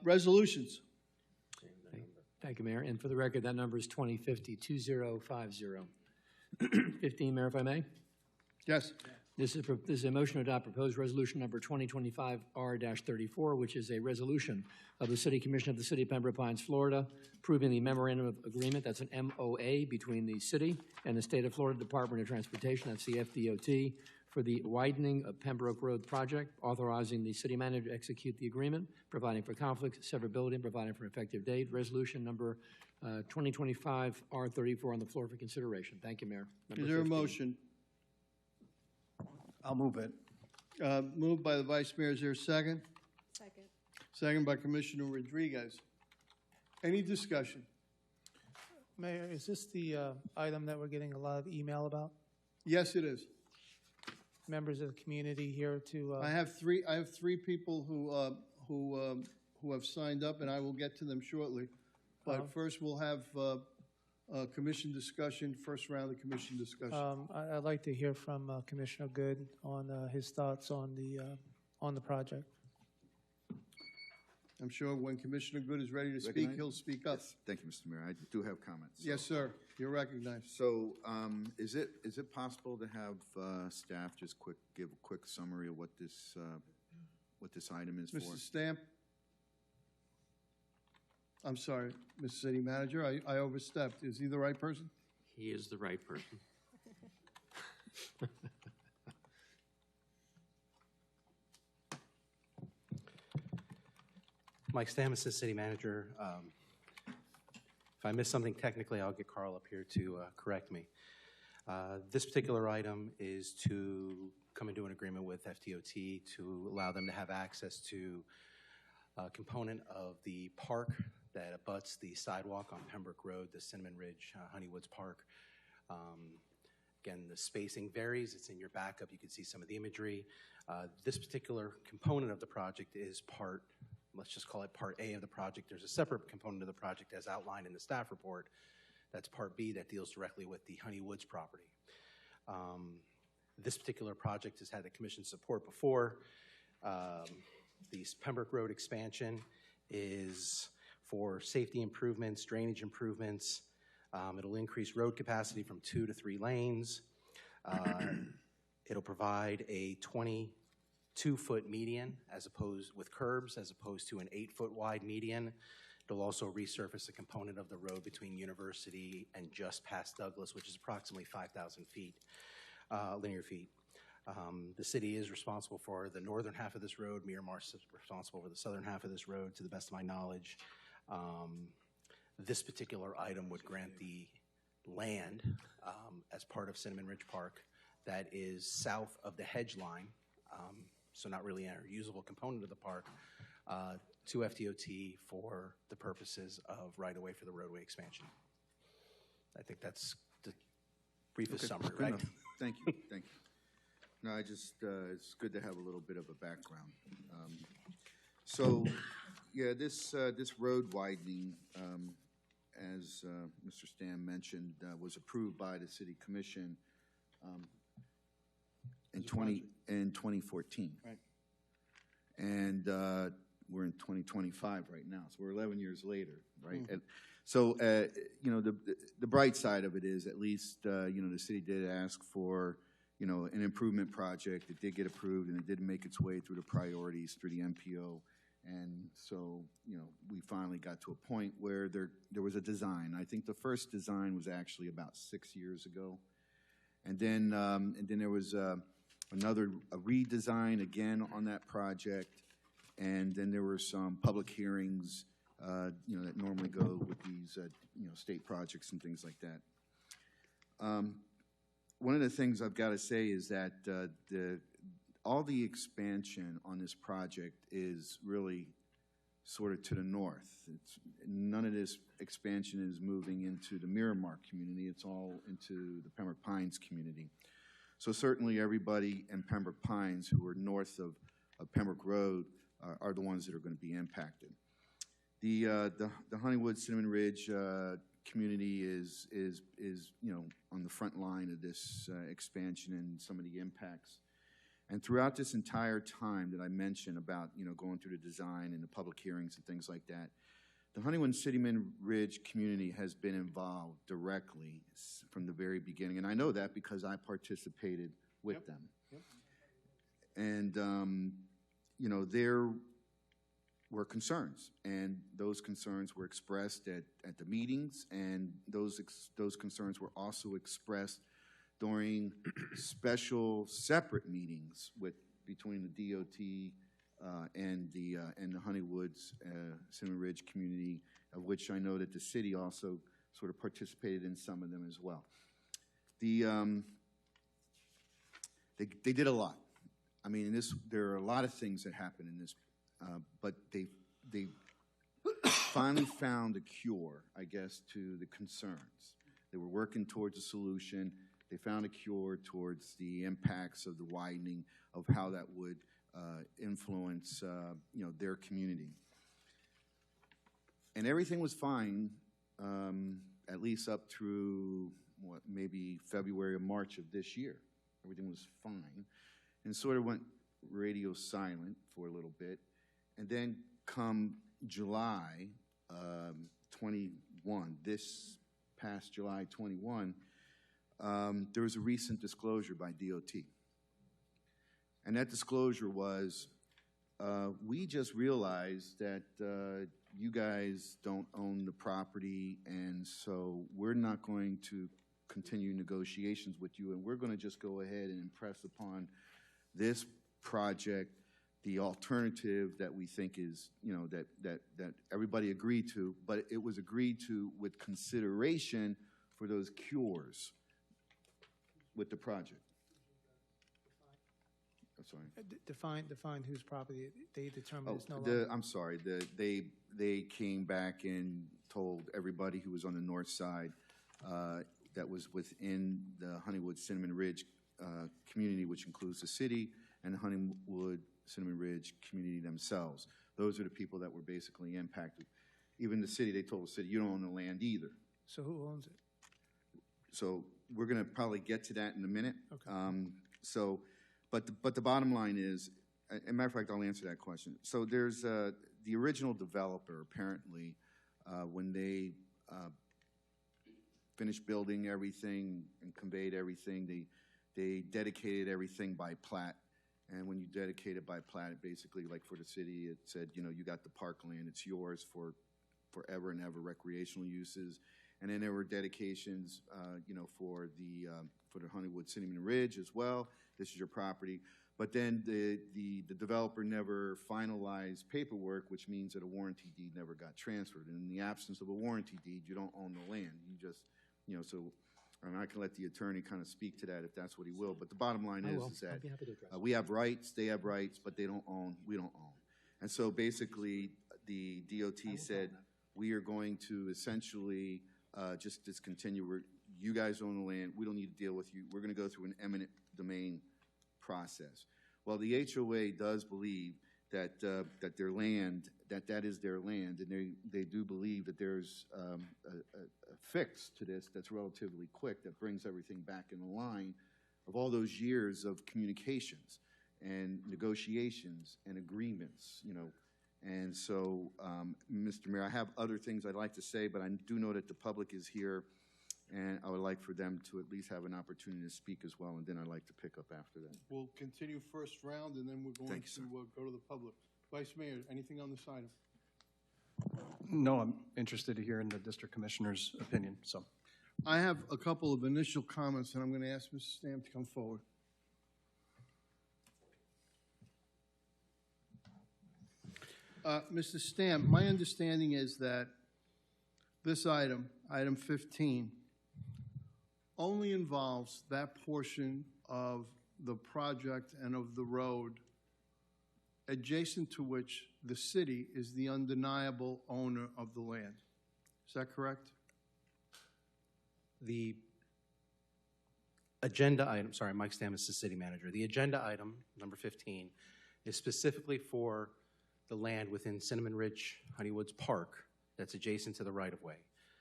[SPEAKER 1] Resolutions.
[SPEAKER 13] Thank you, Mayor. And for the record, that number is 2050-2050. 15, Mayor, if I may.
[SPEAKER 1] Yes.
[SPEAKER 13] This is a motion to adopt proposed resolution number 2025-R-34, which is a resolution of the City Commission of the City of Pembroke Pines, Florida, approving the memorandum of agreement, that's an MOA, between the city and the State of Florida Department of Transportation, that's the FDOT, for the widening of Pembroke Road project, authorizing the city manager to execute the agreement, providing for conflict, severability, and providing for an effective date. Resolution number 2025-R-34 on the floor for consideration. Thank you, Mayor.
[SPEAKER 1] Is there a motion?
[SPEAKER 6] I'll move it.
[SPEAKER 1] Moved by the Vice Mayor. Is there a second?
[SPEAKER 9] Second.
[SPEAKER 1] Second by Commissioner Rodriguez. Any discussion?
[SPEAKER 10] Mayor, is this the item that we're getting a lot of email about?
[SPEAKER 1] Yes, it is.
[SPEAKER 10] Members of the community here to.
[SPEAKER 1] I have three people who have signed up, and I will get to them shortly. But first, we'll have commission discussion. First round of commission discussion.
[SPEAKER 10] I'd like to hear from Commissioner Good on his thoughts on the project.
[SPEAKER 1] I'm sure when Commissioner Good is ready to speak, he'll speak up.
[SPEAKER 3] Yes. Thank you, Mr. Mayor. I do have comments.
[SPEAKER 1] Yes, sir. You're recognized.
[SPEAKER 3] So, is it possible to have staff just give a quick summary of what this item is for?
[SPEAKER 1] Mr. Stamp? I'm sorry, Mr. City Manager, I overstepped. Is he the right person?
[SPEAKER 7] He is the right person.
[SPEAKER 16] Mike Stam, Assistant City Manager. If I miss something technically, I'll get Carl up here to correct me. This particular item is to come into an agreement with FDOT to allow them to have access to a component of the park that abuts the sidewalk on Pembroke Road, the Cinnamon Ridge, Honeywoods Park. Again, the spacing varies. It's in your backup. You can see some of the imagery. This particular component of the project is let's just call it Part A of the project. There's a separate component of the project as outlined in the staff report. That's Part B that deals directly with the Honeywoods property. This particular project has had the commission's support before. The Pembroke Road expansion is for safety improvements, drainage improvements. It'll increase road capacity from 2 to 3 lanes. It'll provide a 22-foot median with curbs as opposed to an 8-foot wide median. It'll also resurface a component of the road between University and just past Douglas, which is approximately 5,000 feet, linear feet. The city is responsible for the northern half of this road. Miramar is responsible for the southern half of this road, to the best of my knowledge. This particular item would grant the land as part of Cinnamon Ridge Park that is south of the hedge line, so not really a usable component of the park, to FDOT for the purposes of right-of-way for the roadway expansion. I think that's the briefest summary,
[SPEAKER 3] Good
[SPEAKER 16] right?
[SPEAKER 3] enough. Thank you, thank you. No, it's good to have a little bit of a background. Yeah, this road widening, as Mr. Stam mentioned, was approved by the City Commission in 2014. Right. And we're in 2025 right now, so we're 11 years later, right? Mm-hmm. And so, the bright side of it is, at least, the city did ask for, an improvement project. It did get approved, and it did make its way through the priorities, through the MPO. And so, we finally got to a point where there was a design. I think the first design was actually about 6 years ago. And then there was a redesign again on that project. And then there were some public hearings, that normally go with these, state projects and things like that. One of the things I've got to say is that all the expansion on this project is really sort of to the north. None of this expansion is moving into the Miramar community. It's all into the Pembroke Pines community. So certainly everybody in Pembroke Pines who are north of Pembroke Road are the ones that are going to be impacted. The Honeywood Cinnamon Ridge community is on the front line of this expansion and some of the impacts. And throughout this entire time that I mentioned about going through the design and the public hearings and things like that, the Honeywood Cinnamon Ridge community has been involved directly from the very beginning, and I know that because I participated with them.
[SPEAKER 1] Yep.
[SPEAKER 3] And there were concerns, and those concerns were expressed at the meetings, and those concerns were also expressed during special separate meetings between the DOT and the Honeywoods Cinnamon Ridge community, of which I know that the city also sort of participated in some of them as well. They did a lot. I mean, there are a lot of things that happened in this, but they finally found a cure, I guess, to the concerns. They were working towards a solution. They found a cure towards the impacts of the widening, of how that would influence, their community. And everything was fine, at least up through maybe February or March of this year. Everything was fine, and sort of went radio silent for a little bit, and then come July 21, this past July 21. There was a recent disclosure by DOT. And that disclosure was, we just realized that you guys don't own the property, and so we're not going to continue negotiations with you, and we're going to just go ahead and impress upon this project the alternative that we think is, that everybody agreed to, but it was agreed to with consideration for those cures with the project. I'm sorry.
[SPEAKER 10] Define whose property they determined is no longer.
[SPEAKER 3] I'm sorry. They came back and told everybody who was on the north side that was within the Honeywood Cinnamon Ridge community, which includes the city and the Honeywood Cinnamon Ridge community themselves. Those are the people that were basically impacted. Even the city, they told the city, you don't own the land either.
[SPEAKER 10] So who owns it?
[SPEAKER 3] So we're going to probably get to that in a minute.
[SPEAKER 10] Okay.
[SPEAKER 3] But the bottom line is, as a matter of fact, I'll answer that question. So there's the original developer, apparently, when they finished building everything and conveyed everything, they dedicated everything by plat. And when you dedicate it by plat, it basically, like for the city, it said, you got the parkland, it's yours for forever and ever recreational uses. And then there were dedications, for the Honeywood Cinnamon Ridge as well. This is your property. But then the developer never finalized paperwork, which means that a warranty deed never got transferred. And in the absence of a warranty deed, you don't own the land. You just, so, and I can let the attorney kind of speak to that if that's what he will. But the bottom line is that we have rights, they have rights, but they don't own, we don't own. And so basically, the DOT said, we are going to essentially just discontinue. You guys own the land. We don't need to deal with you. We're going to go through an eminent domain process. Well, the HOA does believe that that their land, that is their land, and they do believe that there's a fix to this that's relatively quick, that brings everything back in line of all those years of communications and negotiations and agreements, And so, Mr. Mayor, I have other things I'd like to say, but I do know that the public is here, and I would like for them to at least have an opportunity to speak as well, and then I'd like to pick up after that.
[SPEAKER 1] We'll continue first round, and then we're going to go to the public. Vice Mayor, anything on this item?
[SPEAKER 6] No, I'm interested to hear in the district commissioner's opinion, so.
[SPEAKER 1] I have a couple of initial comments, and I'm going to ask Mrs. Stamp to come forward. Mr. Stamp, my understanding is that this item, item 15, only involves that portion of the project and of the road adjacent to which the city is the undeniable owner of the land. Is that correct?
[SPEAKER 16] The agenda item, sorry, Mike Stammes, the city manager. The agenda item, number 15, is specifically for the land within Cinnamon Ridge Honeywoods Park that's adjacent to the right-of-way.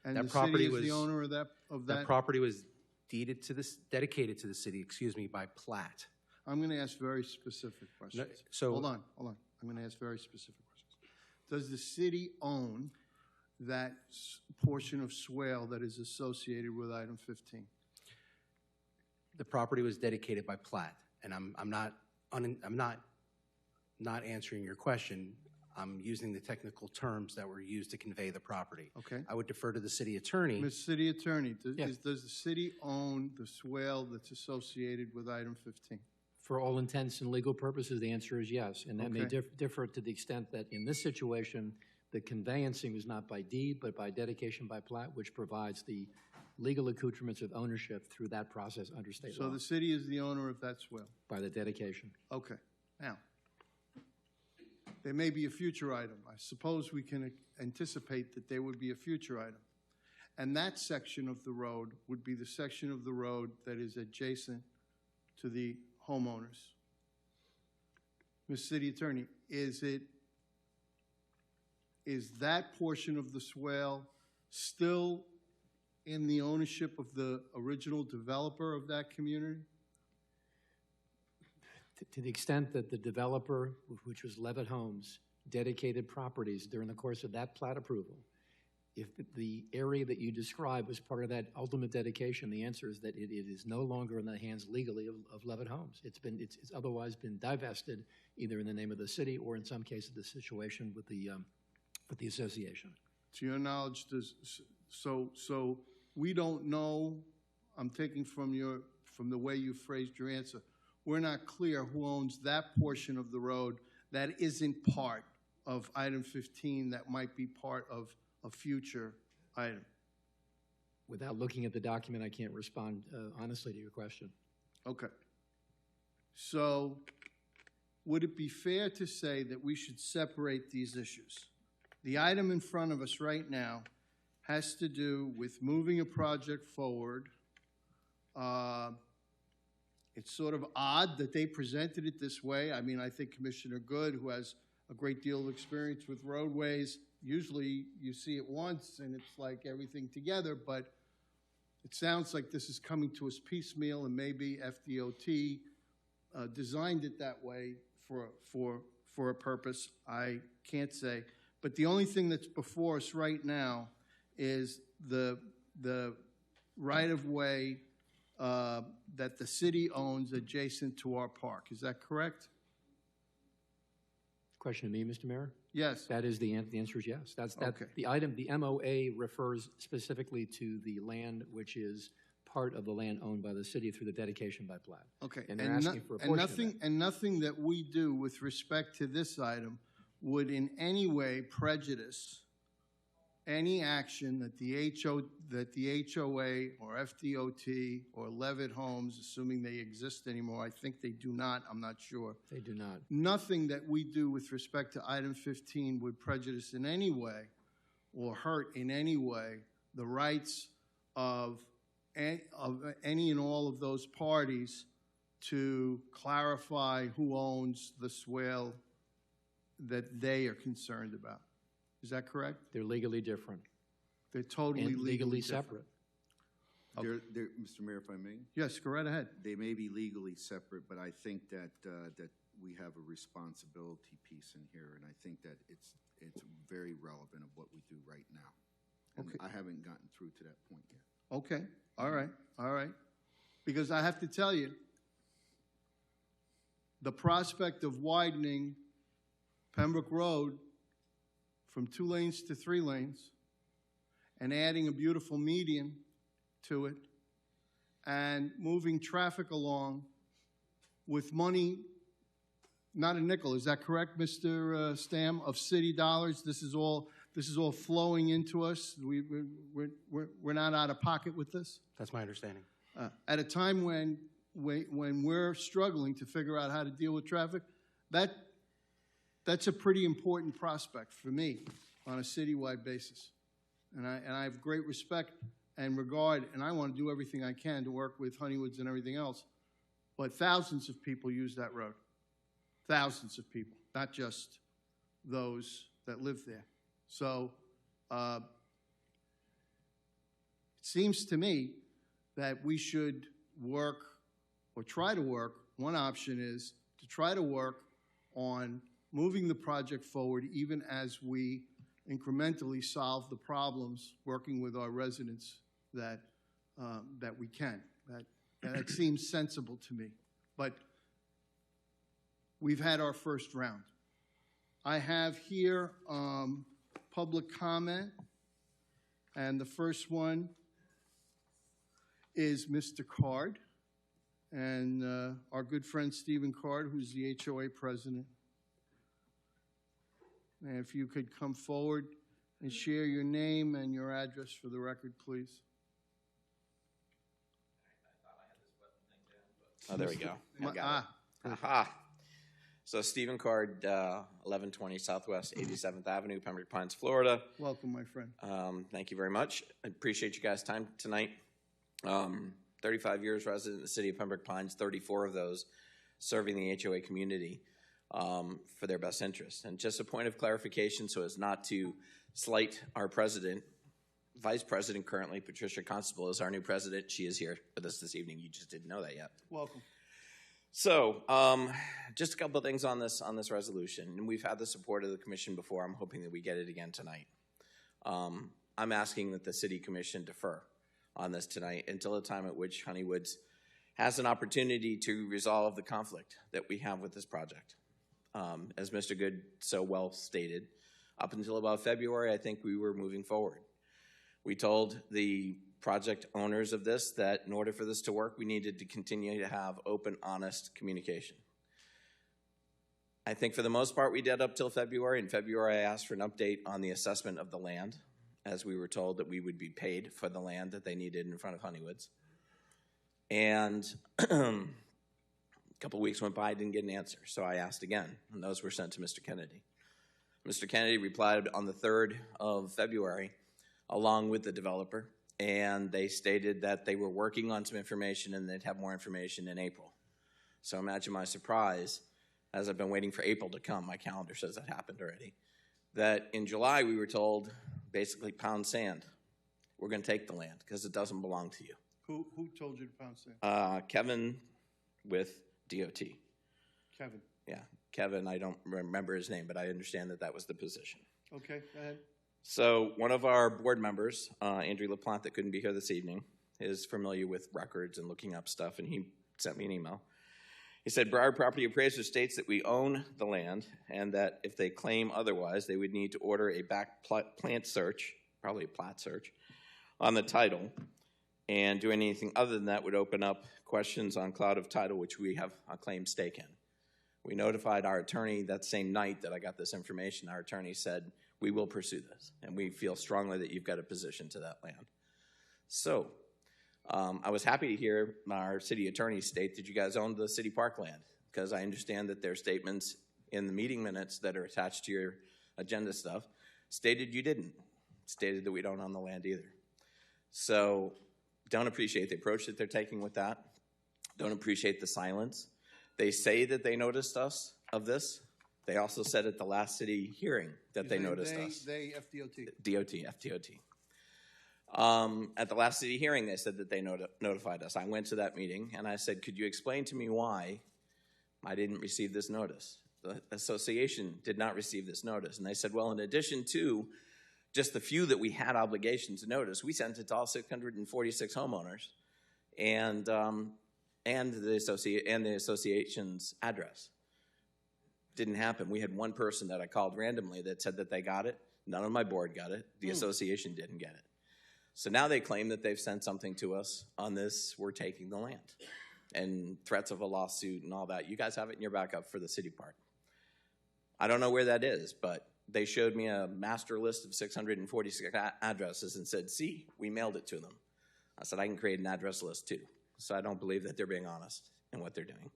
[SPEAKER 1] And
[SPEAKER 16] That
[SPEAKER 1] the
[SPEAKER 16] property
[SPEAKER 1] city is the
[SPEAKER 16] was-
[SPEAKER 1] owner of that?
[SPEAKER 16] That property was deeded to this, dedicated to the city, excuse me, by plat.
[SPEAKER 1] I'm going to ask very specific questions.
[SPEAKER 16] so-
[SPEAKER 1] Hold on. I'm going to ask very specific questions. Does the city own that portion of swale that is associated with item 15?
[SPEAKER 16] The property was dedicated by plat, and I'm not answering your question. I'm using the technical terms that were used to convey the property.
[SPEAKER 1] Okay.
[SPEAKER 16] I would defer to the city attorney.
[SPEAKER 1] Mr. City Attorney,
[SPEAKER 13] Yes.
[SPEAKER 1] does the city own the swale that's associated with item 15?
[SPEAKER 13] For all intents and legal purposes, the answer is yes. And that may
[SPEAKER 1] Okay.
[SPEAKER 13] differ to the extent that in this situation, the conveyancing was not by deed, but by dedication by plat, which provides the legal accoutrements of ownership through that process under state
[SPEAKER 1] So
[SPEAKER 13] law
[SPEAKER 1] the city is the owner of that swale?
[SPEAKER 13] by the dedication.
[SPEAKER 1] Okay. Now, there may be a future item. I suppose we can anticipate that there would be a future item. And that section of the road would be the section of the road that is adjacent to the homeowners. Mr. City Attorney, is that portion of the swale still in the ownership of the original developer of that community?
[SPEAKER 13] To the extent that the developer, which was Levitt Homes, dedicated properties during the course of that plat approval, if the area that you described was part of that ultimate dedication, the answer is that it is no longer in the hands legally of Levitt Homes. It's otherwise been divested, either in the name of the city or in some cases the situation with the association.
[SPEAKER 1] To your knowledge, so we don't know, I'm taking from the way you phrased your answer, we're not clear who owns that portion of the road that isn't part of item 15 that might be part of a future item.
[SPEAKER 13] Without looking at the document, I can't respond honestly to your question.
[SPEAKER 1] Okay. So would it be fair to say that we should separate these issues? The item in front of us right now has to do with moving a project forward. It's sort of odd that they presented it this way. I mean, I think Commissioner Good, who has a great deal of experience with roadways, usually you see it once and it's like everything together, but it sounds like this is coming to us piecemeal, and maybe FDOT designed it that way for a purpose. I can't say. But the only thing that's before us right now is the right-of-way that the city owns adjacent to our park. Is that correct?
[SPEAKER 13] Question to me, Mr. Mayor?
[SPEAKER 1] Yes.
[SPEAKER 13] That is the answer is yes. That's
[SPEAKER 1] Okay.
[SPEAKER 13] the item. The MOA refers specifically to the land which is part of the land owned by the city through the dedication by plat.
[SPEAKER 1] Okay.
[SPEAKER 13] And they're asking for a portion of that.
[SPEAKER 1] And nothing that we do with respect to this item would in any way prejudice any action that the HOA or FDOT or Levitt Homes, assuming they exist anymore, I think they do not, I'm not sure.
[SPEAKER 13] They do not.
[SPEAKER 1] Nothing that we do with respect to item 15 would prejudice in any way or hurt in any way the rights of any and all of those parties to clarify who owns the swale that they are concerned about. Is that correct?
[SPEAKER 13] They're legally different.
[SPEAKER 1] They're totally
[SPEAKER 13] And legally
[SPEAKER 1] different.
[SPEAKER 13] separate.
[SPEAKER 3] Mr. Mayor, if I may?
[SPEAKER 1] Yes, go right ahead.
[SPEAKER 3] They may be legally separate, but I think that we have a responsibility piece in here, and I think that it's very relevant of what we do right now. And
[SPEAKER 1] Okay.
[SPEAKER 3] I haven't gotten through to that point yet.
[SPEAKER 1] Okay, all right. Because I have to tell you, the prospect of widening Pembroke Road from 2 lanes to 3 lanes and adding a beautiful median to it and moving traffic along with money, not a nickel, is that correct, Mr. Stam, of city dollars? This is all flowing into us. We're not out of pocket with this?
[SPEAKER 16] That's my understanding.
[SPEAKER 1] At a time when we're struggling to figure out how to deal with traffic, that's a pretty important prospect for me on a citywide basis. And I have great respect and regard, and I want to do everything I can to work with Honeywoods and everything else. But thousands of people use that road. Thousands of people, not just those that live there. So it seems to me that we should work or try to work. One option is to try to work on moving the project forward even as we incrementally solve the problems, working with our residents that we can. That seems sensible to me. But we've had our first round. I have here public comment, and the first one is Mr. Card, and our good friend Stephen Card, who's the HOA president. And if you could come forward and share your name and your address for the record, please.
[SPEAKER 20] Oh, there we go. I got it. Aha. So Stephen Card, 1120 Southwest 87th Avenue, Pembroke Pines, Florida.
[SPEAKER 1] Welcome, my friend.
[SPEAKER 20] Thank you very much. I appreciate you guys' time tonight. 35 years resident in the city of Pembroke Pines, 34 of those serving the HOA community for their best interest. And just a point of clarification so as not to slight our president, Vice President currently, Patricia Constable, is our new president. She is here with us this evening. You just didn't know that yet.
[SPEAKER 1] Welcome.
[SPEAKER 20] So, just a couple of things on this resolution. And we've had the support of the commission before. I'm hoping that we get it again tonight. I'm asking that the city commission defer on this tonight until the time at which Honeywoods has an opportunity to resolve the conflict that we have with this project. As Mr. Good so well stated, up until about February, I think we were moving forward. We told the project owners of this that in order for this to work, we needed to continue to have open, honest communication. I think for the most part we did up till February. In February, I asked for an update on the assessment of the land, as we were told that we would be paid for the land that they needed in front of Honeywoods. And a couple weeks went by, I didn't get an answer, so I asked again, and those were sent to Mr. Kennedy. Mr. Kennedy replied on the 3rd of February, along with the developer, and they stated that they were working on some information and they'd have more information in April. So imagine my surprise, as I've been waiting for April to come, my calendar says that happened already, that in July we were told, basically pound sand. We're going to take the land because it doesn't belong to you.
[SPEAKER 1] Who told you to pound sand?
[SPEAKER 20] Kevin with DOT.
[SPEAKER 1] Kevin.
[SPEAKER 20] Yeah, Kevin, I don't remember his name, but I understand that that was the position.
[SPEAKER 1] Okay, go ahead.
[SPEAKER 20] So one of our board members, Andrew LaPlante, that couldn't be here this evening, is familiar with records and looking up stuff, and he sent me an email. He said, Broward Property Appraiser states that we own the land and that if they claim otherwise, they would need to order a back plant search, probably a plat search, on the title, and doing anything other than that would open up questions on cloud of title, which we have a claim stake in. We notified our attorney that same night that I got this information. Our attorney said, we will pursue this, and we feel strongly that you've got a position to that land. So I was happy to hear our city attorney state that you guys own the city park land, because I understand that their statements in the meeting minutes that are attached to your agenda stuff stated you didn't, stated that we don't own the land either. So don't appreciate the approach that they're taking with that. Don't appreciate the silence. They say that they noticed us of this. They also said at the last city hearing that they noticed us.
[SPEAKER 1] They, FDOT.
[SPEAKER 20] FDOT. At the last city hearing, they said that they notified us. I went to that meeting, and I said, could you explain to me why I didn't receive this notice? The association did not receive this notice. And they said, well, in addition to just the few that we had obligation to notice, we sent it to all 646 homeowners and the association's address. Didn't happen. We had one person that I called randomly that said that they got it. None of my board got it. The association didn't get it. So now they claim that they've sent something to us on this, we're taking the land, and threats of a lawsuit and all that. You guys have it in your backup for the city park. I don't know where that is, but they showed me a master list of 646 addresses and said, see, we mailed it to them. I said, I can create an address list too. So I don't believe that they're being honest in what they're doing.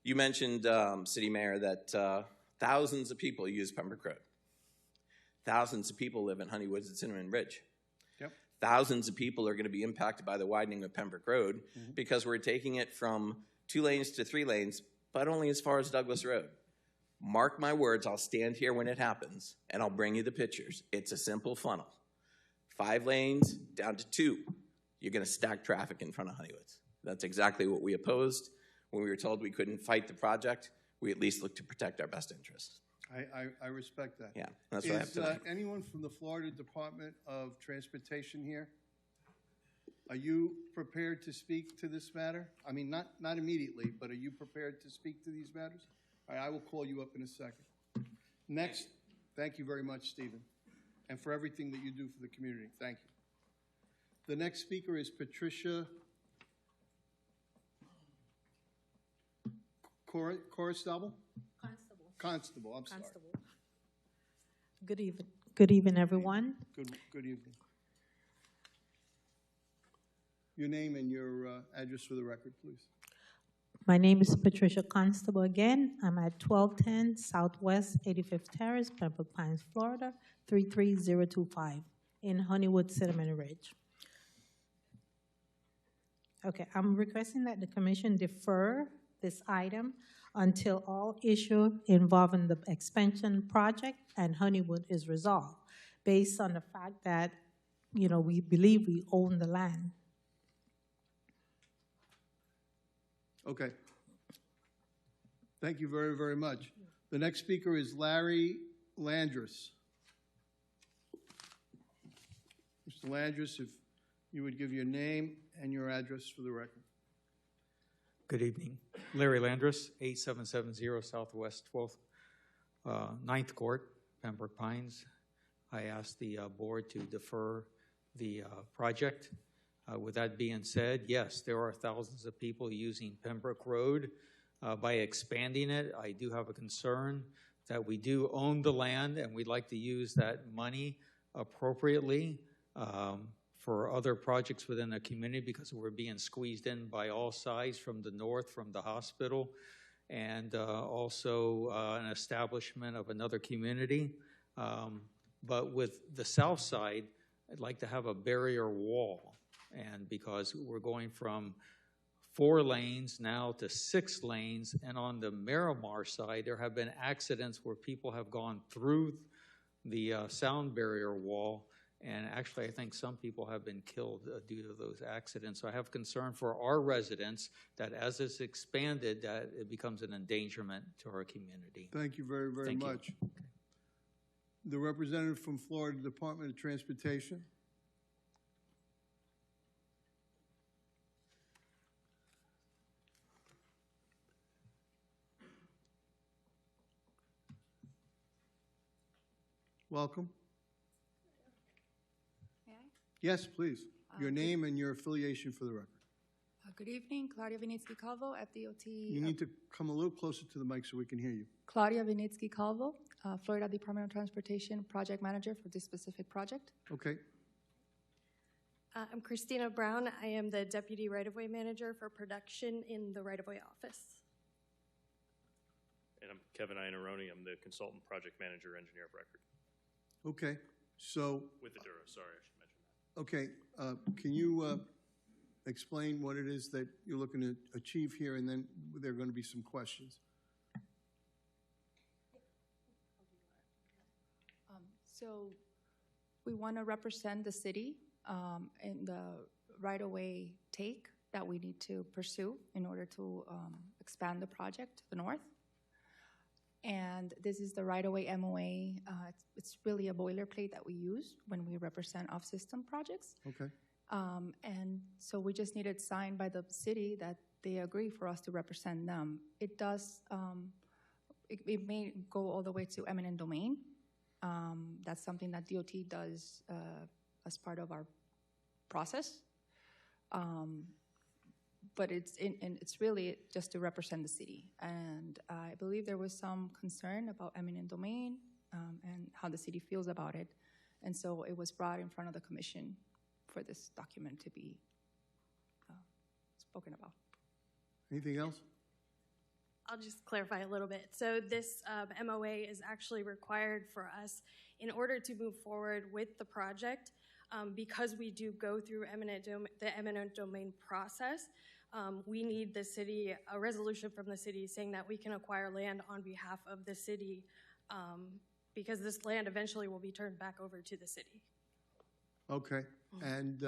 [SPEAKER 20] You mentioned, City Mayor, that Thousands of people use Pembroke Road. Thousands of people live in Honeywoods and Cinnamon Ridge.
[SPEAKER 1] Yep.
[SPEAKER 20] Thousands of people are going to be impacted by the widening of Pembroke Road because we're taking it from 2 lanes to 3 lanes, but only as far as Douglas Road. Mark my words, I'll stand here when it happens, and I'll bring you the pictures. It's a simple funnel. 5 lanes down to 2. You're going to stack traffic in front of Honeywoods. That's exactly what we opposed. When we were told we couldn't fight the project, we at least looked to protect our best interests.
[SPEAKER 1] I respect that.
[SPEAKER 20] Yeah, that's what I have
[SPEAKER 1] Is
[SPEAKER 20] tonight.
[SPEAKER 1] anyone from the Florida Department of Transportation here? Are you prepared to speak to this matter? I mean, not immediately, but are you prepared to speak to these matters? All right, I will call you up in a second. Next, thank you very much, Stephen, and for everything that you do for the community. Thank you. The next speaker is Patricia Constable. I'm sorry.
[SPEAKER 21] Good evening. Good evening, everyone.
[SPEAKER 1] Good evening. Your name and your address for the record, please.
[SPEAKER 21] My name is Patricia Constable again. I'm at 1210 Southwest 85th Terrace, Pembroke Pines, Florida, 33025 in Honeywood, Cinnamon Ridge. Okay, I'm requesting that the commission defer this item until all issue involving the expansion project and Honeywood is resolved, based on the fact that, you know, we believe we own the land.
[SPEAKER 1] Okay. Thank you very, very much. The next speaker is Larry Landris. Mr. Landris, if you would give your name and your address for the record.
[SPEAKER 22] Good evening. Larry Landris, 8770 Southwest 12th, 9th Court, Pembroke Pines. I asked the board to defer the project. With that being said, yes, there are thousands of people using Pembroke Road. By expanding it, I do have a concern that we do own the land and we'd like to use that money appropriately for other projects within the community because we're being squeezed in by all sides from the north, from the hospital, and also an establishment of another community. But with the south side, I'd like to have a barrier wall. And because we're going from 4 lanes now to 6 lanes, and on the Miramar side, there have been accidents where people have gone through the sound barrier wall. And actually, I think some people have been killed due to those accidents. So I have concern for our residents that as it's expanded, that it becomes an endangerment to our community.
[SPEAKER 1] Thank you very, very much. The representative from Florida Department of Transportation. Welcome. Yes, please. Your name and your affiliation for the record.
[SPEAKER 23] Good evening, Claudia Vinitsky Calvo at DOT.
[SPEAKER 1] You need to come a little closer to the mic so we can hear you.
[SPEAKER 23] Claudia Vinitsky Calvo, Florida Department of Transportation Project Manager for this specific project.
[SPEAKER 1] Okay.
[SPEAKER 24] I'm Christina Brown. I am the Deputy Right-of-Way Manager for Production in the Right-of-Way Office.
[SPEAKER 25] And I'm Kevin Iannarone. I'm the Consultant Project Manager, Engineer of Record.
[SPEAKER 1] Okay. So.
[SPEAKER 25] With the Duro, sorry, I should mention that.
[SPEAKER 1] Okay. Can you explain what it is that you're looking to achieve here, and then there are going to be some questions.
[SPEAKER 23] So we want to represent the city in the right-of-way take that we need to pursue in order to expand the project to the north. And this is the right-of-way MOA. It's really a boilerplate that we use when we represent off-system projects.
[SPEAKER 1] Okay.
[SPEAKER 23] And so we just need it signed by the city that they agree for us to represent them. It does, it may go all the way to eminent domain. That's something that DOT does as part of our process. But it's really just to represent the city. And I believe there was some concern about eminent domain and how the city feels about it. And so it was brought in front of the commission for this document to be spoken about.
[SPEAKER 1] Anything else?
[SPEAKER 24] I'll just clarify a little bit. So this MOA is actually required for us in order to move forward with the project, because we do go through the eminent domain process. We need the city, a resolution from the city saying that we can acquire land on behalf of the city, because this land eventually will be turned back over to the city.
[SPEAKER 1] Okay, and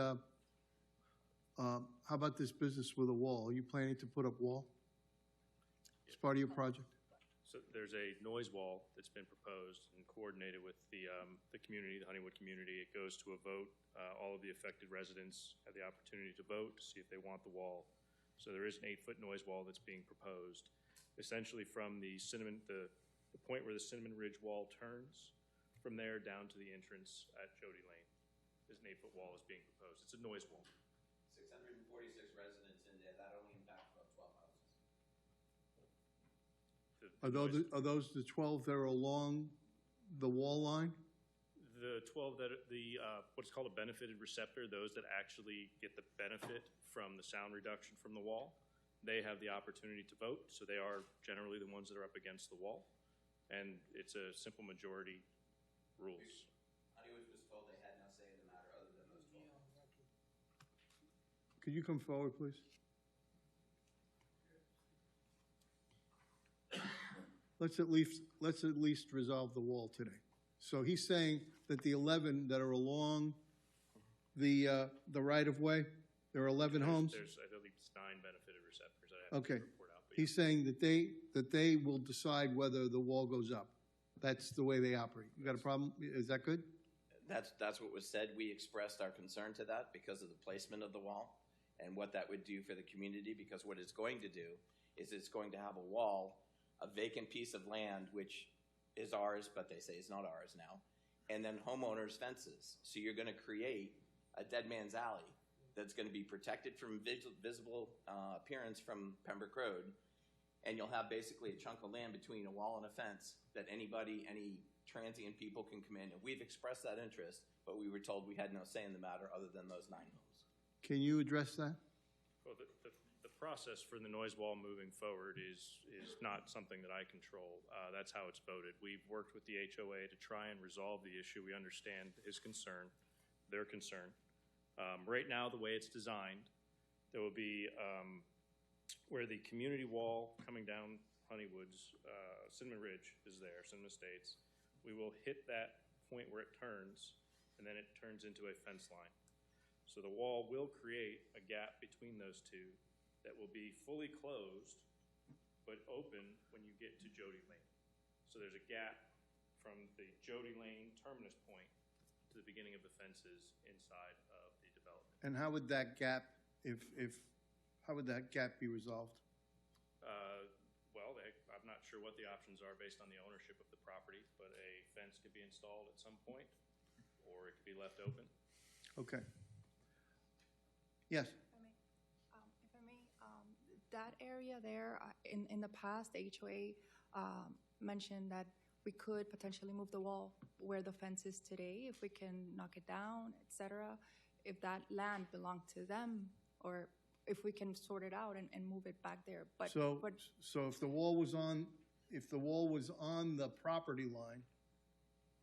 [SPEAKER 1] how about this business with a wall? Are you planning to put up wall as part of your project?
[SPEAKER 25] So there's a noise wall that's been proposed and coordinated with the community, the Honeywood community. It goes to a vote. All of the affected residents have the opportunity to vote to see if they want the wall. So there is an 8-foot noise wall that's being proposed. Essentially from the point where the Cinnamon Ridge wall turns, from there down to the entrance at Jody Lane, is an 8-foot wall is being proposed. It's a noise wall.
[SPEAKER 20] 646 residents in there, that only impacts about 12 houses.
[SPEAKER 1] Are those the 12 that are along the wall line?
[SPEAKER 25] The 12 that what's called a benefited receptor, those that actually get the benefit from the sound reduction from the wall, they have the opportunity to vote. So they are generally the ones that are up against the wall, and it's a simple majority rules.
[SPEAKER 20] Honeywood was told they had no say in the matter other than those 12.
[SPEAKER 1] Could you come forward, please? Let's at least resolve the wall today. So he's saying that the 11 that are along the right-of-way, there are 11 homes?
[SPEAKER 25] There's, I believe, 9 benefited receptors. I have
[SPEAKER 1] Okay.
[SPEAKER 25] to report out. But
[SPEAKER 1] He's saying that they will decide whether the wall goes up. That's the way they operate. You got a problem? Is that good?
[SPEAKER 20] That's what was said. We expressed our concern to that because of the placement of the wall and what that would do for the community, because what it's going to do is it's going to have a wall, a vacant piece of land, which is ours, but they say it's not ours now, and then homeowners' fences. So you're going to create a dead man's alley that's going to be protected from visible appearance from Pembroke Road, and you'll have basically a chunk of land between a wall and a fence that any transient people can come in. And we've expressed that interest, but we were told we had no say in the matter other than those 9 homes.
[SPEAKER 1] Can you address that?
[SPEAKER 25] Well, the process for the noise wall moving forward is not something that I control. That's how it's voted. We've worked with the HOA to try and resolve the issue. We understand his concern, their concern. Right now, the way it's designed, there will be where the community wall coming down Honeywood's, Cinnamon Ridge is there, Cinnamon Estates. We will hit that point where it turns, and then it turns into a fence line. So the wall will create a gap between those two that will be fully closed but open when you get to Jody Lane. So there's a gap from the Jody Lane terminus point to the beginning of the fences inside of the development.
[SPEAKER 1] And how would that gap, how would that gap be resolved?
[SPEAKER 25] Well, I'm not sure what the options are based on the ownership of the property, but a fence could be installed at some point, or it could be left open.
[SPEAKER 1] Okay. Yes.
[SPEAKER 23] If I may, that area there, in the past, the HOA mentioned that we could potentially move the wall where the fence is today, if we can knock it down, et cetera, if that land belonged to them, or if we can sort it out and move it back there. But
[SPEAKER 1] So if the wall was on the property line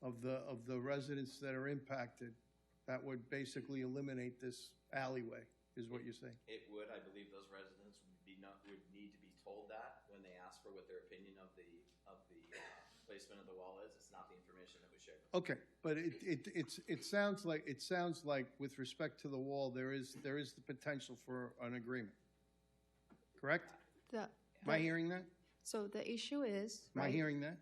[SPEAKER 1] of the residents that are impacted, that would basically eliminate this alleyway, is what you're saying?
[SPEAKER 20] It would. I believe those residents would need to be told that when they ask for what their opinion of the placement of the wall is. It's not the information that was shared.
[SPEAKER 1] Okay, but it sounds like with respect to the wall, there is the potential for an agreement. Correct? Am I hearing that?
[SPEAKER 23] So the issue is,
[SPEAKER 1] Am I hearing that?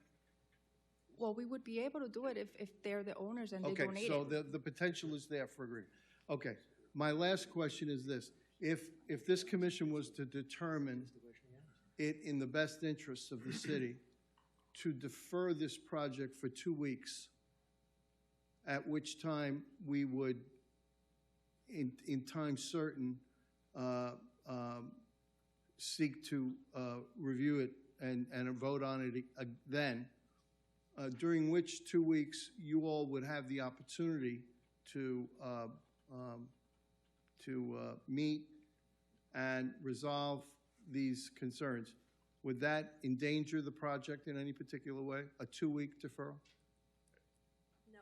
[SPEAKER 23] well, we would be able to do it if they're the owners and they
[SPEAKER 1] Okay,
[SPEAKER 23] donate
[SPEAKER 1] so
[SPEAKER 23] it.
[SPEAKER 1] the potential is there for agreement. Okay, my last question is this. If this commission was to determine it in the best interests of the city to defer this project for 2 weeks, at which time we would, in time certain, seek to review it and vote on it then, during which 2 weeks you all would have the opportunity to meet and resolve these concerns. Would that endanger the project in any particular way, a 2-week deferral?
[SPEAKER 24] No.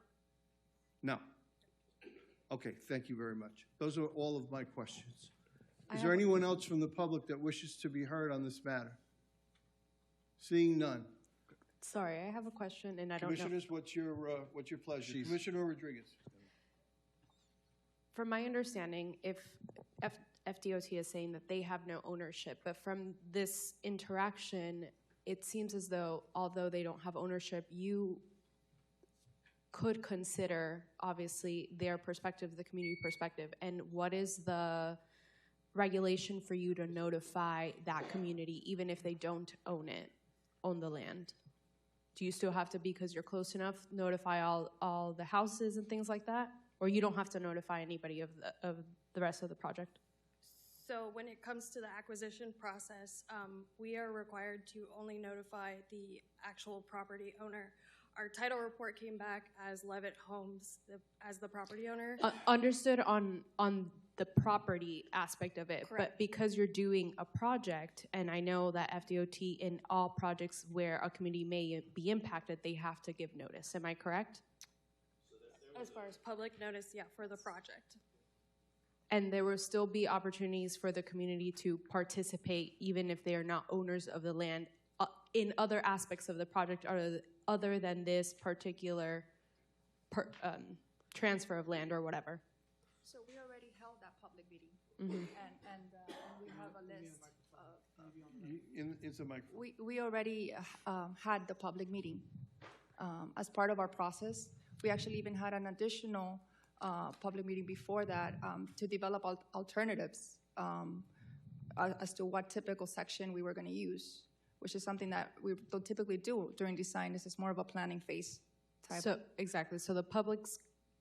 [SPEAKER 1] No. Okay, thank you very much. Those are all of my questions. Is there anyone else from the public that wishes to be heard on this matter? Seeing none.
[SPEAKER 9] Sorry, I have a question, and I don't know.
[SPEAKER 1] Commissioners, what's your pleasure? Commissioner Rodriguez.
[SPEAKER 9] From my understanding, if FDOT is saying that they have no ownership, but from this interaction, it seems as though, although they don't have ownership, you could consider, obviously, their perspective, the community perspective. And what is the regulation for you to notify that community, even if they don't own the land? Do you still have to, because you're close enough, notify all the houses and things like that? Or you don't have to notify anybody of the rest of the project?
[SPEAKER 24] So when it comes to the acquisition process, we are required to only notify the actual property owner. Our title report came back as Levitt Homes as the property owner.
[SPEAKER 9] Understood on the property aspect of it,
[SPEAKER 24] Correct.
[SPEAKER 9] But because you're doing a project, and I know that FDOT in all projects where a community may be impacted, they have to give notice. Am I correct?
[SPEAKER 24] As far as public notice, yeah, for the project.
[SPEAKER 9] And there will still be opportunities for the community to participate, even if they are not owners of the land, in other aspects of the project other than this particular transfer of land or whatever.
[SPEAKER 23] So we already held that public meeting,
[SPEAKER 9] Mhm.
[SPEAKER 23] and we have a list of.
[SPEAKER 1] It's a microphone.
[SPEAKER 23] We already had the public meeting. As part of our process, we actually even had an additional public meeting before that to develop alternatives as to what typical section we were going to use, which is something that we don't typically do during design. This is more of a planning phase type.
[SPEAKER 9] So exactly. So the public's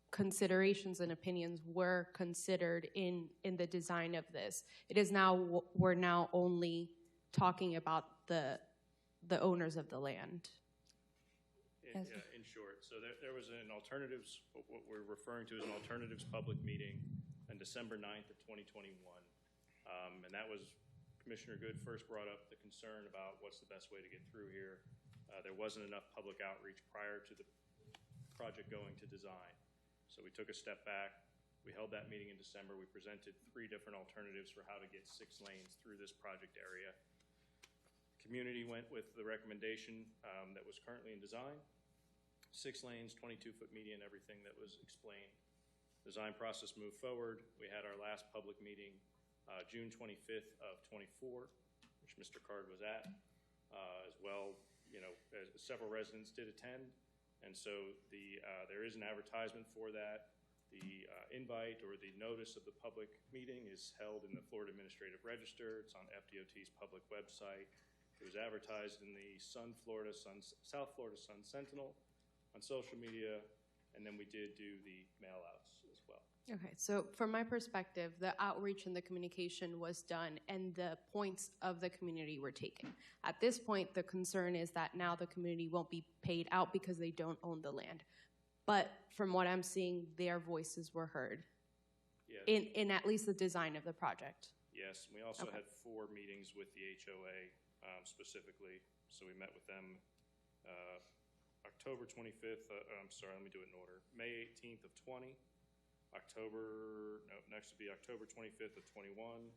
[SPEAKER 9] considerations and opinions were considered in the design of this. It is now we're now only talking about the owners of the land.
[SPEAKER 25] In short, so there was an alternatives, what we're referring to as an alternatives public meeting on December 9th of 2021. And that was, Commissioner Good first brought up the concern about what's the best way to get through here. There wasn't enough public outreach prior to the project going to design. So we took a step back. We held that meeting in December. We presented 3 different alternatives for how to get 6 lanes through this project area. Community went with the recommendation that was currently in design. 6 lanes, 22-foot median, everything that was explained. Design process moved forward. We had our last public meeting June 25th of 24, which Mr. Card was at as well. You know, several residents did attend, and so there is an advertisement for that. The invite or the notice of the public meeting is held in the Florida Administrative Register. It's on FDOT's public website. It was advertised in the South Florida Sun Sentinel, on social media, and then we did do the mail-outs as well.
[SPEAKER 9] Okay, so from my perspective, the outreach and the communication was done and the points of the community were taken. At this point, the concern is that now the community won't be paid out because they don't own the land. But from what I'm seeing, their voices were heard.
[SPEAKER 25] Yes.
[SPEAKER 9] In at least the design of the project.
[SPEAKER 25] Yes, and we also had 4 meetings with the HOA specifically. So we met with them October 25th, I'm sorry, let me do it in order. May 18th of 20, next would be October 25th of 21,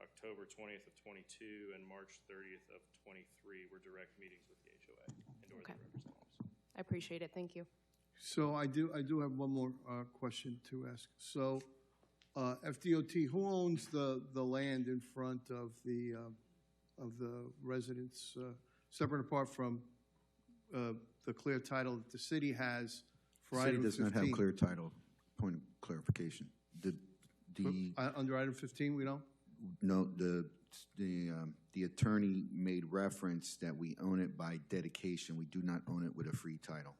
[SPEAKER 25] October 20th of 22, and March 30th of 23 were direct meetings with the HOA and or their representatives.
[SPEAKER 9] I appreciate it, thank you.
[SPEAKER 1] So I do have one more question to ask. So FDOT, who owns the land in front of the residents, separate apart from the clear title that the city has for item 15?
[SPEAKER 3] The city does not have clear title. Point of clarification.
[SPEAKER 1] Under item 15, we don't?
[SPEAKER 3] No, the attorney made reference that we own it by dedication. We do not own it with a free title.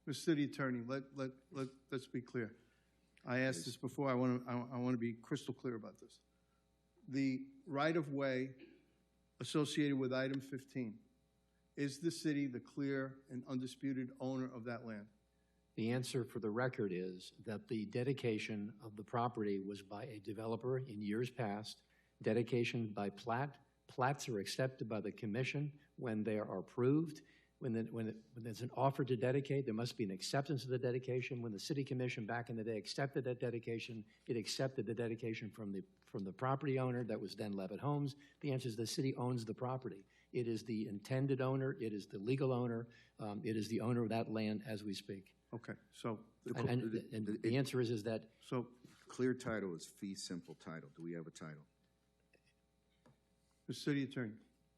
[SPEAKER 1] Mr. City Attorney, let's be clear. I asked this before. I want to be crystal clear about this. The right-of-way associated with item 15, is the city the clear and undisputed owner of that land?
[SPEAKER 13] The answer for the record is that the dedication of the property was by a developer in years past, dedication by plat, Plats are accepted by the commission when they are approved. When there's an offer to dedicate, there must be an acceptance of the dedication. When the city commission back in the day accepted that dedication, it accepted the dedication from the property owner that was then Levitt Homes. The answer is the city owns the property. It is the intended owner, it is the legal owner, it is the owner of that land as we speak.
[SPEAKER 1] Okay, so.
[SPEAKER 13] And the answer is that.
[SPEAKER 1] So,
[SPEAKER 3] Clear title is fee simple title. Do we have a title?
[SPEAKER 1] the city attorney.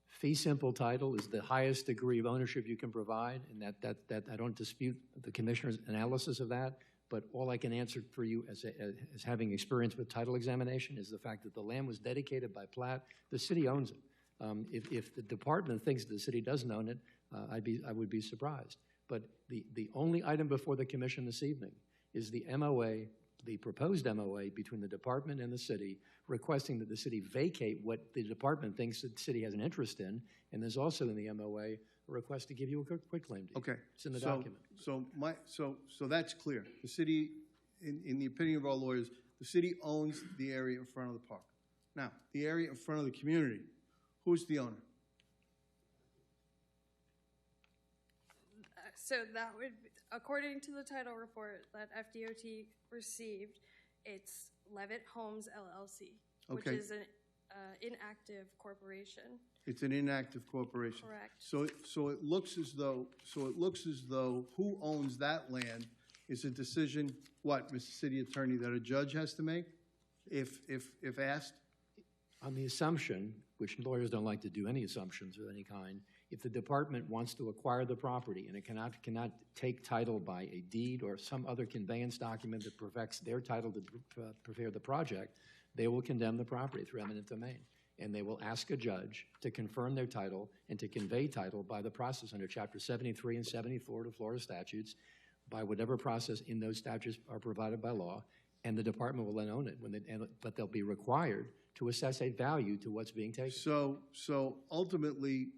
[SPEAKER 13] Fee simple title is the highest degree of ownership you can provide, and that I don't dispute the commissioner's analysis of that, but all I can answer for you as having experience with title examination is the fact that the land was dedicated by plat. The city owns it. If the department thinks the city doesn't own it, I would be surprised. But the only item before the commission this evening is the MOA, the proposed MOA between the department and the city, requesting that the city vacate what the department thinks the city has an interest in, and there's also in the MOA a request to give you a quick claim deed.
[SPEAKER 1] Okay.
[SPEAKER 13] It's in the document.
[SPEAKER 1] So that's clear. The city, in the opinion of our lawyers, the city owns the area in front of the park. Now, the area in front of the community, who's the owner?
[SPEAKER 24] So that would, according to the title report that FDOT received, it's Levitt Homes LLC, which
[SPEAKER 1] Okay.
[SPEAKER 24] is an inactive corporation.
[SPEAKER 1] It's an inactive corporation.
[SPEAKER 24] Correct.
[SPEAKER 1] So it looks as though who owns that land is a decision, what, Mr. City Attorney, that a judge has to make if asked?
[SPEAKER 13] On the assumption, which lawyers don't like to do any assumptions of any kind, if the department wants to acquire the property and it cannot take title by a deed or some other conveyance document that perfects their title to prepare the project, they will condemn the property through eminent domain. And they will ask a judge to confirm their title and to convey title by the process under Chapter 73 and 74 of the Florida statutes, by whatever process in those statutes are provided by law, and the department will then own it. But they'll be required to assess a value to what's being taken.
[SPEAKER 1] So ultimately,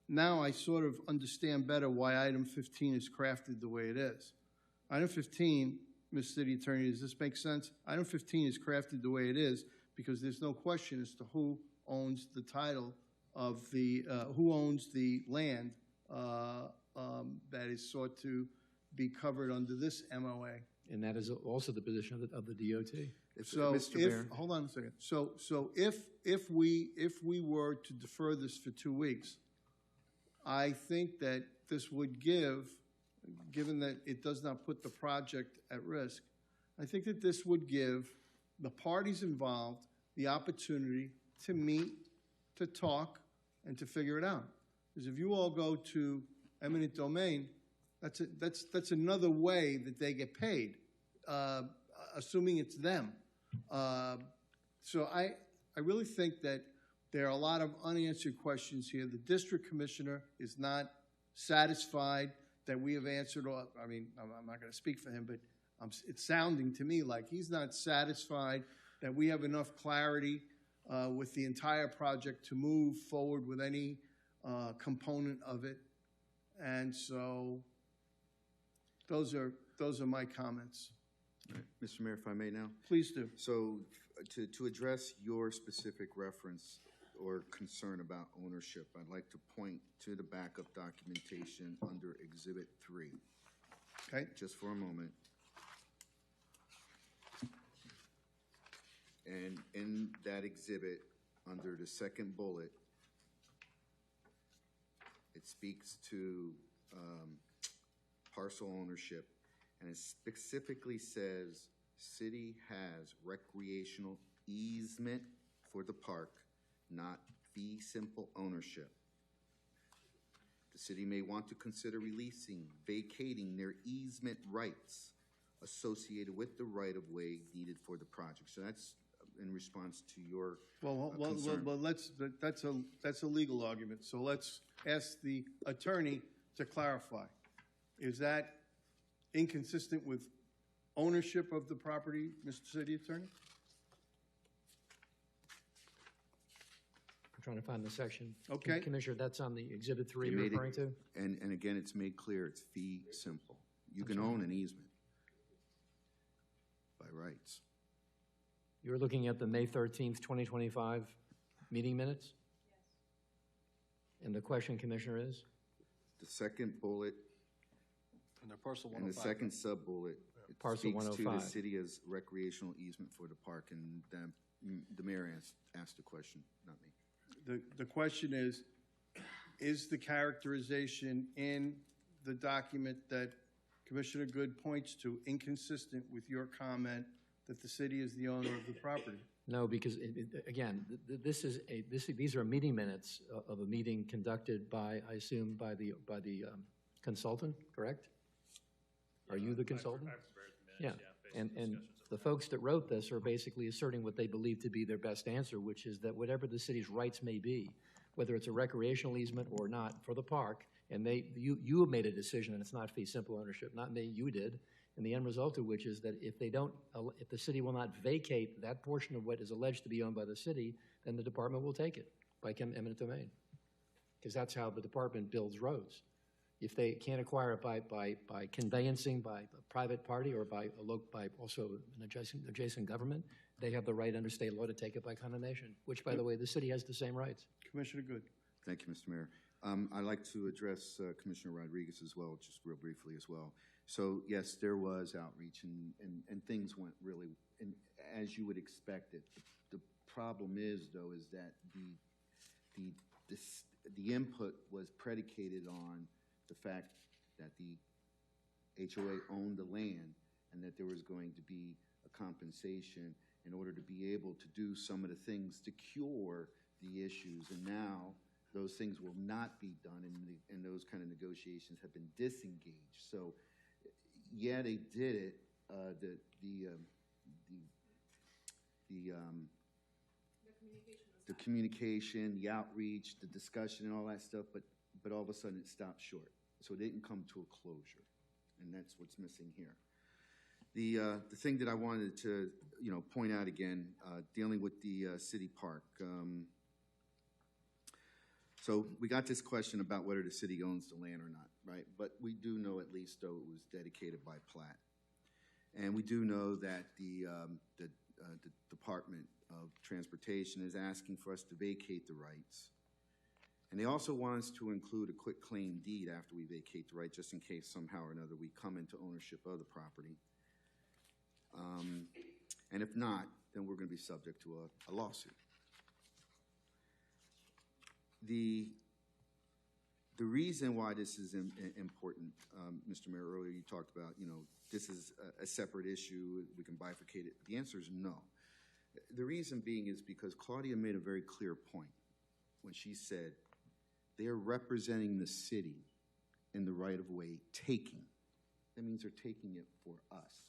[SPEAKER 1] now I sort of understand better why item 15 is crafted the way it is. Item 15, Ms. City Attorney, does this make sense? Item 15 is crafted the way it is because there's no question as to who owns the title of the, who owns the land that is sought to be covered under this MOA.
[SPEAKER 13] And that is also the position of the DOT.
[SPEAKER 1] Hold on a second. So if we were to defer this for 2 weeks, I think that this would give, given that it does not put the project at risk, I think that this would give the parties involved the opportunity to meet, to talk, and to figure it out. Because if you all go to eminent domain, that's another way that they get paid, assuming it's them. So I really think that there are a lot of unanswered questions here. The district commissioner is not satisfied that we have answered all. I mean, I'm not going to speak for him, but it's sounding to me like he's not satisfied that we have enough clarity with the entire project to move forward with any component of it. And so those are my comments.
[SPEAKER 3] All right. Mr. Mayor, if I may now?
[SPEAKER 1] Please do.
[SPEAKER 3] So to address your specific reference or concern about ownership, I'd like to point to the backup documentation under Exhibit 3.
[SPEAKER 1] Okay.
[SPEAKER 3] Just for a moment. And in that exhibit, under the second bullet, it speaks to parcel ownership, and it specifically says city has recreational easement for the park, not fee simple ownership. The city may want to consider releasing, vacating their easement rights associated with the right-of-way needed for the project. So that's in response to your concern.
[SPEAKER 1] Well, that's a legal argument. So let's ask the attorney to clarify. Is that inconsistent with ownership of the property, Mr. City Attorney?
[SPEAKER 13] I'm trying to find the section.
[SPEAKER 1] Okay.
[SPEAKER 13] Commissioner, that's on the Exhibit 3 you're referring to?
[SPEAKER 3] And again, it's made clear it's fee simple. You can own an easement by rights.
[SPEAKER 13] You're looking at the May 13th, 2025 Meeting minutes? Yes. And the question, Commissioner, is?
[SPEAKER 3] The second bullet
[SPEAKER 6] And the parcel
[SPEAKER 3] and the
[SPEAKER 6] 105.
[SPEAKER 3] second sub-bullet, it
[SPEAKER 13] Parcel
[SPEAKER 3] speaks to the
[SPEAKER 13] 105.
[SPEAKER 3] city as recreational easement for the park, and the mayor asked the question, not me.
[SPEAKER 1] The question is the characterization in the document that Commissioner Good points to inconsistent with your comment that the city is the owner of the property?
[SPEAKER 13] No, because again, these are meeting minutes of a meeting conducted by, I assume, by the consultant, correct? Are you the consultant? Yeah, and the folks that wrote this are basically asserting what they believe to be their best answer, which is that whatever the city's rights may be, whether it's a recreational easement or not for the park, and you have made a decision, and it's not fee simple ownership, not me, you did, and the end result of which is that if the city will not vacate that portion of what is alleged to be owned by the city, then the department will take it by eminent domain, because that's how the department builds roads. If they can't acquire it by conveyancing by a private party or by also an adjacent government, they have the right under state law to take it by condemnation, which, by the way, the city has the same rights.
[SPEAKER 1] Commissioner Good.
[SPEAKER 3] Thank you, Mr. Mayor. I'd like to address Commissioner Rodriguez as well, just real briefly as well. So, yes, there was outreach, and things went really, and as you would expect it. The problem is, though, is that the input was predicated on the fact that the HOA owned the land and that there was going to be a compensation in order to be able to do some of the things to cure the issues. And now those things will not be done, and those kind of negotiations have been disengaged. So, yeah, they did it. The communication, the outreach, the discussion, and all that stuff, but all of a sudden it stopped short. So it didn't come to a closure, and that's what's missing here. The thing that I wanted to point out again, dealing with the city park. So we got this question about whether the city owns the land or not, right? But we do know at least, though, it was dedicated by plat. And we do know that the Department of Transportation is asking for us to vacate the rights. And they also want us to include a quick claim deed after we vacate the right, just in case somehow or another we come into ownership of the property. And if not, then we're going to be subject to a lawsuit. The reason why this is important, Mr. Mayor, earlier you talked about, this is a separate issue, we can bifurcate it. The answer is no. The reason being is because Claudia made a very clear point when she said they are representing the city in the right-of-way taking. That means they're taking it for us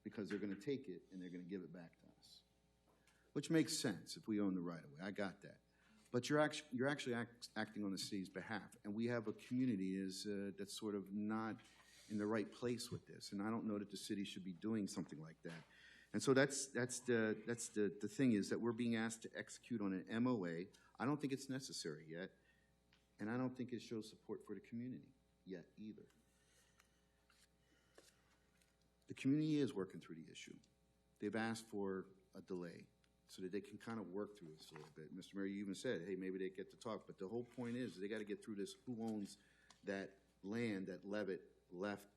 [SPEAKER 3] because they're going to take it and they're going to give it back to us, which makes sense if we own the right-of-way. I got that. But you're actually acting on the city's behalf, and we have a community that's sort of not in the right place with this, and I don't know that the city should be doing something like that. And so that's the thing is that we're being asked to execute on an MOA. I don't think it's necessary yet, and I don't think it shows support for the community yet either. The community is working through the issue. They've asked for a delay so that they can kind of work through this a little bit. Mr. Mayor, you even said, hey, maybe they get to talk, but the whole point is they got to get through this, who owns that land that Levitt left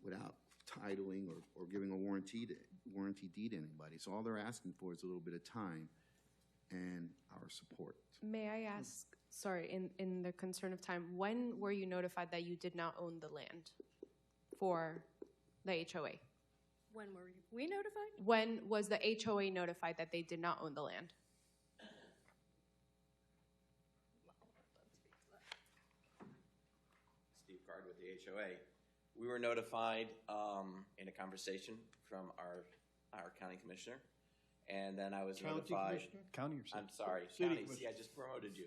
[SPEAKER 3] without titling or giving a warranty deed to anybody. So all they're asking for is a little bit of time and our support.
[SPEAKER 9] May I ask, sorry, in the concern of time, when were you notified that you did not own the land for the HOA?
[SPEAKER 24] When were we notified?
[SPEAKER 9] When was the HOA notified that they did not own the land?
[SPEAKER 20] Steve Card with the HOA. We were notified in a conversation from our county commissioner, and then I was notified.
[SPEAKER 6] County or city?
[SPEAKER 20] I'm sorry, county. See, I just promoted you.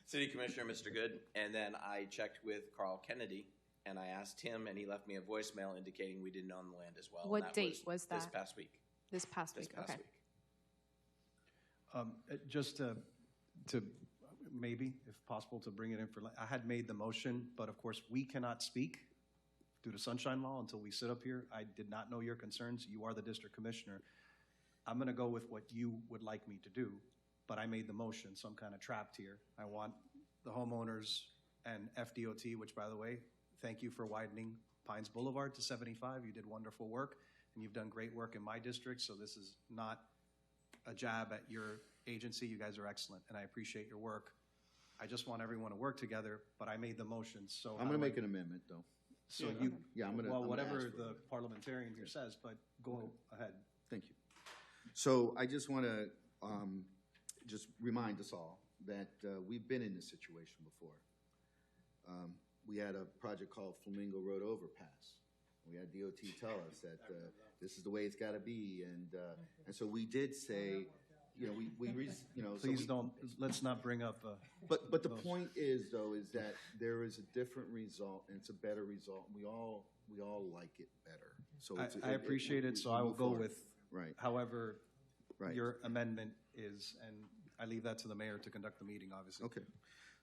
[SPEAKER 20] City Commissioner, Mr. Good, and then I checked with Carl Kennedy, and I asked him, and he left me a voicemail indicating we didn't own the land as well.
[SPEAKER 9] What date was that?
[SPEAKER 20] This past week.
[SPEAKER 9] This past week, okay.
[SPEAKER 6] Just to maybe, if possible, to bring it in for, I had made the motion, but of course, we cannot speak due to sunshine law until we sit up here. I did not know your concerns. You are the district commissioner. I'm going to go with what you would like me to do, but I made the motion, so I'm kind of trapped here. I want the homeowners and FDOT, which, by the way, thank you for widening Pines Boulevard to 75. You did wonderful work, and you've done great work in my district, so this is not a jab at your agency. You guys are excellent, and I appreciate your work. I just want everyone to work together, but I made the motion, so.
[SPEAKER 3] I'm going to make an amendment, though.
[SPEAKER 6] So you,
[SPEAKER 3] Yeah, I'm going to.
[SPEAKER 6] well, whatever the parliamentarian here says, but go ahead.
[SPEAKER 3] Thank you. So I just want to just remind us all that we've been in this situation before. We had a project called Flamingo Road Overpass. We had DOT tell us that this is the way it's got to be, and so we did say, you know,
[SPEAKER 6] Please don't, let's not bring up.
[SPEAKER 3] But the point is, though, is that there is a different result, and it's a better result. We all like it better. So
[SPEAKER 6] I appreciate it, so I will go with
[SPEAKER 3] right.
[SPEAKER 6] however
[SPEAKER 3] Right.
[SPEAKER 6] your amendment is, and I leave that to the mayor to conduct the meeting, obviously.
[SPEAKER 3] Okay.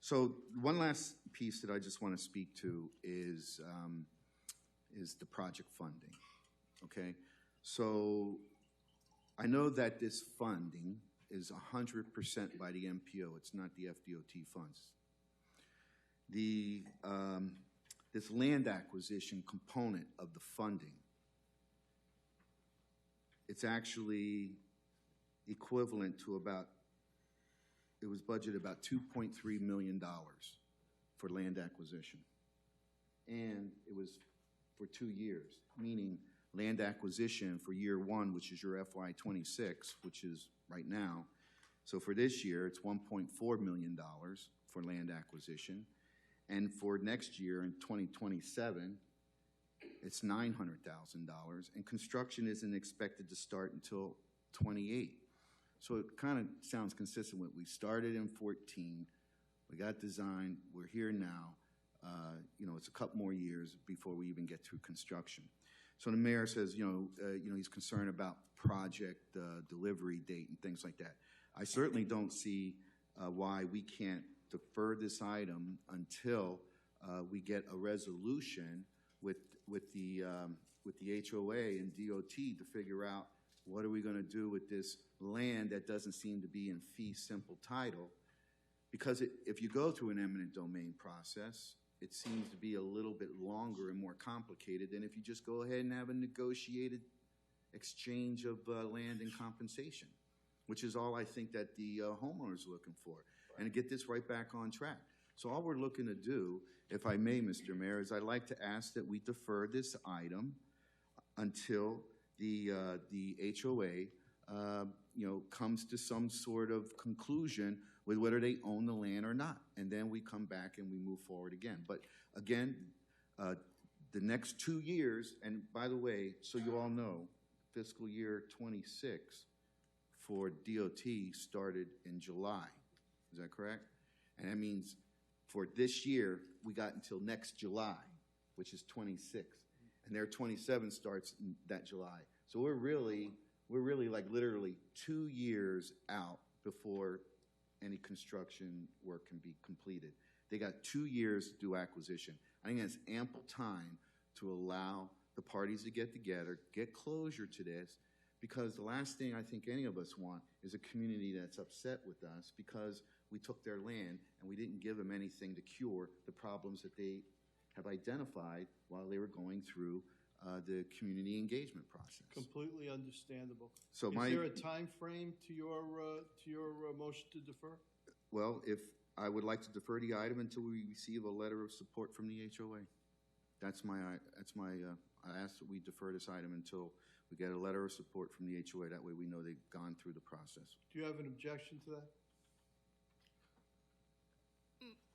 [SPEAKER 3] So one last piece that I just want to speak to is the project funding. Okay. So I know that this funding is 100% by the MPO. It's not the FDOT funds. This land acquisition component of the funding, it's actually equivalent to it was budgeted about $2.3 million for land acquisition. And it was for 2 years, meaning land acquisition for year one, which is your FY26, which is right now. So for this year, it's $1.4 million for land acquisition. And for next year in 2027, it's $900,000. And construction isn't expected to start until 28. So it kind of sounds consistent with we started in 14, we got design, we're here now. You know, it's a couple more years before we even get to construction. So the mayor says, he's concerned about project delivery date and things like that. I certainly don't see why we can't defer this item until we get a resolution with the HOA and DOT to figure out what are we going to do with this land that doesn't seem to be in fee simple title. Because if you go through an eminent domain process, it seems to be a little bit longer and more complicated than if you just go ahead and have a negotiated exchange of land and compensation, which is all I think that the homeowners are looking for, and to get this right back on track. So all we're looking to do, if I may, Mr. Mayor, is I'd like to ask that we defer this item until the HOA comes to some sort of conclusion with whether they own the land or not. And then we come back and we move forward again. But again, the next 2 years, and by the way, so you all know, fiscal year 26 for DOT started in July. Is that correct? And that means for this year, we got until next July, which is 26. And their 27 starts in that July. So we're really like literally 2 years out before any construction work can be completed. They got 2 years to do acquisition. I think that's ample time to allow the parties to get together, get closure to this, because the last thing I think any of us want is a community that's upset with us because we took their land and we didn't give them anything to cure the problems that they have identified while they were going through the community engagement process.
[SPEAKER 1] Completely understandable.
[SPEAKER 3] So
[SPEAKER 1] is there a time frame to your motion to defer?
[SPEAKER 3] Well, if I would like to defer the item until we receive a letter of support from the HOA. I ask that we defer this item until we get a letter of support from the HOA. That way we know they've gone through the process.
[SPEAKER 1] Do you have an objection to that?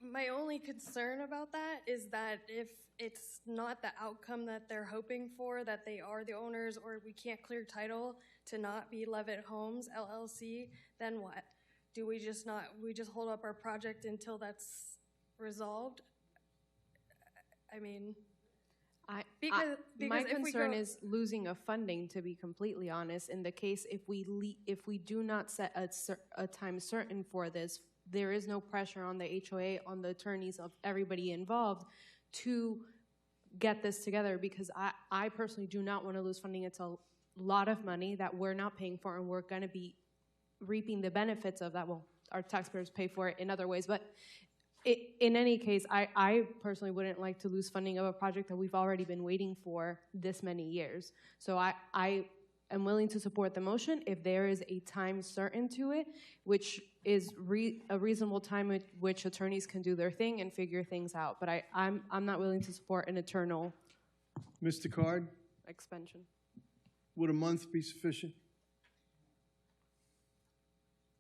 [SPEAKER 24] My only concern about that is that if it's not the outcome that they're hoping for, that they are the owners, or we can't clear title to not be Levitt Homes LLC, then what? Do we just hold up our project until that's resolved? I mean,
[SPEAKER 9] my concern is losing of funding, to be completely honest. In the case, if we do not set a time certain for this, there is no pressure on the HOA, on the attorneys, of everybody involved to get this together, because I personally do not want to lose funding. It's a lot of money that we're not paying for, and we're going to be reaping the benefits of that. Well, our taxpayers pay for it in other ways, but in any case, I personally wouldn't like to lose funding of a project that we've already been waiting for this many years. So I am willing to support the motion if there is a time certain to it, which is a reasonable time at which attorneys can do their thing and figure things out. But I'm not willing to support an eternal
[SPEAKER 1] Mr. Card,
[SPEAKER 9] expansion.
[SPEAKER 1] would a month be sufficient?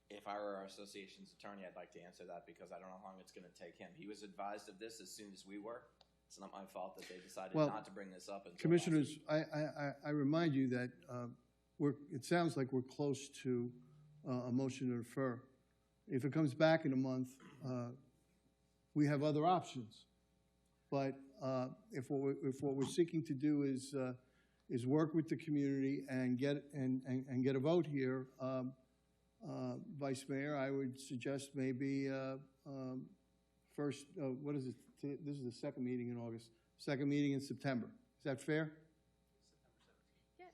[SPEAKER 20] If I were our association's attorney, I'd like to answer that because I don't know how long it's going to take him. He was advised of this as soon as we were. It's not my fault that they decided
[SPEAKER 1] Well,
[SPEAKER 20] not to bring this up until
[SPEAKER 1] Commissioners, I remind you that it sounds like we're close to a motion to defer. If it comes back in a month, we have other options. But if what we're seeking to do is work with the community and get a vote here, Vice Mayor, I would suggest maybe first. What is it? This is the second meeting in August. Second meeting in September. Is that fair?
[SPEAKER 24] Yeah,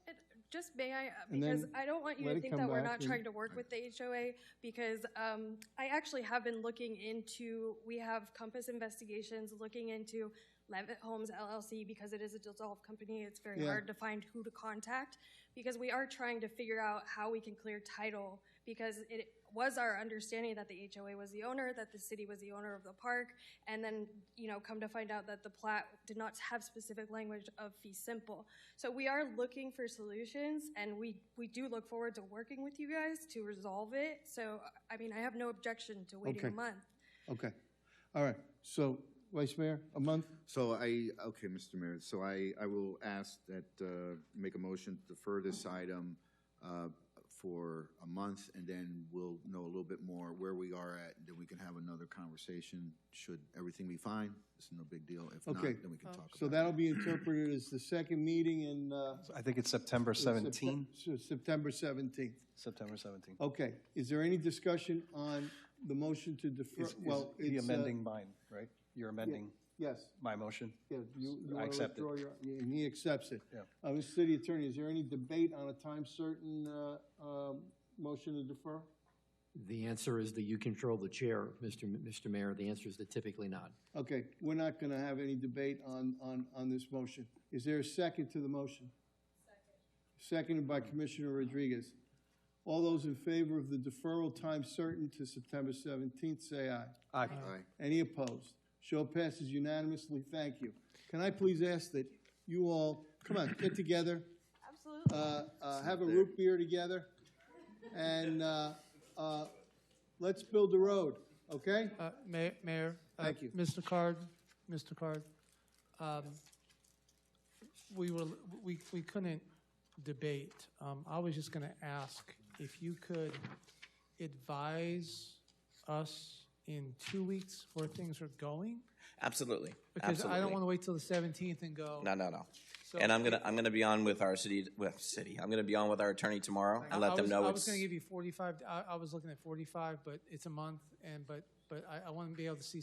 [SPEAKER 24] just may I,
[SPEAKER 1] And
[SPEAKER 24] because
[SPEAKER 1] then
[SPEAKER 24] I don't want you
[SPEAKER 1] let
[SPEAKER 24] to
[SPEAKER 1] it
[SPEAKER 24] think
[SPEAKER 1] come
[SPEAKER 24] that we're
[SPEAKER 1] back
[SPEAKER 24] not
[SPEAKER 1] and-
[SPEAKER 24] trying to work with the HOA, because I actually have been looking into, we have Compass Investigations looking into Levitt Homes LLC, because it is a dissolved company. It's very
[SPEAKER 1] Yeah.
[SPEAKER 24] hard to find who to contact, because we are trying to figure out how we can clear title, because it was our understanding that the HOA was the owner, that the city was the owner of the park, and then, come to find out that the plat did not have specific language of fee simple. So we are looking for solutions, and we do look forward to working with you guys to resolve it. So, I mean, I have no objection to waiting a month.
[SPEAKER 1] Okay. All right. So, Vice Mayor, a month?
[SPEAKER 3] So okay, Mr. Mayor, so I will ask that, make a motion to defer this item for a month, and then we'll know a little bit more where we are at, and then we can have another conversation. Should everything be fine, it's no big deal. If not,
[SPEAKER 1] Okay.
[SPEAKER 3] then we can talk
[SPEAKER 1] So
[SPEAKER 3] about
[SPEAKER 1] that'll be interpreted as the second meeting in
[SPEAKER 6] I think it's September 17th.
[SPEAKER 1] September 17th.
[SPEAKER 6] September 17th.
[SPEAKER 1] Okay. Is there any discussion on the motion to defer?
[SPEAKER 6] Is the amending mine, right? You're amending
[SPEAKER 1] Yes.
[SPEAKER 6] my motion?
[SPEAKER 1] Yeah, you
[SPEAKER 6] I
[SPEAKER 1] want to
[SPEAKER 6] accept it.
[SPEAKER 1] withdraw and he accepts it.
[SPEAKER 6] Yeah.
[SPEAKER 1] Mr. City Attorney, is there any debate on a time certain motion to defer?
[SPEAKER 13] The answer is that you control the chair, Mr. Mayor. The answer is that typically not.
[SPEAKER 1] Okay, we're not going to have any debate on this motion. Is there a second to the motion? Seconded by Commissioner Rodriguez. All those in favor of the deferral time certain to September 17th, say aye.
[SPEAKER 6] Aye.
[SPEAKER 1] Any opposed? Show passes unanimously. Thank you. Can I please ask that you all, come on, get together.
[SPEAKER 24] Absolutely.
[SPEAKER 1] Have a root beer together, and let's build a road, okay?
[SPEAKER 10] Mayor.
[SPEAKER 1] Thank you.
[SPEAKER 10] Mr. Card, we couldn't debate. I was just going to ask if you could advise us in 2 weeks where things are going,
[SPEAKER 20] Absolutely.
[SPEAKER 10] because
[SPEAKER 20] Absolutely.
[SPEAKER 10] I don't want to wait till the 17th and go.
[SPEAKER 20] No.
[SPEAKER 10] So
[SPEAKER 20] And I'm gonna be on with our I'm gonna be on with our attorney tomorrow and let them know
[SPEAKER 10] I was
[SPEAKER 20] it's.
[SPEAKER 10] going to give you 45. I was looking at 45, but it's a month, but I want to be able to see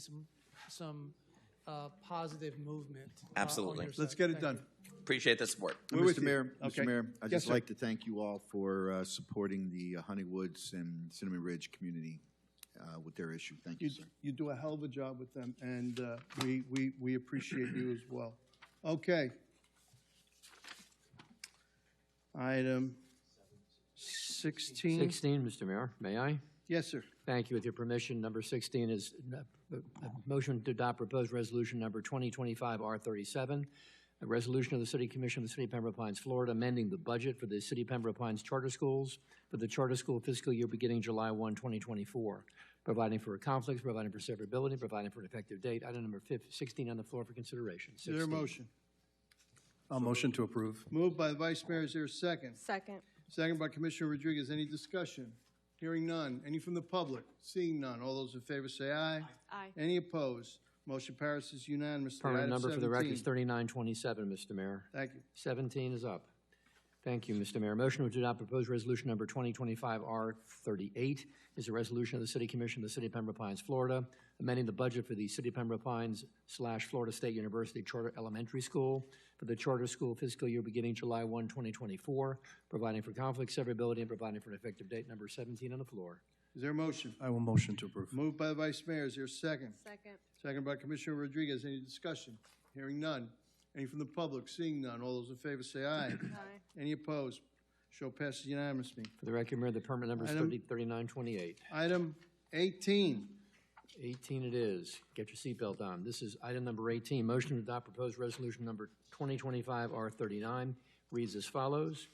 [SPEAKER 10] some positive movement. On
[SPEAKER 20] Absolutely.
[SPEAKER 10] your
[SPEAKER 1] Let's
[SPEAKER 10] side.
[SPEAKER 1] get it
[SPEAKER 10] Thank
[SPEAKER 1] done.
[SPEAKER 10] you.
[SPEAKER 20] Appreciate the support.
[SPEAKER 1] We're with
[SPEAKER 3] Mr.
[SPEAKER 1] you.
[SPEAKER 3] Mayor,
[SPEAKER 1] Okay.
[SPEAKER 3] Mr. Mayor, I'd
[SPEAKER 1] Yes,
[SPEAKER 3] just
[SPEAKER 1] sir.
[SPEAKER 3] like to thank you all for supporting the Honeywoods and Cinnamon Ridge community with their issue. Thank you, sir.
[SPEAKER 1] You do a hell of a job with them, and we appreciate you as well. Okay. Item 16.
[SPEAKER 13] 16, Mr. Mayor, may I?
[SPEAKER 1] Yes, sir.
[SPEAKER 13] Thank you. With your permission, number 16 is a motion to adopt proposed resolution number 2025 R37, a resolution of the City Commission of the City of Pembroke Pines, Florida, amending the budget for the City of Pembroke Pines charter schools for the charter school fiscal year beginning July 1, 2024, providing for conflicts, providing for severability, providing for an effective date. Item number 16 on the floor for consideration.
[SPEAKER 1] Is there a motion?
[SPEAKER 6] I'll motion to approve.
[SPEAKER 1] Moved by the Vice Mayor. Is there a second?
[SPEAKER 9] Second.
[SPEAKER 1] Second by Commissioner Rodriguez. Any discussion? Hearing none. Any from the public? Seeing none. All those in favor say aye.
[SPEAKER 9] Aye.
[SPEAKER 1] Any opposed? Motion passes unanimously.
[SPEAKER 13] Permanent
[SPEAKER 1] Item
[SPEAKER 13] number for the record is
[SPEAKER 1] 17.
[SPEAKER 13] 3927, Mr. Mayor.
[SPEAKER 1] Thank you.
[SPEAKER 13] 17 is up. Thank you, Mr. Mayor. Motion to adopt proposed resolution number 2025-R38 is a resolution of the City Commission of the City of Pembroke Pines, Florida, amending the budget for the City of Pembroke Pines / Florida State University Charter Elementary School for the charter school fiscal year beginning July 1, 2024, providing for conflict severability and providing for an effective date. Number 17 on the floor.
[SPEAKER 1] Is there a motion?
[SPEAKER 6] I will motion to approve.
[SPEAKER 1] Moved by the Vice Mayor. Is there a second?
[SPEAKER 9] Second.
[SPEAKER 1] Second by Commissioner Rodriguez. Any discussion? Hearing none. Any from the public? Seeing none. All those in favor say aye.
[SPEAKER 9] Aye.
[SPEAKER 1] Any opposed? Show passes unanimously.
[SPEAKER 13] For the record, Mayor, the permit number is
[SPEAKER 1] Item-
[SPEAKER 13] 3928.
[SPEAKER 1] Item 18.
[SPEAKER 13] 18 it is. Get your seatbelt on. This is item number 18. Motion to adopt proposed resolution number 2025-R39 reads as follows.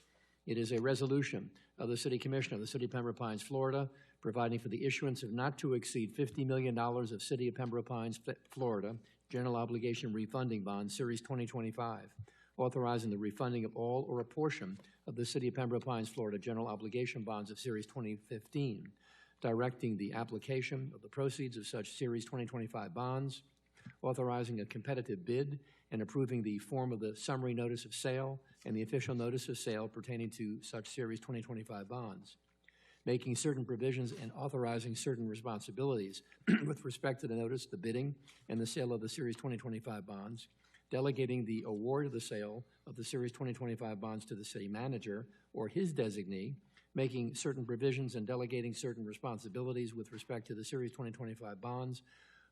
[SPEAKER 13] It is a resolution of the City Commission of the City of Pembroke Pines, Florida, providing for the issuance of not to exceed $50 million of City of Pembroke Pines, Florida, General Obligation Refunding Bond, Series 2025, authorizing the refunding of all or a portion of the City of Pembroke Pines, Florida, General Obligation Bonds of Series 2015, directing the application of the proceeds of such Series 2025 bonds, authorizing a competitive bid, and approving the form of the summary notice of sale and the official notice of sale pertaining to such Series 2025 bonds, making certain provisions and authorizing certain responsibilities with respect to the notice, the bidding, and the sale of the Series 2025 bonds, delegating the award of the sale of the Series 2025 bonds to the city manager or his designee, making certain provisions and delegating certain responsibilities with respect to the Series 2025 bonds,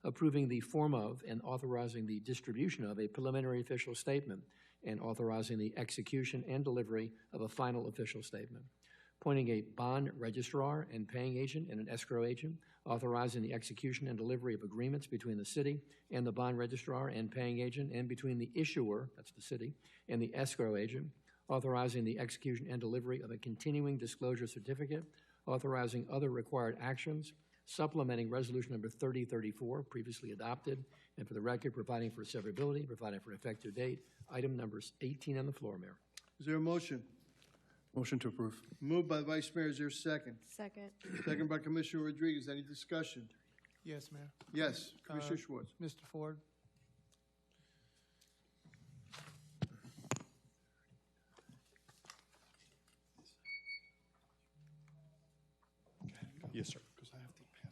[SPEAKER 13] approving the form of and authorizing the distribution of a preliminary official statement, and authorizing the execution and delivery of a final official statement, appointing a bond registrar and paying agent and an escrow agent, authorizing the execution and delivery of agreements between the city and the bond registrar and paying agent, and between the issuer, that's the city, and the escrow agent, authorizing the execution and delivery of a continuing disclosure certificate, authorizing other required actions, supplementing resolution number 3034, previously adopted, and for the record, providing for severability, providing for an effective date. Item number 18 on the floor, Mayor.
[SPEAKER 1] Is there a motion?
[SPEAKER 6] Motion to approve.
[SPEAKER 1] Moved by the Vice Mayor. Is there a second?
[SPEAKER 9] Second.
[SPEAKER 1] Second by Commissioner Rodriguez. Any discussion?
[SPEAKER 10] Yes, Mayor.
[SPEAKER 1] Yes, Commissioner Schwartz.
[SPEAKER 10] Mr. Ford?
[SPEAKER 19] Yes, sir.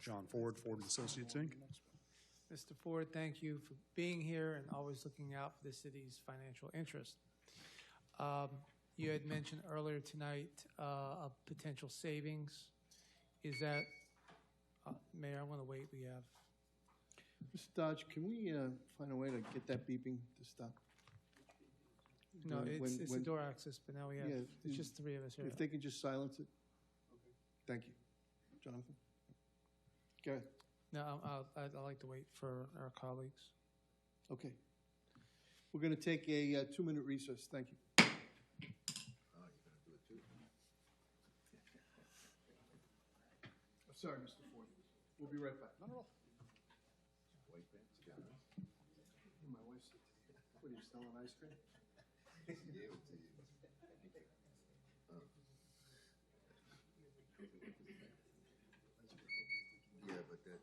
[SPEAKER 19] John Ford, Ford and Associates, Inc.
[SPEAKER 10] Mr. Ford, thank you for being here and always looking out for the city's financial interest. You had mentioned earlier tonight a potential savings. Is that, Mayor, I want to wait. We have.
[SPEAKER 1] Mr. Dodge, can we find a way to get that beeping to stop?
[SPEAKER 10] No,
[SPEAKER 1] When-
[SPEAKER 10] it's
[SPEAKER 1] when-
[SPEAKER 10] a door access, but now we have,
[SPEAKER 1] Yeah,
[SPEAKER 10] it's just three of us here.
[SPEAKER 1] If they can just silence it. Thank you. Jonathan? Go ahead.
[SPEAKER 10] No, I'd like to wait for our colleagues.
[SPEAKER 1] Okay. We're going to take a 2-minute recess. Thank you. Sorry, Mr. Ford. We'll be right back. Not at all. My wife's, what are you selling ice cream?
[SPEAKER 3] Yeah, but that,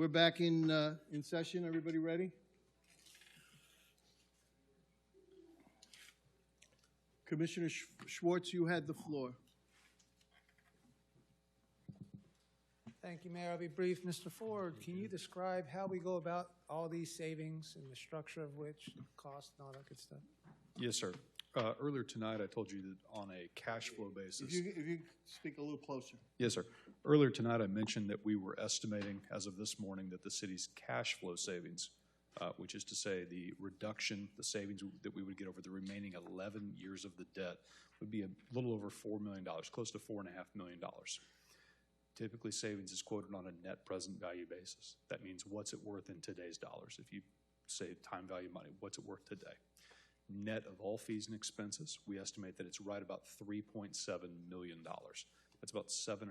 [SPEAKER 1] We're back in session. Everybody ready? Commissioner Schwartz, you had the floor.
[SPEAKER 10] Thank you, Mayor. I'll be brief. Mr. Ford, can you describe how we go about all these savings and the structure of which, cost and all that good stuff?
[SPEAKER 19] Yes, sir. Earlier tonight, I told you that on a cash flow basis.
[SPEAKER 1] If you speak a little closer.
[SPEAKER 19] Yes, sir. Earlier tonight, I mentioned that we were estimating, as of this morning, that the city's cash flow savings, which is to say the reduction, the savings that we would get over the remaining 11 years of the debt, would be a little over $4 million, close to $4.5 million. Typically, savings is quoted on a net present value basis. That means what's it worth in today's dollars. If you save time value money, what's it worth today? Net of all fees and expenses, we estimate that it's right about $3.7 million. That's about 7.5%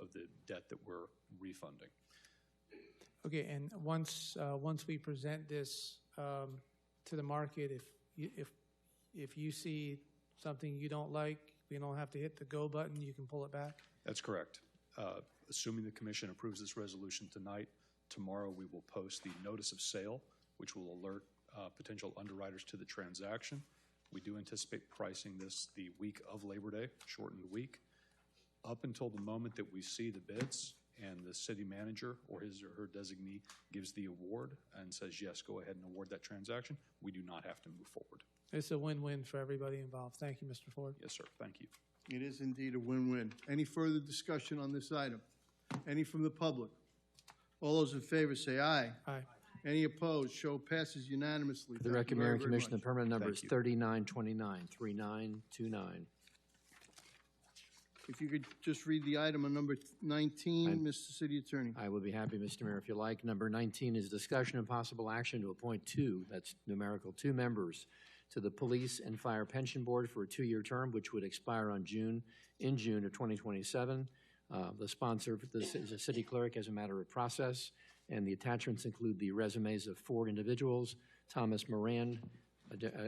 [SPEAKER 19] of the debt that we're refunding.
[SPEAKER 10] Okay, and once we present this to the market, if you see something you don't like, we don't have to hit the go button, you can pull it back?
[SPEAKER 19] That's correct. Assuming the commission approves this resolution tonight, tomorrow we will post the notice of sale, which will alert potential underwriters to the transaction. We do anticipate pricing this the week of Labor Day, shortened week. Up until the moment that we see the bids and the city manager or his or her designee gives the award and says, yes, go ahead and award that transaction, we do not have to move forward.
[SPEAKER 10] It's a win-win for everybody involved. Thank you, Mr. Ford.
[SPEAKER 19] Yes, sir. Thank you.
[SPEAKER 1] It is indeed a win-win. Any further discussion on this item? Any from the public? All those in favor say aye.
[SPEAKER 10] Aye.
[SPEAKER 1] Any opposed? Show passes unanimously.
[SPEAKER 13] For the
[SPEAKER 1] Thank you
[SPEAKER 13] record, Mayor
[SPEAKER 1] very,
[SPEAKER 13] and
[SPEAKER 1] very
[SPEAKER 13] Commissioner, the
[SPEAKER 1] much.
[SPEAKER 13] permanent number
[SPEAKER 19] Thank
[SPEAKER 13] is
[SPEAKER 19] you.
[SPEAKER 13] 3929, 3929.
[SPEAKER 1] If you could just read the item on number 19, Mr. City Attorney.
[SPEAKER 13] I will be happy, Mr. Mayor, if you like. Number 19 is discussion and possible action to appoint that's numerical, 2 members to the Police and Fire Pension Board for a 2-year term, which would expire in June of 2027. The sponsor is the city clerk as a matter of process, and the attachments include the resumes of 4 individuals: Thomas Moran,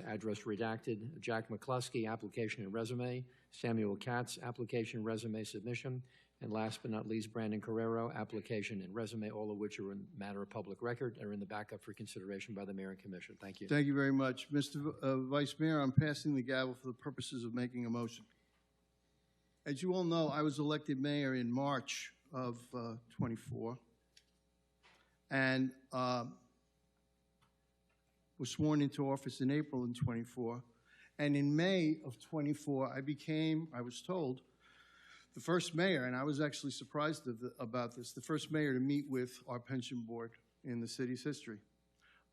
[SPEAKER 13] address redacted; Jack McCluskey, application and resume; Samuel Katz, application, resume submission; and last but not least, Brandon Carrero, application and resume, all of which are in matter of public record and are in the backup for consideration by the Mayor and Commission. Thank you.
[SPEAKER 1] Thank you very much. Mr. Vice Mayor, I'm passing the gavel for the purposes of making a motion. As you all know, I was elected mayor in March of 24 and was sworn into office in April in 24. And in May of 24, I was told, the first mayor, and I was actually surprised about this, the first mayor to meet with our pension board in the city's history.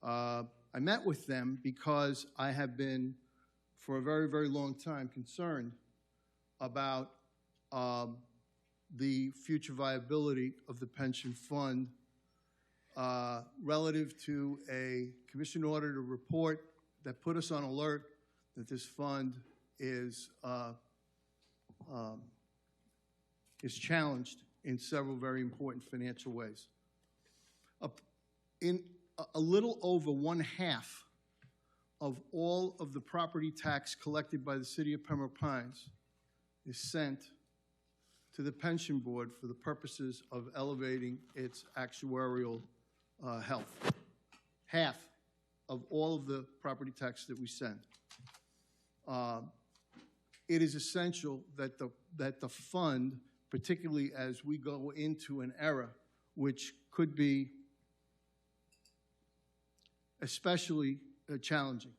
[SPEAKER 1] I met with them because I have been, for a very, very long time, concerned about the future viability of the pension fund relative to a commission auditor report that put us on alert that this fund is challenged in several very important financial ways. In a little over 1/2 of all of the property tax collected by the city of Pembroke Pines is sent to the pension board for the purposes of elevating its actuarial health. Half of all of the property tax that we send. It is essential that the fund, particularly as we go into an era which could be especially challenging,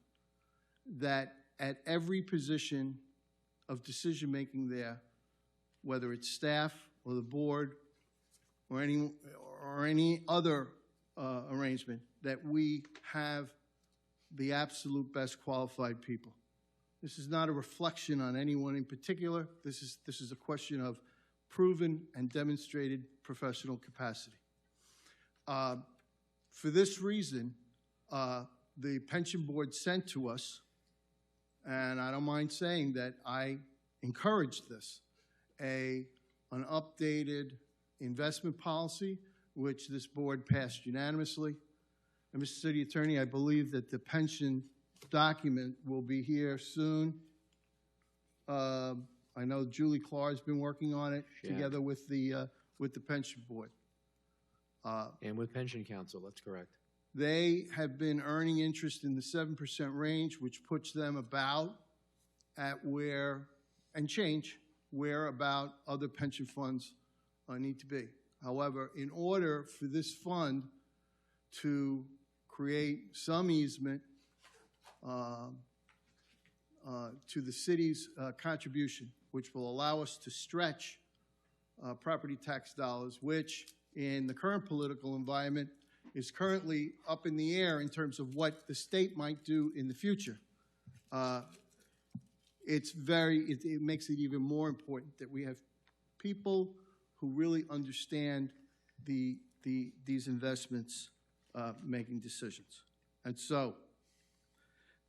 [SPEAKER 1] that at every position of decision-making there, whether it's staff or the board or any other arrangement, that we have the absolute best qualified people. This is not a reflection on anyone in particular. This is a question of proven and demonstrated professional capacity. For this reason, the pension board sent to us, and I don't mind saying that I encouraged this, an updated investment policy, which this board passed unanimously. And Mr. City Attorney, I believe that the pension document will be here soon. I know Julie Clark has been working on it together with the pension board.
[SPEAKER 13] And with pension council, that's correct.
[SPEAKER 1] They have been earning interest in the 7% range, which puts them about at where about other pension funds need to be. However, in order for this fund to create some easement to the city's contribution, which will allow us to stretch property tax dollars, which in the current political environment is currently up in the air in terms of what the state might do in the future. It makes it even more important that we have people who really understand these investments making decisions. And so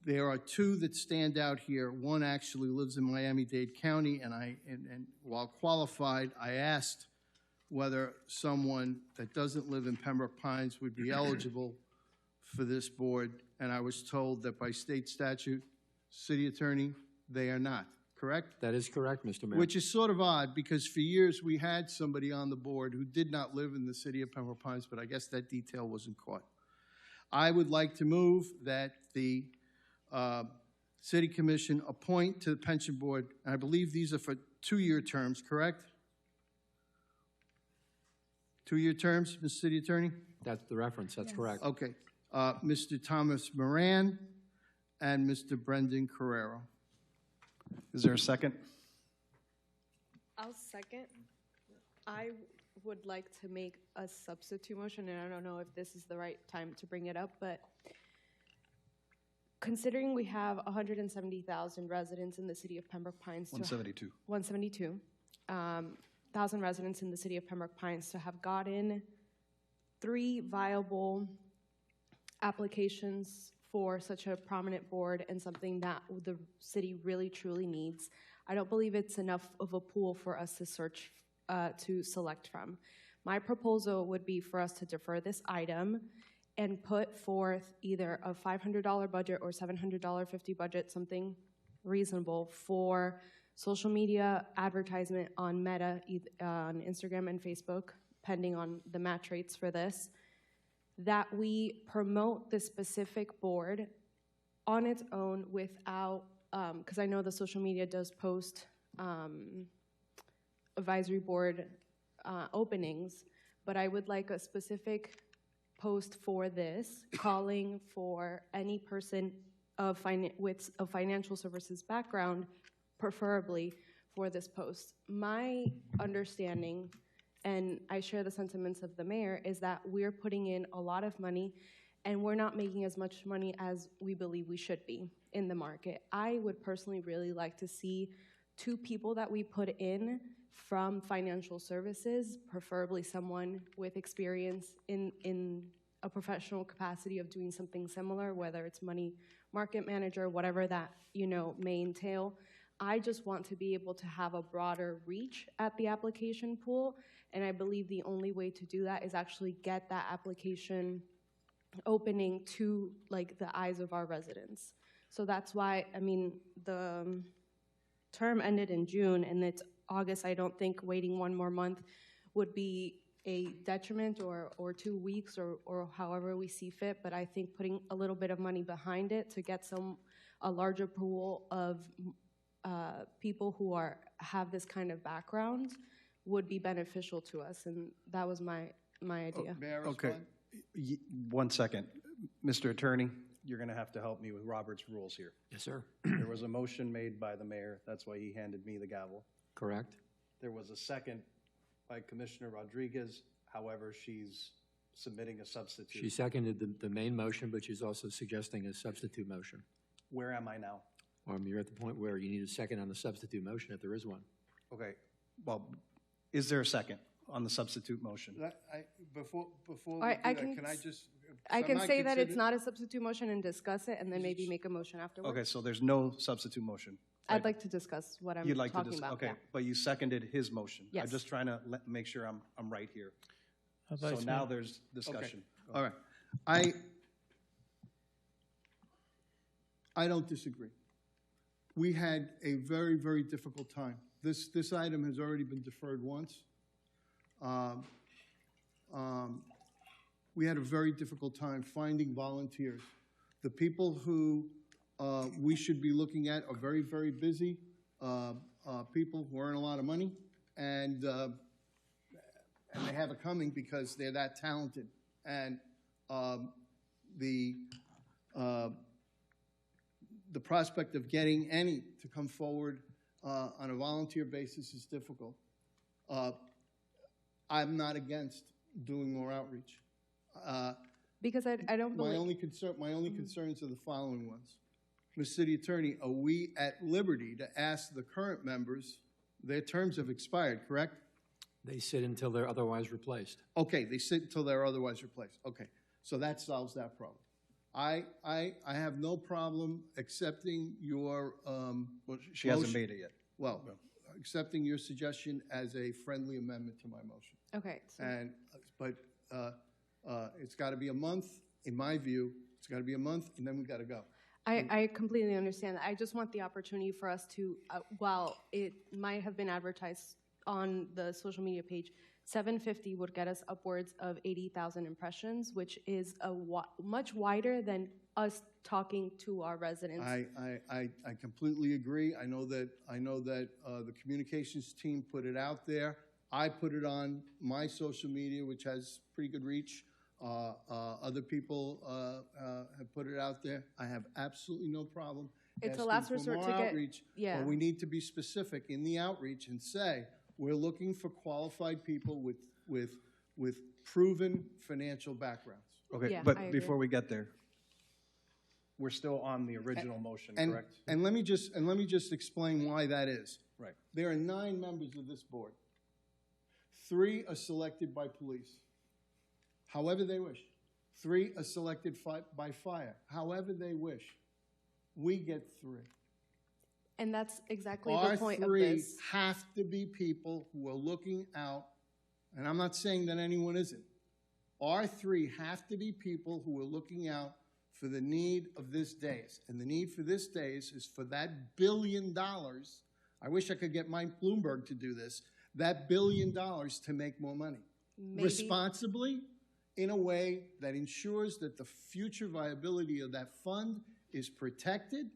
[SPEAKER 1] there are two that stand out here. One actually lives in Miami-Dade County, and while qualified, I asked whether someone that doesn't live in Pembroke Pines would be eligible for this board, and I was told that by state statute, city attorney, they are not, correct?
[SPEAKER 13] That is correct, Mr. Mayor.
[SPEAKER 1] Which is sort of odd, because for years we had somebody on the board who did not live in the city of Pembroke Pines, but I guess that detail wasn't caught. I would like to move that the City Commission appoint to the pension board, and I believe these are for 2-year terms, correct? 2-year terms, Mr. City Attorney?
[SPEAKER 13] That's the reference, that's correct.
[SPEAKER 1] Okay. Mr. Thomas Moran and Mr. Brendan Carrero.
[SPEAKER 6] Is there a second?
[SPEAKER 9] I'll second. I would like to make a substitute motion, and I don't know if this is the right time to bring it up, but considering we have 170,000 residents in the city of Pembroke Pines. 1,000 residents in the city of Pembroke Pines to have gotten 3 viable applications for such a prominent board and something that the city really truly needs. I don't believe it's enough of a pool for us to search, to select from. My proposal would be for us to defer this item and put forth either a $500 budget or $750 budget, something reasonable for social media advertisement on Meta, on Instagram and Facebook, pending on the match rates for this, that we promote the specific board on its own without, because I know the social media does post advisory board openings, but I would like a specific post for this, calling for any person with a financial services background, preferably for this post. My understanding, and I share the sentiments of the mayor, is that we're putting in a lot of money and we're not making as much money as we believe we should be in the market. I would personally really like to see 2 people that we put in from financial services, preferably someone with experience in a professional capacity of doing something similar, whether it's money market manager, whatever that may entail. I just want to be able to have a broader reach at the application pool, and I believe the only way to do that is actually get that application opening to the eyes of our residents. So that's why, the term ended in June and it's August. I don't think waiting 1 more month would be a detriment or 2 weeks or however we see fit, but I think putting a little bit of money behind it to get a larger pool of people who have this kind of background would be beneficial to us, and that was my idea.
[SPEAKER 1] May I respond?
[SPEAKER 6] Okay. 1 second. Mr. Attorney, you're going to have to help me with Robert's rules here.
[SPEAKER 13] Yes, sir.
[SPEAKER 6] There was a motion made by the mayor. That's why he handed me the gavel.
[SPEAKER 13] Correct.
[SPEAKER 6] There was a second by Commissioner Rodriguez. However, she's submitting a substitute.
[SPEAKER 13] She seconded the main motion, but she's also suggesting a substitute motion.
[SPEAKER 6] Where am I now?
[SPEAKER 13] You're at the point where you need a second on the substitute motion, if there is one.
[SPEAKER 6] Okay. Well, is there a second on the substitute motion?
[SPEAKER 1] Before we do
[SPEAKER 9] I
[SPEAKER 1] that,
[SPEAKER 9] can
[SPEAKER 1] can I just...
[SPEAKER 9] I can say that it's not a substitute motion and discuss it, and then maybe make a motion afterwards.
[SPEAKER 6] Okay, so there's no substitute motion.
[SPEAKER 9] I'd like to discuss what I'm
[SPEAKER 6] You'd like
[SPEAKER 9] talking
[SPEAKER 6] to
[SPEAKER 9] about.
[SPEAKER 6] Okay,
[SPEAKER 9] yeah.
[SPEAKER 6] but you seconded his motion.
[SPEAKER 9] Yes.
[SPEAKER 6] I'm just trying to make sure I'm right here.
[SPEAKER 10] Vice
[SPEAKER 6] So now
[SPEAKER 10] Mayor.
[SPEAKER 6] there's discussion.
[SPEAKER 1] Okay. All right. I don't disagree. We had a very, very difficult time. This item has already been deferred once. we had a very difficult time finding volunteers. The people who we should be looking at are very, very busy people who earn a lot of money, and they have it coming because they're that talented. And the prospect of getting any to come forward on a volunteer basis is difficult. I'm not against doing more outreach.
[SPEAKER 9] Because I don't believe...
[SPEAKER 1] My only concerns are the following ones. Ms. City Attorney, are we at liberty to ask the current members, their terms have expired, correct?
[SPEAKER 13] They sit until they're otherwise replaced.
[SPEAKER 1] Okay, they sit until they're otherwise replaced. Okay, so that solves that problem. I have no problem accepting your
[SPEAKER 6] She hasn't made it yet.
[SPEAKER 1] Well, accepting your suggestion as a friendly amendment to my motion.
[SPEAKER 9] Okay. So
[SPEAKER 1] But it's got to be a month, in my view. It's got to be a month, and then we got to go.
[SPEAKER 9] I completely understand that. I just want the opportunity for us to, while it might have been advertised on the social media page, 750 would get us upwards of 80,000 impressions, which is much wider than us talking to our residents.
[SPEAKER 1] I completely agree. I know that the communications team put it out there. I put it on my social media, which has pretty good reach. Other people have put it out there. I have absolutely no problem.
[SPEAKER 9] It's a last resort to get
[SPEAKER 1] outreach.
[SPEAKER 9] Yeah.
[SPEAKER 1] But we need to be specific in the outreach and say we're looking for qualified people with proven financial backgrounds.
[SPEAKER 6] Okay,
[SPEAKER 9] Yeah, I
[SPEAKER 6] but
[SPEAKER 9] agree.
[SPEAKER 6] before we get there, we're still on the original motion, correct?
[SPEAKER 1] And let me just explain why that is.
[SPEAKER 6] Right.
[SPEAKER 1] There are 9 members of this board. 3 are selected by police, however they wish. 3 are selected by fire, however they wish. We get 3.
[SPEAKER 9] And that's exactly
[SPEAKER 1] Our
[SPEAKER 9] the point of
[SPEAKER 1] 3
[SPEAKER 9] this.
[SPEAKER 1] have to be people who are looking out, and I'm not saying that anyone isn't. Our 3 have to be people who are looking out for the need of this days. And the need for this days is for that $1 billion. I wish I could get Mike Bloomberg to do this. That $1 billion to make more money.
[SPEAKER 9] Maybe.
[SPEAKER 1] Responsibly, in a way that ensures that the future viability of that fund is protected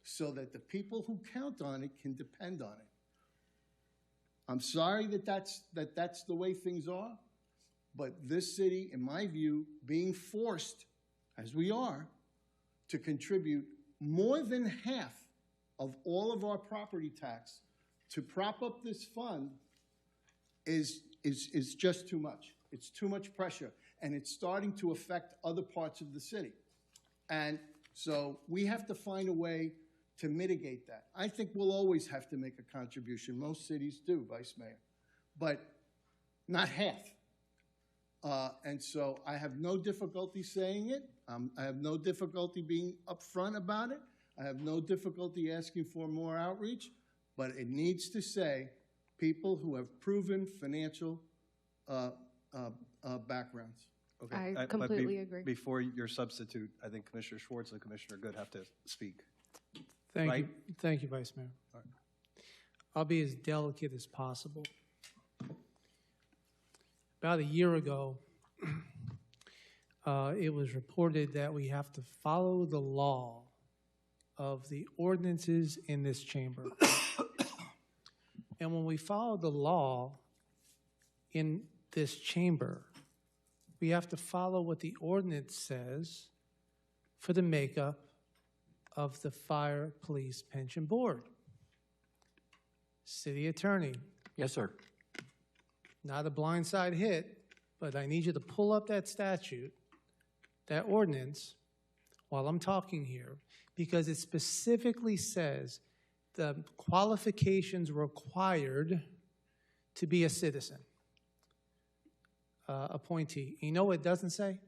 [SPEAKER 1] so that the people who count on it can depend on it. I'm sorry that that's the way things are, but this city, in my view, being forced, as we are, to contribute more than half of all of our property tax to prop up this fund is just too much. It's too much pressure, and it's starting to affect other parts of the city. And so we have to find a way to mitigate that. I think we'll always have to make a contribution. Most cities do, Vice Mayor, but not half. And so I have no difficulty saying it. I have no difficulty being upfront about it. I have no difficulty asking for more outreach, but it needs to say people who have proven financial backgrounds.
[SPEAKER 6] Okay.
[SPEAKER 9] I
[SPEAKER 6] but
[SPEAKER 9] completely agree.
[SPEAKER 6] Before your substitute, I think Commissioner Schwartz and Commissioner Good have to speak.
[SPEAKER 10] Thank you, Vice Mayor. I'll be as delicate as possible. About a year ago, it was reported that we have to follow the law of the ordinances in this chamber. And when we follow the law in this chamber, we have to follow what the ordinance says for the makeup of the Fire Police Pension Board. City Attorney.
[SPEAKER 13] Yes, sir.
[SPEAKER 10] Not a blindside hit, but I need you to pull up that statute, that ordinance, while I'm talking here, because it specifically says the qualifications required to be a citizen, appointee. You know what it doesn't say?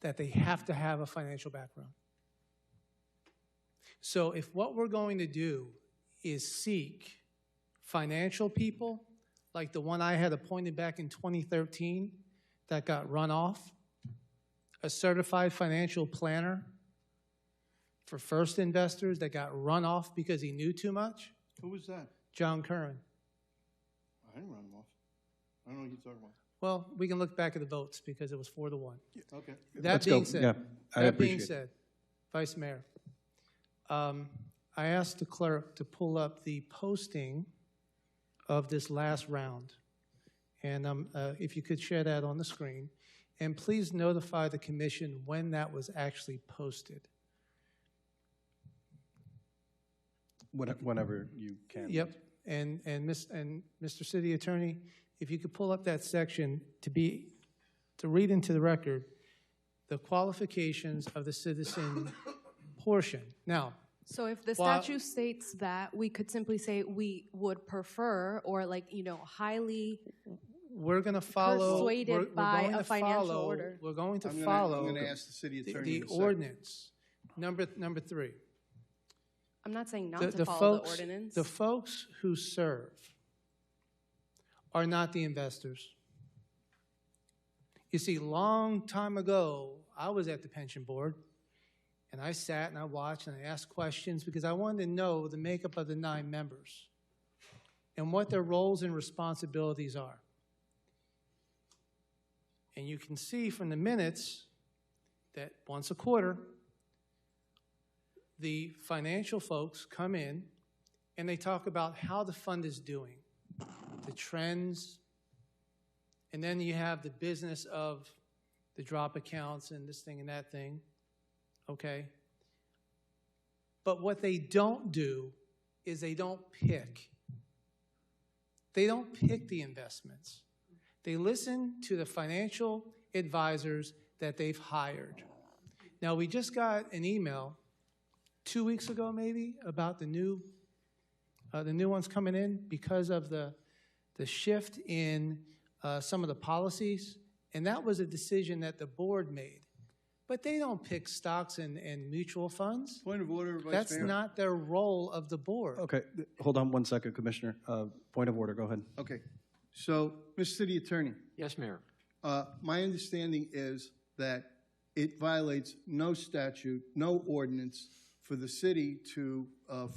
[SPEAKER 10] That they have to have a financial background. So if what we're going to do is seek financial people, like the one I had appointed back in 2013 that got run off, a certified financial planner for first investors that got run off because he knew too much.
[SPEAKER 1] Who was that?
[SPEAKER 10] John Curran.
[SPEAKER 1] I didn't run him off. I don't know what you're talking about.
[SPEAKER 10] Well, we can look back at the votes because it was 4-1.
[SPEAKER 1] Okay.
[SPEAKER 10] That
[SPEAKER 6] Let's
[SPEAKER 10] being
[SPEAKER 6] go.
[SPEAKER 10] said,
[SPEAKER 6] Yeah, I
[SPEAKER 10] that being
[SPEAKER 6] appreciate it.
[SPEAKER 10] said, Vice Mayor, I asked the clerk to pull up the posting of this last round. And if you could share that on the screen. And please notify the commission when that was actually posted.
[SPEAKER 6] Whenever you can.
[SPEAKER 10] Yep. And Mr. City Attorney, if you could pull up that section to read into the record the qualifications of the citizen portion. Now,
[SPEAKER 9] So if the
[SPEAKER 10] while-
[SPEAKER 9] statute states that, we could simply say we would prefer, or like, highly
[SPEAKER 10] we're going to follow.
[SPEAKER 9] persuaded
[SPEAKER 10] we're
[SPEAKER 9] by
[SPEAKER 10] going
[SPEAKER 9] a
[SPEAKER 10] to
[SPEAKER 9] financial
[SPEAKER 10] follow-
[SPEAKER 9] order.
[SPEAKER 10] We're going to
[SPEAKER 1] I'm
[SPEAKER 10] follow
[SPEAKER 1] gonna ask the city attorney
[SPEAKER 10] the
[SPEAKER 1] in a second.
[SPEAKER 10] ordinance. Number 3.
[SPEAKER 9] I'm not saying not
[SPEAKER 10] The-
[SPEAKER 9] to
[SPEAKER 10] the
[SPEAKER 9] follow
[SPEAKER 10] folks-
[SPEAKER 9] the ordinance.
[SPEAKER 10] The folks who serve are not the investors. You see, long time ago, I was at the pension board, and I sat and I watched and I asked questions because I wanted to know the makeup of the 9 members and what their roles and responsibilities are. And you can see from the minutes that once a quarter, the financial folks come in and they talk about how the fund is doing, the trends, and then you have the business of the drop accounts and this thing and that thing, okay? But what they don't do is they don't pick. They don't pick the investments. They listen to the financial advisors that they've hired. Now, we just got an email 2 weeks ago, maybe, about the new ones coming in because of the shift in some of the policies, and that was a decision that the board made. But they don't pick stocks and mutual funds.
[SPEAKER 1] Point of order, Vice
[SPEAKER 10] That's
[SPEAKER 1] Mayor.
[SPEAKER 10] not their role of the board.
[SPEAKER 6] Okay, hold on one second, Commissioner. Point of order, go ahead.
[SPEAKER 1] Okay. So, Mr. City Attorney,
[SPEAKER 13] Yes, Mayor.
[SPEAKER 1] my understanding is that it violates no statute, no ordinance for the city to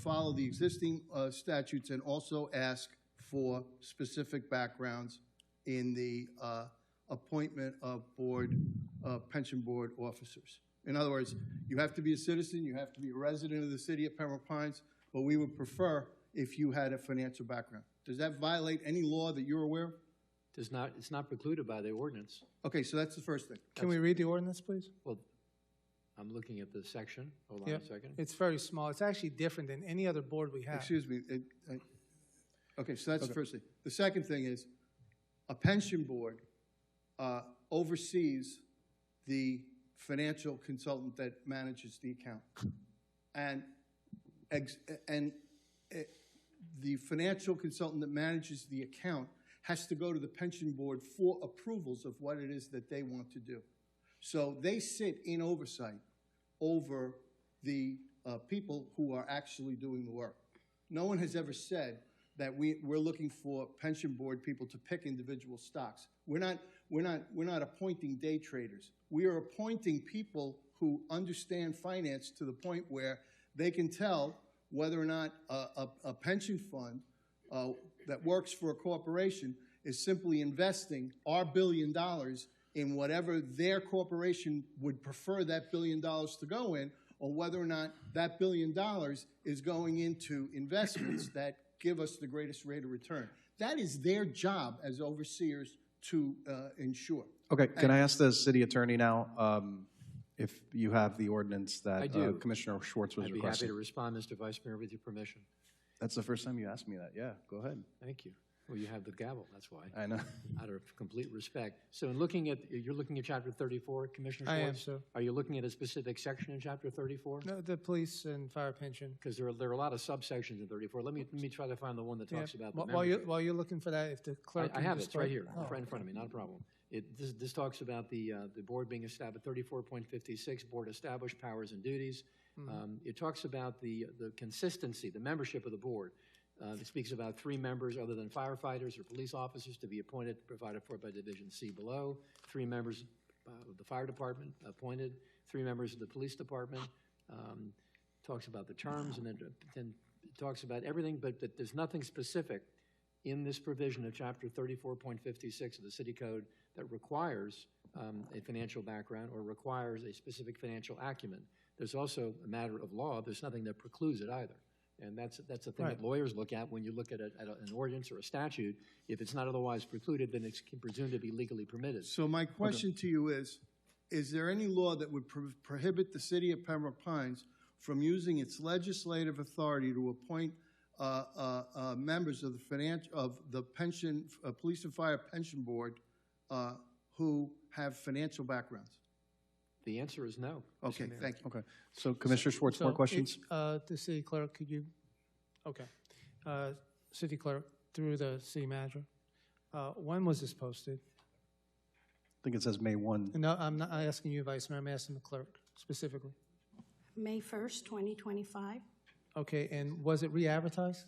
[SPEAKER 1] follow the existing statutes and also ask for specific backgrounds in the appointment of pension board officers. In other words, you have to be a citizen, you have to be a resident of the city of Pembroke Pines, but we would prefer if you had a financial background. Does that violate any law that you're aware of?
[SPEAKER 13] It's not precluded by the ordinance.
[SPEAKER 1] Okay, so that's the first thing.
[SPEAKER 10] Can we read the ordinance, please?
[SPEAKER 13] Well, I'm looking at the section. Hold on
[SPEAKER 10] Yep.
[SPEAKER 13] a second.
[SPEAKER 10] It's very small. It's actually different than any other board we have.
[SPEAKER 1] Excuse me. Okay, so that's the first thing. The second thing is, a pension board oversees the financial consultant that manages the account. And the financial consultant that manages the account has to go to the pension board for approvals of what it is that they want to do. So they sit in oversight over the people who are actually doing the work. No one has ever said that we're looking for pension board people to pick individual stocks. We're not appointing day traders. We are appointing people who understand finance to the point where they can tell whether or not a pension fund that works for a corporation is simply investing our $1 billion in whatever their corporation would prefer that $1 billion to go in, or whether or not that $1 billion is going into investments that give us the greatest rate of return. That is their job as overseers to ensure.
[SPEAKER 6] Okay, can I ask the city attorney now if you have the ordinance
[SPEAKER 13] I
[SPEAKER 6] that
[SPEAKER 13] do.
[SPEAKER 6] Commissioner Schwartz was
[SPEAKER 13] I'd be happy
[SPEAKER 6] requesting?
[SPEAKER 13] to respond, Mr. Vice Mayor, with your permission.
[SPEAKER 6] That's the first time you asked me that. Yeah, go ahead.
[SPEAKER 13] Thank you. Well, you have the gavel, that's why.
[SPEAKER 6] I know.
[SPEAKER 13] Out of complete respect. So in looking at, you're looking at Chapter 34, Commissioner
[SPEAKER 10] I am,
[SPEAKER 13] Schwartz?
[SPEAKER 10] sir.
[SPEAKER 13] Are you looking at a specific section in Chapter 34?
[SPEAKER 10] No, the police and fire pension.
[SPEAKER 13] Because there are a lot of subsections in 34. Let me try to find the one that talks
[SPEAKER 10] Yeah.
[SPEAKER 13] about the
[SPEAKER 10] While you're looking for that, if the clerk
[SPEAKER 13] I
[SPEAKER 10] can
[SPEAKER 13] have it,
[SPEAKER 10] just
[SPEAKER 13] it's right
[SPEAKER 10] start-
[SPEAKER 13] here,
[SPEAKER 10] Oh.
[SPEAKER 13] right in front of me, not a problem. This talks about the board being established, 34.56, board established powers and duties.
[SPEAKER 10] Mhm.
[SPEAKER 13] It talks about the consistency, the membership of the board. It speaks about 3 members other than firefighters or police officers to be appointed, provided for by Division C below, 3 members of the fire department appointed, 3 members of the police department. Talks about the terms, and then it talks about everything, but there's nothing specific in this provision of Chapter 34.56 of the City Code that requires a financial background or requires a specific financial acumen. There's also a matter of law. There's nothing that precludes it either. And that's a thing that lawyers look at when you look at, an ordinance or a statute. If it's not otherwise precluded, then it's presumed to be legally permitted.
[SPEAKER 1] So my question to you is there any law that would prohibit the city of Pembroke Pines from using its legislative authority to appoint members of the pension, police and fire pension board who have financial backgrounds?
[SPEAKER 13] The answer is no.
[SPEAKER 1] Okay, thank you.
[SPEAKER 6] Okay. So Commissioner Schwartz, more questions?
[SPEAKER 10] The city clerk, could you, okay. City clerk, through the city manager, when was this posted?
[SPEAKER 6] I think it says May 1.
[SPEAKER 10] No, I'm not asking you, Vice Mayor, I'm asking the clerk specifically.
[SPEAKER 12] May 1st, 2025.
[SPEAKER 10] Okay, and was it re-advertised?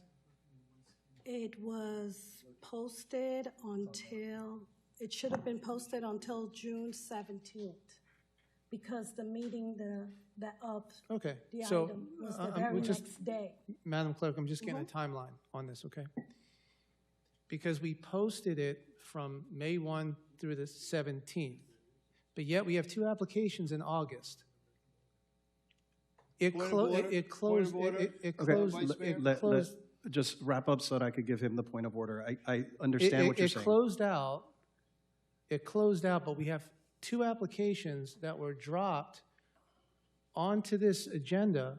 [SPEAKER 12] It was posted until, it should have been posted until June 17th. Because the meeting, the
[SPEAKER 10] Okay,
[SPEAKER 12] the
[SPEAKER 10] so
[SPEAKER 12] item was the
[SPEAKER 10] I'm
[SPEAKER 12] very
[SPEAKER 10] just-
[SPEAKER 12] next day.
[SPEAKER 10] Madam Clerk, I'm just getting a timeline on this, okay? Because we posted it from May 1 through the 17th, but yet we have 2 applications in August. It closed.
[SPEAKER 6] Let's just wrap up so that I could give him the point of order. I understand what you're saying.
[SPEAKER 10] It closed out, but we have 2 applications that were dropped onto this agenda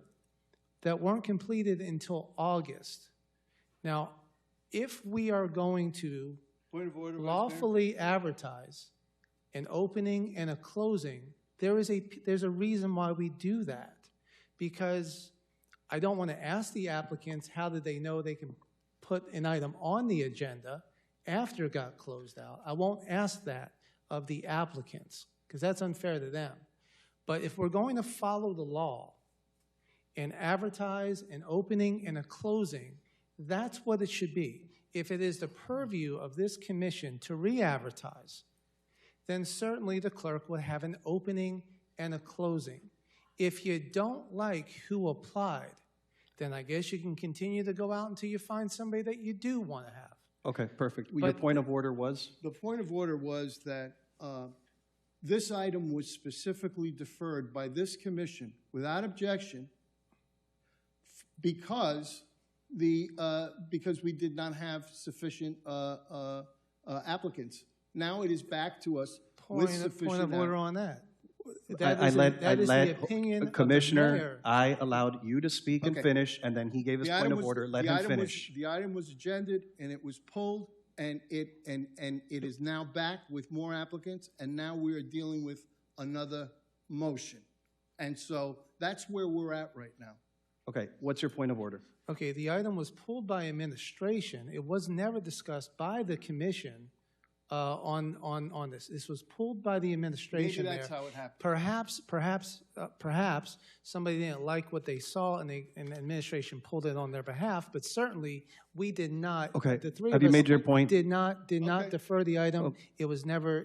[SPEAKER 10] that weren't completed until August. Now, if we are going to lawfully advertise an opening and a closing, there's a reason why we do that. Because I don't want to ask the applicants how did they know they can put an item on the agenda after it got closed out. I won't ask that of the applicants, because that's unfair to them. But if we're going to follow the law and advertise an opening and a closing, that's what it should be. If it is the purview of this commission to re-advertise, then certainly the clerk would have an opening and a closing. If you don't like who applied, then I guess you can continue to go out until you find somebody that you do want to have.
[SPEAKER 6] Okay, perfect. Your point of order was?
[SPEAKER 1] The point of order was that this item was specifically deferred by this commission without objection because we did not have sufficient applicants. Now it is back to us with sufficient.
[SPEAKER 10] Point of order on that.
[SPEAKER 6] Commissioner, I allowed you to speak and finish, and then he gave his point of order. Let him finish.
[SPEAKER 1] The item was agended, and it was pulled, and it is now back with more applicants, and now we are dealing with another motion. And so that's where we're at right now.
[SPEAKER 6] Okay, what's your point of order?
[SPEAKER 10] Okay, the item was pulled by administration. It was never discussed by the commission on this. This was pulled by the administration.
[SPEAKER 1] Maybe that's how it happened.
[SPEAKER 10] Perhaps somebody didn't like what they saw, and the administration pulled it on their behalf. But certainly, we did not.
[SPEAKER 6] Okay.
[SPEAKER 10] The three
[SPEAKER 6] Have
[SPEAKER 10] of
[SPEAKER 6] you
[SPEAKER 10] us
[SPEAKER 6] made your point?
[SPEAKER 10] Did not defer the item.
[SPEAKER 6] Oh.
[SPEAKER 10] It was never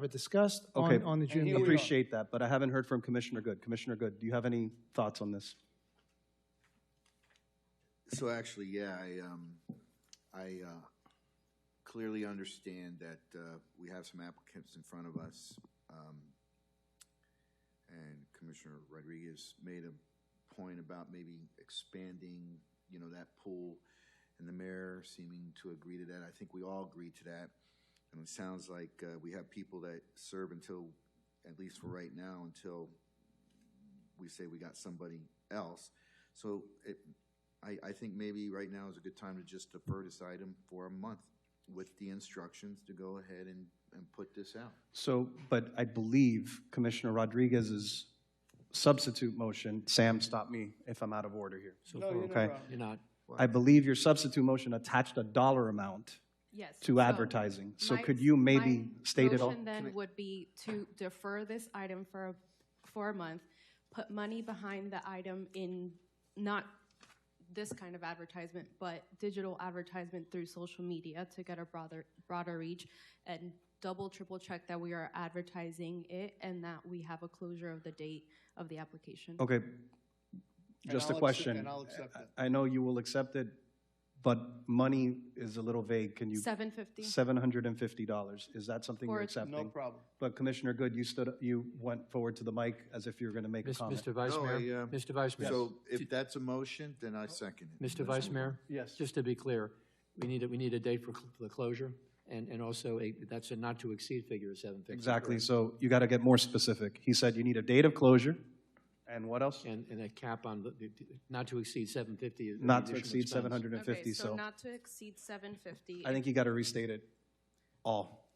[SPEAKER 10] discussed
[SPEAKER 6] Okay.
[SPEAKER 10] on the June
[SPEAKER 6] I
[SPEAKER 10] meeting.
[SPEAKER 6] appreciate that, but I haven't heard from Commissioner Good. Commissioner Good, do you have any thoughts on this?
[SPEAKER 3] So actually, yeah, I clearly understand that we have some applicants in front of us, and Commissioner Rodriguez made a point about maybe expanding, that pool, and the mayor seeming to agree to that. I think we all agree to that, and it sounds like we have people that serve until, at least for right now, until we say we got somebody else. So I think maybe right now is a good time to just defer this item for a month with the instructions to go ahead and put this out.
[SPEAKER 6] So, but I believe Commissioner Rodriguez's substitute motion, Sam, stop me if I'm out of order here. Okay.
[SPEAKER 13] You're not.
[SPEAKER 6] I believe your substitute motion attached a dollar amount to advertising. So could you maybe state it all?
[SPEAKER 9] My motion then would be to defer this item for a month, put money behind the item in not this kind of advertisement, but digital advertisement through social media to get a broader reach, and double, triple check that we are advertising it and that we have a closure of the date of the application.
[SPEAKER 6] Okay, just a question.
[SPEAKER 1] And I'll accept it.
[SPEAKER 6] I know you will accept it, but money is a little vague. Can you?
[SPEAKER 9] $750.
[SPEAKER 6] $750. Is that something you're
[SPEAKER 9] For-
[SPEAKER 6] accepting?
[SPEAKER 1] No problem.
[SPEAKER 6] But Commissioner Good, you went forward to the mic as if you were going to make a comment.
[SPEAKER 13] Mr. Vice
[SPEAKER 3] No,
[SPEAKER 13] Mayor, Mr. Vice Mayor.
[SPEAKER 3] So if that's a motion, then I second it.
[SPEAKER 13] Mr. Vice Mayor?
[SPEAKER 1] Yes.
[SPEAKER 13] Just to be clear, we need a date for the closure, and also that's a not to exceed figure of 750.
[SPEAKER 6] Exactly, so you got to get more specific. He said you need a date of closure, and what else?
[SPEAKER 13] And a cap on the not to exceed 750. is
[SPEAKER 6] Not to
[SPEAKER 13] additional
[SPEAKER 6] exceed
[SPEAKER 13] expense.
[SPEAKER 6] 750,
[SPEAKER 9] Okay, so
[SPEAKER 6] so
[SPEAKER 9] not to exceed 750.
[SPEAKER 6] I think you got to restate it all.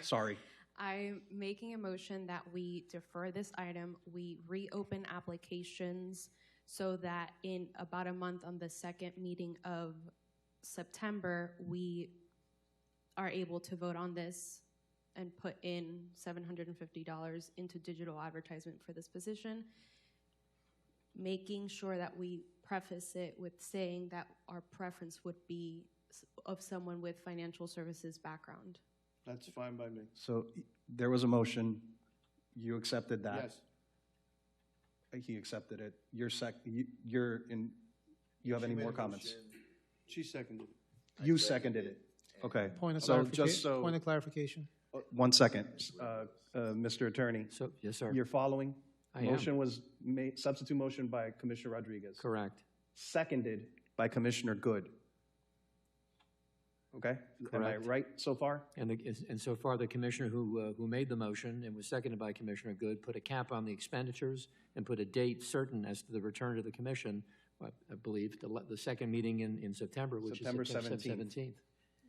[SPEAKER 6] Sorry.
[SPEAKER 9] I'm making a motion that we defer this item, we reopen applications so that in about a month on the second meeting of September, we are able to vote on this and put in $750 into digital advertisement for this position, making sure that we preface it with saying that our preference would be of someone with financial services background.
[SPEAKER 1] That's fine by me.
[SPEAKER 6] So there was a motion, you accepted that.
[SPEAKER 1] Yes.
[SPEAKER 6] He accepted it. You have any more comments?
[SPEAKER 1] She seconded it.
[SPEAKER 6] You seconded it. Okay.
[SPEAKER 10] Point of
[SPEAKER 6] So
[SPEAKER 10] clarification.
[SPEAKER 6] just so,
[SPEAKER 10] Point of clarification.
[SPEAKER 6] 1 second, Mr. Attorney.
[SPEAKER 13] So, yes, sir.
[SPEAKER 6] You're following?
[SPEAKER 13] I am.
[SPEAKER 6] Motion was made, substitute motion by Commissioner Rodriguez.
[SPEAKER 13] Correct.
[SPEAKER 6] Seconded by Commissioner Good. Okay? Am I
[SPEAKER 13] Correct.
[SPEAKER 6] right so far?
[SPEAKER 13] And so far, the commissioner who made the motion and was seconded by Commissioner Good put a cap on the expenditures and put a date certain as to the return to the commission, I believe, the second meeting in September, which
[SPEAKER 6] September
[SPEAKER 13] is September
[SPEAKER 6] 17th.
[SPEAKER 13] 17th.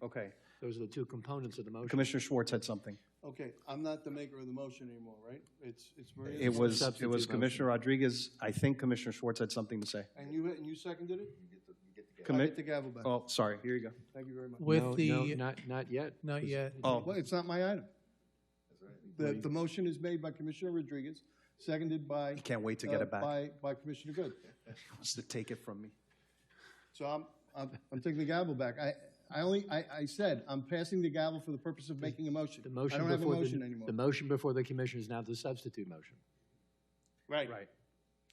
[SPEAKER 6] Okay.
[SPEAKER 13] Those are the two components of the motion.
[SPEAKER 6] Commissioner Schwartz had something.
[SPEAKER 1] Okay, I'm not the maker of the motion anymore, right? It's Maria.
[SPEAKER 6] It was
[SPEAKER 13] Substitute motion.
[SPEAKER 6] Commissioner Rodriguez. I think Commissioner Schwartz had something to say.
[SPEAKER 1] And you seconded it? I
[SPEAKER 6] Commi-
[SPEAKER 1] get the gavel back.
[SPEAKER 6] Oh, sorry. Here you go.
[SPEAKER 1] Thank you very much.
[SPEAKER 10] With
[SPEAKER 13] No,
[SPEAKER 10] the,
[SPEAKER 13] not yet.
[SPEAKER 10] not yet.
[SPEAKER 6] Oh,
[SPEAKER 1] Well, it's not my item. The motion is made by Commissioner Rodriguez, seconded by.
[SPEAKER 6] I can't wait to get it back.
[SPEAKER 1] By Commissioner Good.
[SPEAKER 6] He wants to take it from me.
[SPEAKER 1] So I'm taking the gavel back. I said, I'm passing the gavel for the purpose of making a motion.
[SPEAKER 13] The motion
[SPEAKER 1] I don't have a
[SPEAKER 13] before
[SPEAKER 1] motion
[SPEAKER 13] the,
[SPEAKER 1] anymore.
[SPEAKER 13] the motion before the commission is now the substitute motion.
[SPEAKER 1] Right.
[SPEAKER 6] Right.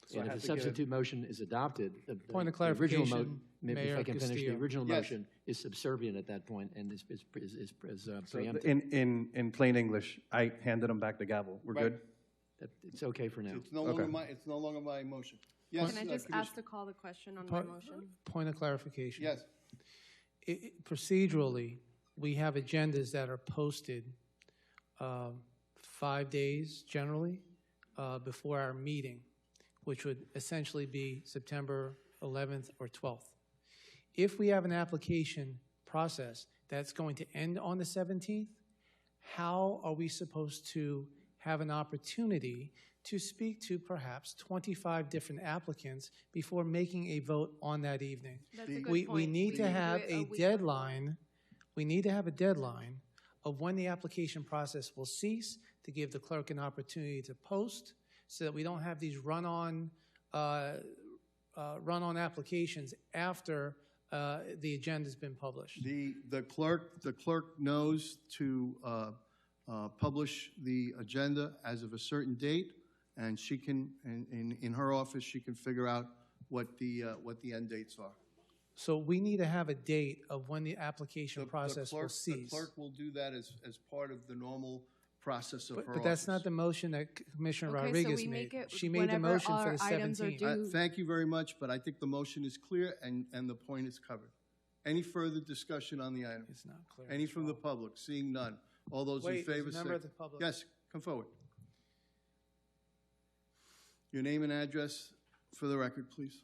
[SPEAKER 6] So I
[SPEAKER 13] And if
[SPEAKER 6] have
[SPEAKER 13] the
[SPEAKER 6] to get-
[SPEAKER 13] substitute motion is adopted, the
[SPEAKER 10] Point of
[SPEAKER 13] the original
[SPEAKER 10] clarification,
[SPEAKER 13] maybe if
[SPEAKER 10] Mayor
[SPEAKER 13] I can finish, the
[SPEAKER 10] Castillo.
[SPEAKER 13] original
[SPEAKER 1] Yes.
[SPEAKER 13] motion is subservient at that point and is
[SPEAKER 6] So
[SPEAKER 13] preempted.
[SPEAKER 6] in plain English, I handed him back the gavel. We're
[SPEAKER 1] Right.
[SPEAKER 6] good?
[SPEAKER 13] It's okay for now.
[SPEAKER 1] It's no longer
[SPEAKER 6] Okay.
[SPEAKER 1] it's no longer my motion. Yes.
[SPEAKER 9] Can I just ask to call the question on my motion?
[SPEAKER 10] Point of clarification.
[SPEAKER 1] Yes.
[SPEAKER 10] Procedurally, we have agendas that are posted 5 days generally before our meeting, which would essentially be September 11th or 12th. If we have an application process that's going to end on the 17th, how are we supposed to have an opportunity to speak to perhaps 25 different applicants before making a vote on that evening?
[SPEAKER 9] That's a good
[SPEAKER 10] We
[SPEAKER 9] point.
[SPEAKER 10] need to
[SPEAKER 9] can do
[SPEAKER 10] have
[SPEAKER 9] it
[SPEAKER 10] a
[SPEAKER 9] week
[SPEAKER 10] deadline. We need to have a deadline of when the application process will cease to give the clerk an opportunity to post so that we don't have these run-on applications after the agenda's been published.
[SPEAKER 1] The clerk knows to publish the agenda as of a certain date, and she can, in her office, she can figure out what the end dates are.
[SPEAKER 10] So we need to have a date of when the application process will
[SPEAKER 1] The
[SPEAKER 10] cease.
[SPEAKER 1] clerk will do that as part of the normal process of her office.
[SPEAKER 10] But that's not the motion that Commissioner
[SPEAKER 9] Okay, so
[SPEAKER 10] Rodriguez
[SPEAKER 9] we
[SPEAKER 10] made.
[SPEAKER 9] make it
[SPEAKER 10] She made the
[SPEAKER 9] whenever
[SPEAKER 10] motion for
[SPEAKER 9] our
[SPEAKER 10] the
[SPEAKER 9] items are
[SPEAKER 10] 17th.
[SPEAKER 9] due.
[SPEAKER 1] Thank you very much, but I think the motion is clear and the point is covered. Any further discussion on the item?
[SPEAKER 10] It's not clear.
[SPEAKER 1] Any from the public? Seeing none. All those in
[SPEAKER 10] Wait, there's
[SPEAKER 1] favor
[SPEAKER 10] a
[SPEAKER 1] say.
[SPEAKER 10] member of the public.
[SPEAKER 1] Yes, come forward. Your name and address for the record, please.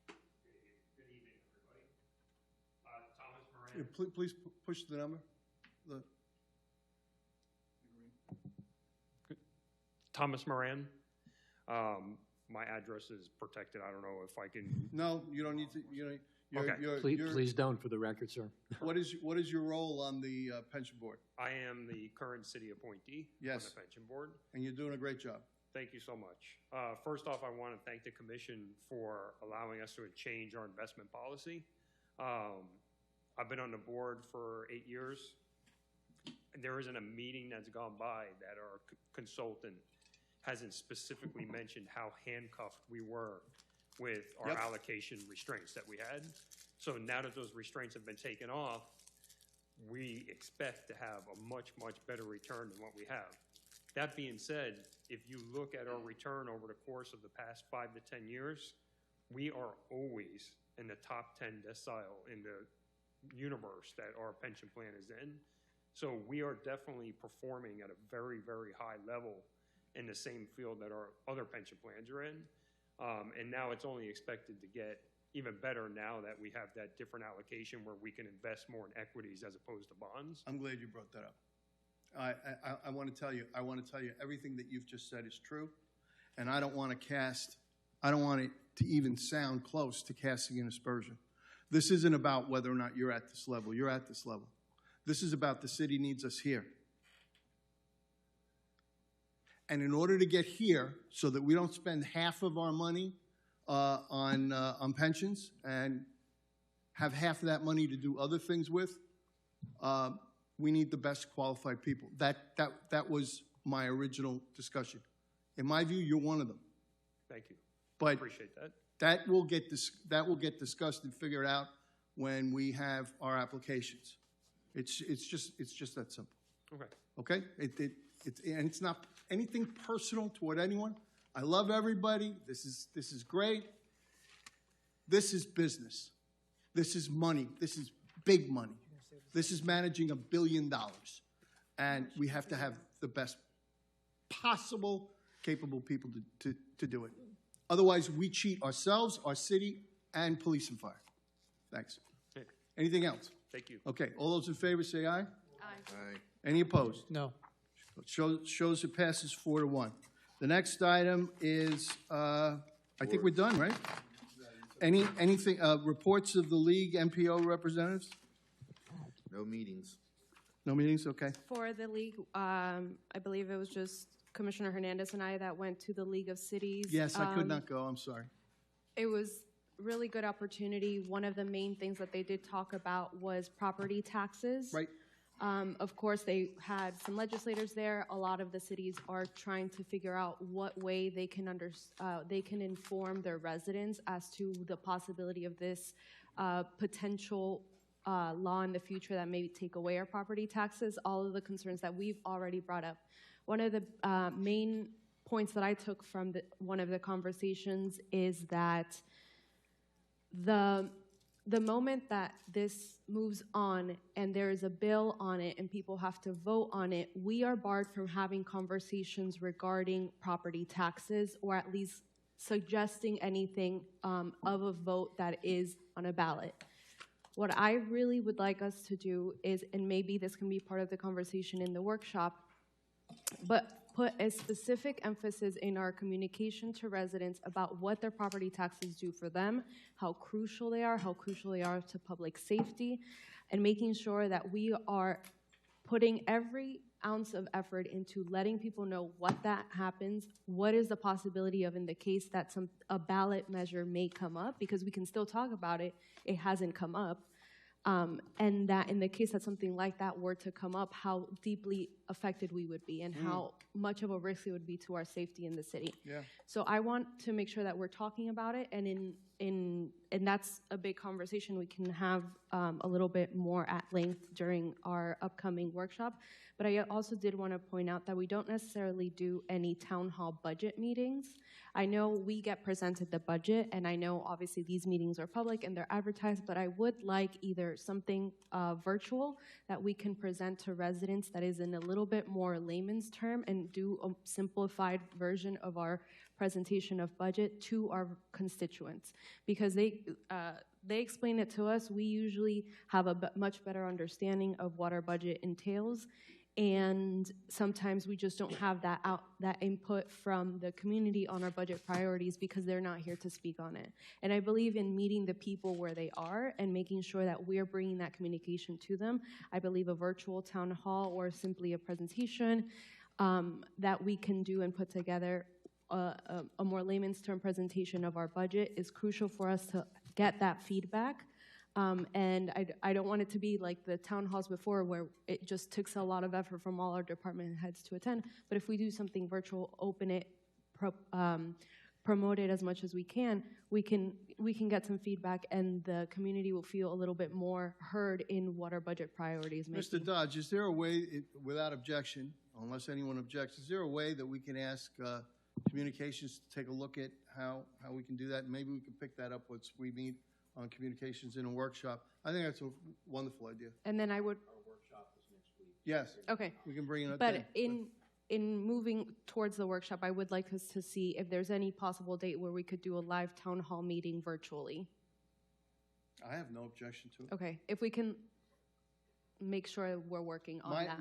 [SPEAKER 2] Good evening, everybody. Thomas Moran.
[SPEAKER 1] Please push the number.
[SPEAKER 2] Thomas Moran. My address is protected. I don't know if I can.
[SPEAKER 1] No, you don't need to, you're,
[SPEAKER 2] Okay.
[SPEAKER 13] Please don't for the record, sir.
[SPEAKER 1] What is your role on the pension board?
[SPEAKER 2] I am the current city appointee on
[SPEAKER 1] Yes.
[SPEAKER 2] the pension board.
[SPEAKER 1] And you're doing a great job.
[SPEAKER 2] Thank you so much. First off, I want to thank the commission for allowing us to change our investment policy. I've been on the board for 8 years. There isn't a meeting that's gone by that our consultant hasn't specifically mentioned how handcuffed we were with our
[SPEAKER 1] Yep.
[SPEAKER 2] allocation restraints that we had. So now that those restraints have been taken off, we expect to have a much, much better return than what we have. That being said, if you look at our return over the course of the past 5 to 10 years, we are always in the top 10 decile in the universe that our pension plan is in. So we are definitely performing at a very, very high level in the same field that our other pension plans are in. And now it's only expected to get even better now that we have that different allocation where we can invest more in equities as opposed to bonds.
[SPEAKER 1] I'm glad you brought that up. I want to tell you, everything that you've just said is true, and I don't want it to even sound close to casting an aspersion. This isn't about whether or not you're at this level. You're at this level. This is about the city needs us here. And in order to get here, so that we don't spend half of our money on pensions and have half of that money to do other things with, we need the best qualified people. That was my original discussion. In my view, you're one of them.
[SPEAKER 2] Thank you.
[SPEAKER 1] But
[SPEAKER 2] Appreciate that.
[SPEAKER 1] that will get discussed and figured out when we have our applications. It's just that simple.
[SPEAKER 2] Okay.
[SPEAKER 1] Okay? And it's not anything personal toward anyone. I love everybody. This is great. This is business. This is money. This is big money. This is managing $1 billion. And we have to have the best possible capable people to do it. Otherwise, we cheat ourselves, our city, and police and fire. Thanks.
[SPEAKER 2] Okay.
[SPEAKER 1] Anything else?
[SPEAKER 2] Thank you.
[SPEAKER 1] Okay, all those in favor say aye.
[SPEAKER 24] Aye.
[SPEAKER 3] Aye.
[SPEAKER 1] Any opposed?
[SPEAKER 10] No.
[SPEAKER 1] Shows it passes 4-1. The next item is, I think we're done, right? Anything, reports of the league MPO representatives?
[SPEAKER 3] No meetings.
[SPEAKER 1] No meetings, okay.
[SPEAKER 9] For the league, I believe it was just Commissioner Hernandez and I that went to the League of Cities.
[SPEAKER 1] Yes, I could not go, I'm sorry.
[SPEAKER 9] It was really good opportunity. One of the main things that they did talk about was property taxes.
[SPEAKER 1] Right.
[SPEAKER 9] Of course, they had some legislators there. A lot of the cities are trying to figure out what way they can inform their residents as to the possibility of this potential law in the future that may take away our property taxes. All of the concerns that we've already brought up. One of the main points that I took from one of the conversations is that the moment that this moves on and there is a bill on it and people have to vote on it, we are barred from having conversations regarding property taxes or at least suggesting anything of a vote that is on a ballot. What I really would like us to do is, and maybe this can be part of the conversation in the workshop, but put a specific emphasis in our communication to residents about what their property taxes do for them, how crucial they are to public safety, and making sure that we are putting every ounce of effort into letting people know what that happens, what is the possibility of in the case that a ballot measure may come up, because we can still talk about it, it hasn't come up. And that in the case that something like that were to come up, how deeply affected we would be and how much of a risk it would be to our safety in the city.
[SPEAKER 1] Yeah.
[SPEAKER 9] So I want to make sure that we're talking about it, and and that's a big conversation we can have a little bit more at length during our upcoming workshop. But I also did want to point out that we don't necessarily do any town hall budget meetings. I know we get presented the budget, and I know obviously these meetings are public and they're advertised, but I would like either something virtual that we can present to residents that is in a little bit more layman's term and do a simplified version of our presentation of budget to our constituents, because they explain it to us. We usually have a much better understanding of what our budget entails, and sometimes we just don't have that input from the community on our budget priorities because they're not here to speak on it. And I believe in meeting the people where they are and making sure that we're bringing that communication to them. I believe a virtual town hall or simply a presentation that we can do and put together a more layman's term presentation of our budget is crucial for us to get that feedback. And I don't want it to be like the town halls before where it just takes a lot of effort from all our department heads to attend. But if we do something virtual, open it, promote it as much as we can get some feedback, and the community will feel a little bit more heard in what our budget priorities may be.
[SPEAKER 1] Mr. Dodge, is there a way, without objection, unless anyone objects, is there a way that we can ask communications to take a look at how we can do that? Maybe we can pick that up once we meet on communications in a workshop. I think that's a wonderful idea.
[SPEAKER 9] And then I would,
[SPEAKER 1] Yes.
[SPEAKER 9] okay.
[SPEAKER 1] We can bring it up
[SPEAKER 9] But
[SPEAKER 1] then.
[SPEAKER 9] in moving towards the workshop, I would like us to see if there's any possible date where we could do a live town hall meeting virtually.
[SPEAKER 1] I have no objection to it.
[SPEAKER 9] Okay, if we can make sure we're working on that.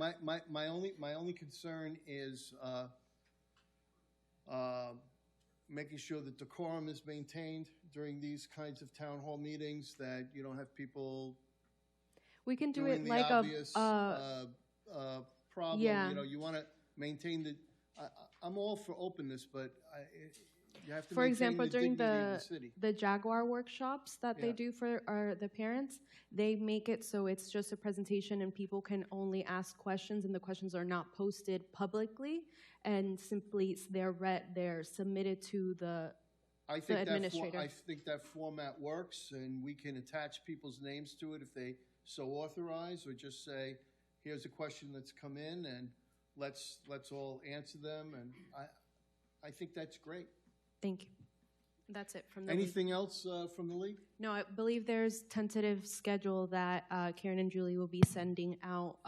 [SPEAKER 1] My only concern is making sure that decorum is maintained during these kinds of town hall meetings, that you don't have people
[SPEAKER 9] We can do
[SPEAKER 1] doing
[SPEAKER 9] it
[SPEAKER 1] the
[SPEAKER 9] like
[SPEAKER 1] obvious problem.
[SPEAKER 9] yeah.
[SPEAKER 1] You know, you want to maintain the. I'm all for openness, but you have to
[SPEAKER 9] For
[SPEAKER 1] maintain
[SPEAKER 9] example,
[SPEAKER 1] the
[SPEAKER 9] during
[SPEAKER 1] dignity of the city.
[SPEAKER 9] the Jaguar workshops that they
[SPEAKER 1] Yeah.
[SPEAKER 9] do for the parents, they make it so it's just a presentation and people can only ask questions, and the questions are not posted publicly, and simply they're submitted to the administrator.
[SPEAKER 1] I think that format works, and we can attach people's names to it if they so authorize, or just say, here's a question that's come in, and let's all answer them, and I think that's great.
[SPEAKER 9] Thank you. That's it from the league.
[SPEAKER 1] Anything else from the league?
[SPEAKER 9] No, I believe there's tentative schedule that Karen and Julie will be sending out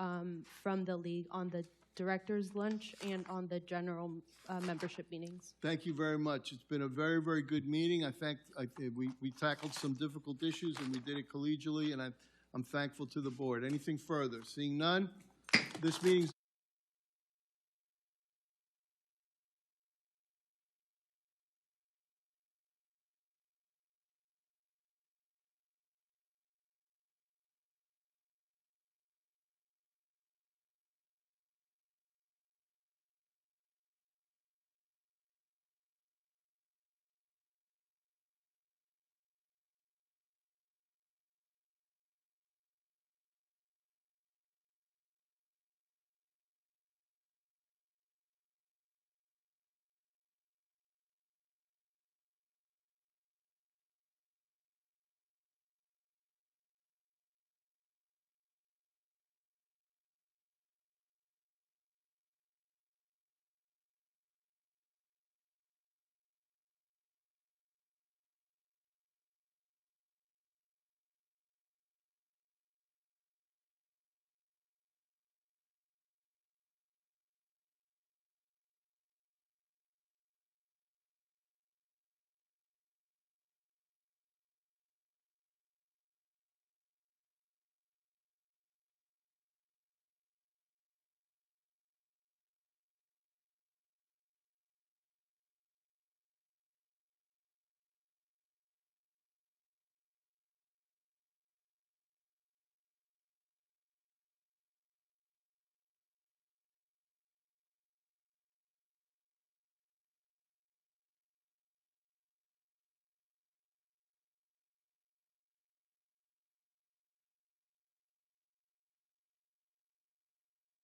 [SPEAKER 9] from the league on the director's lunch and on the general membership meetings.
[SPEAKER 1] Thank you very much. It's been a very, very good meeting. We tackled some difficult issues, and we did it collegially, and I'm thankful to the board. Anything further? Seeing none, this meeting's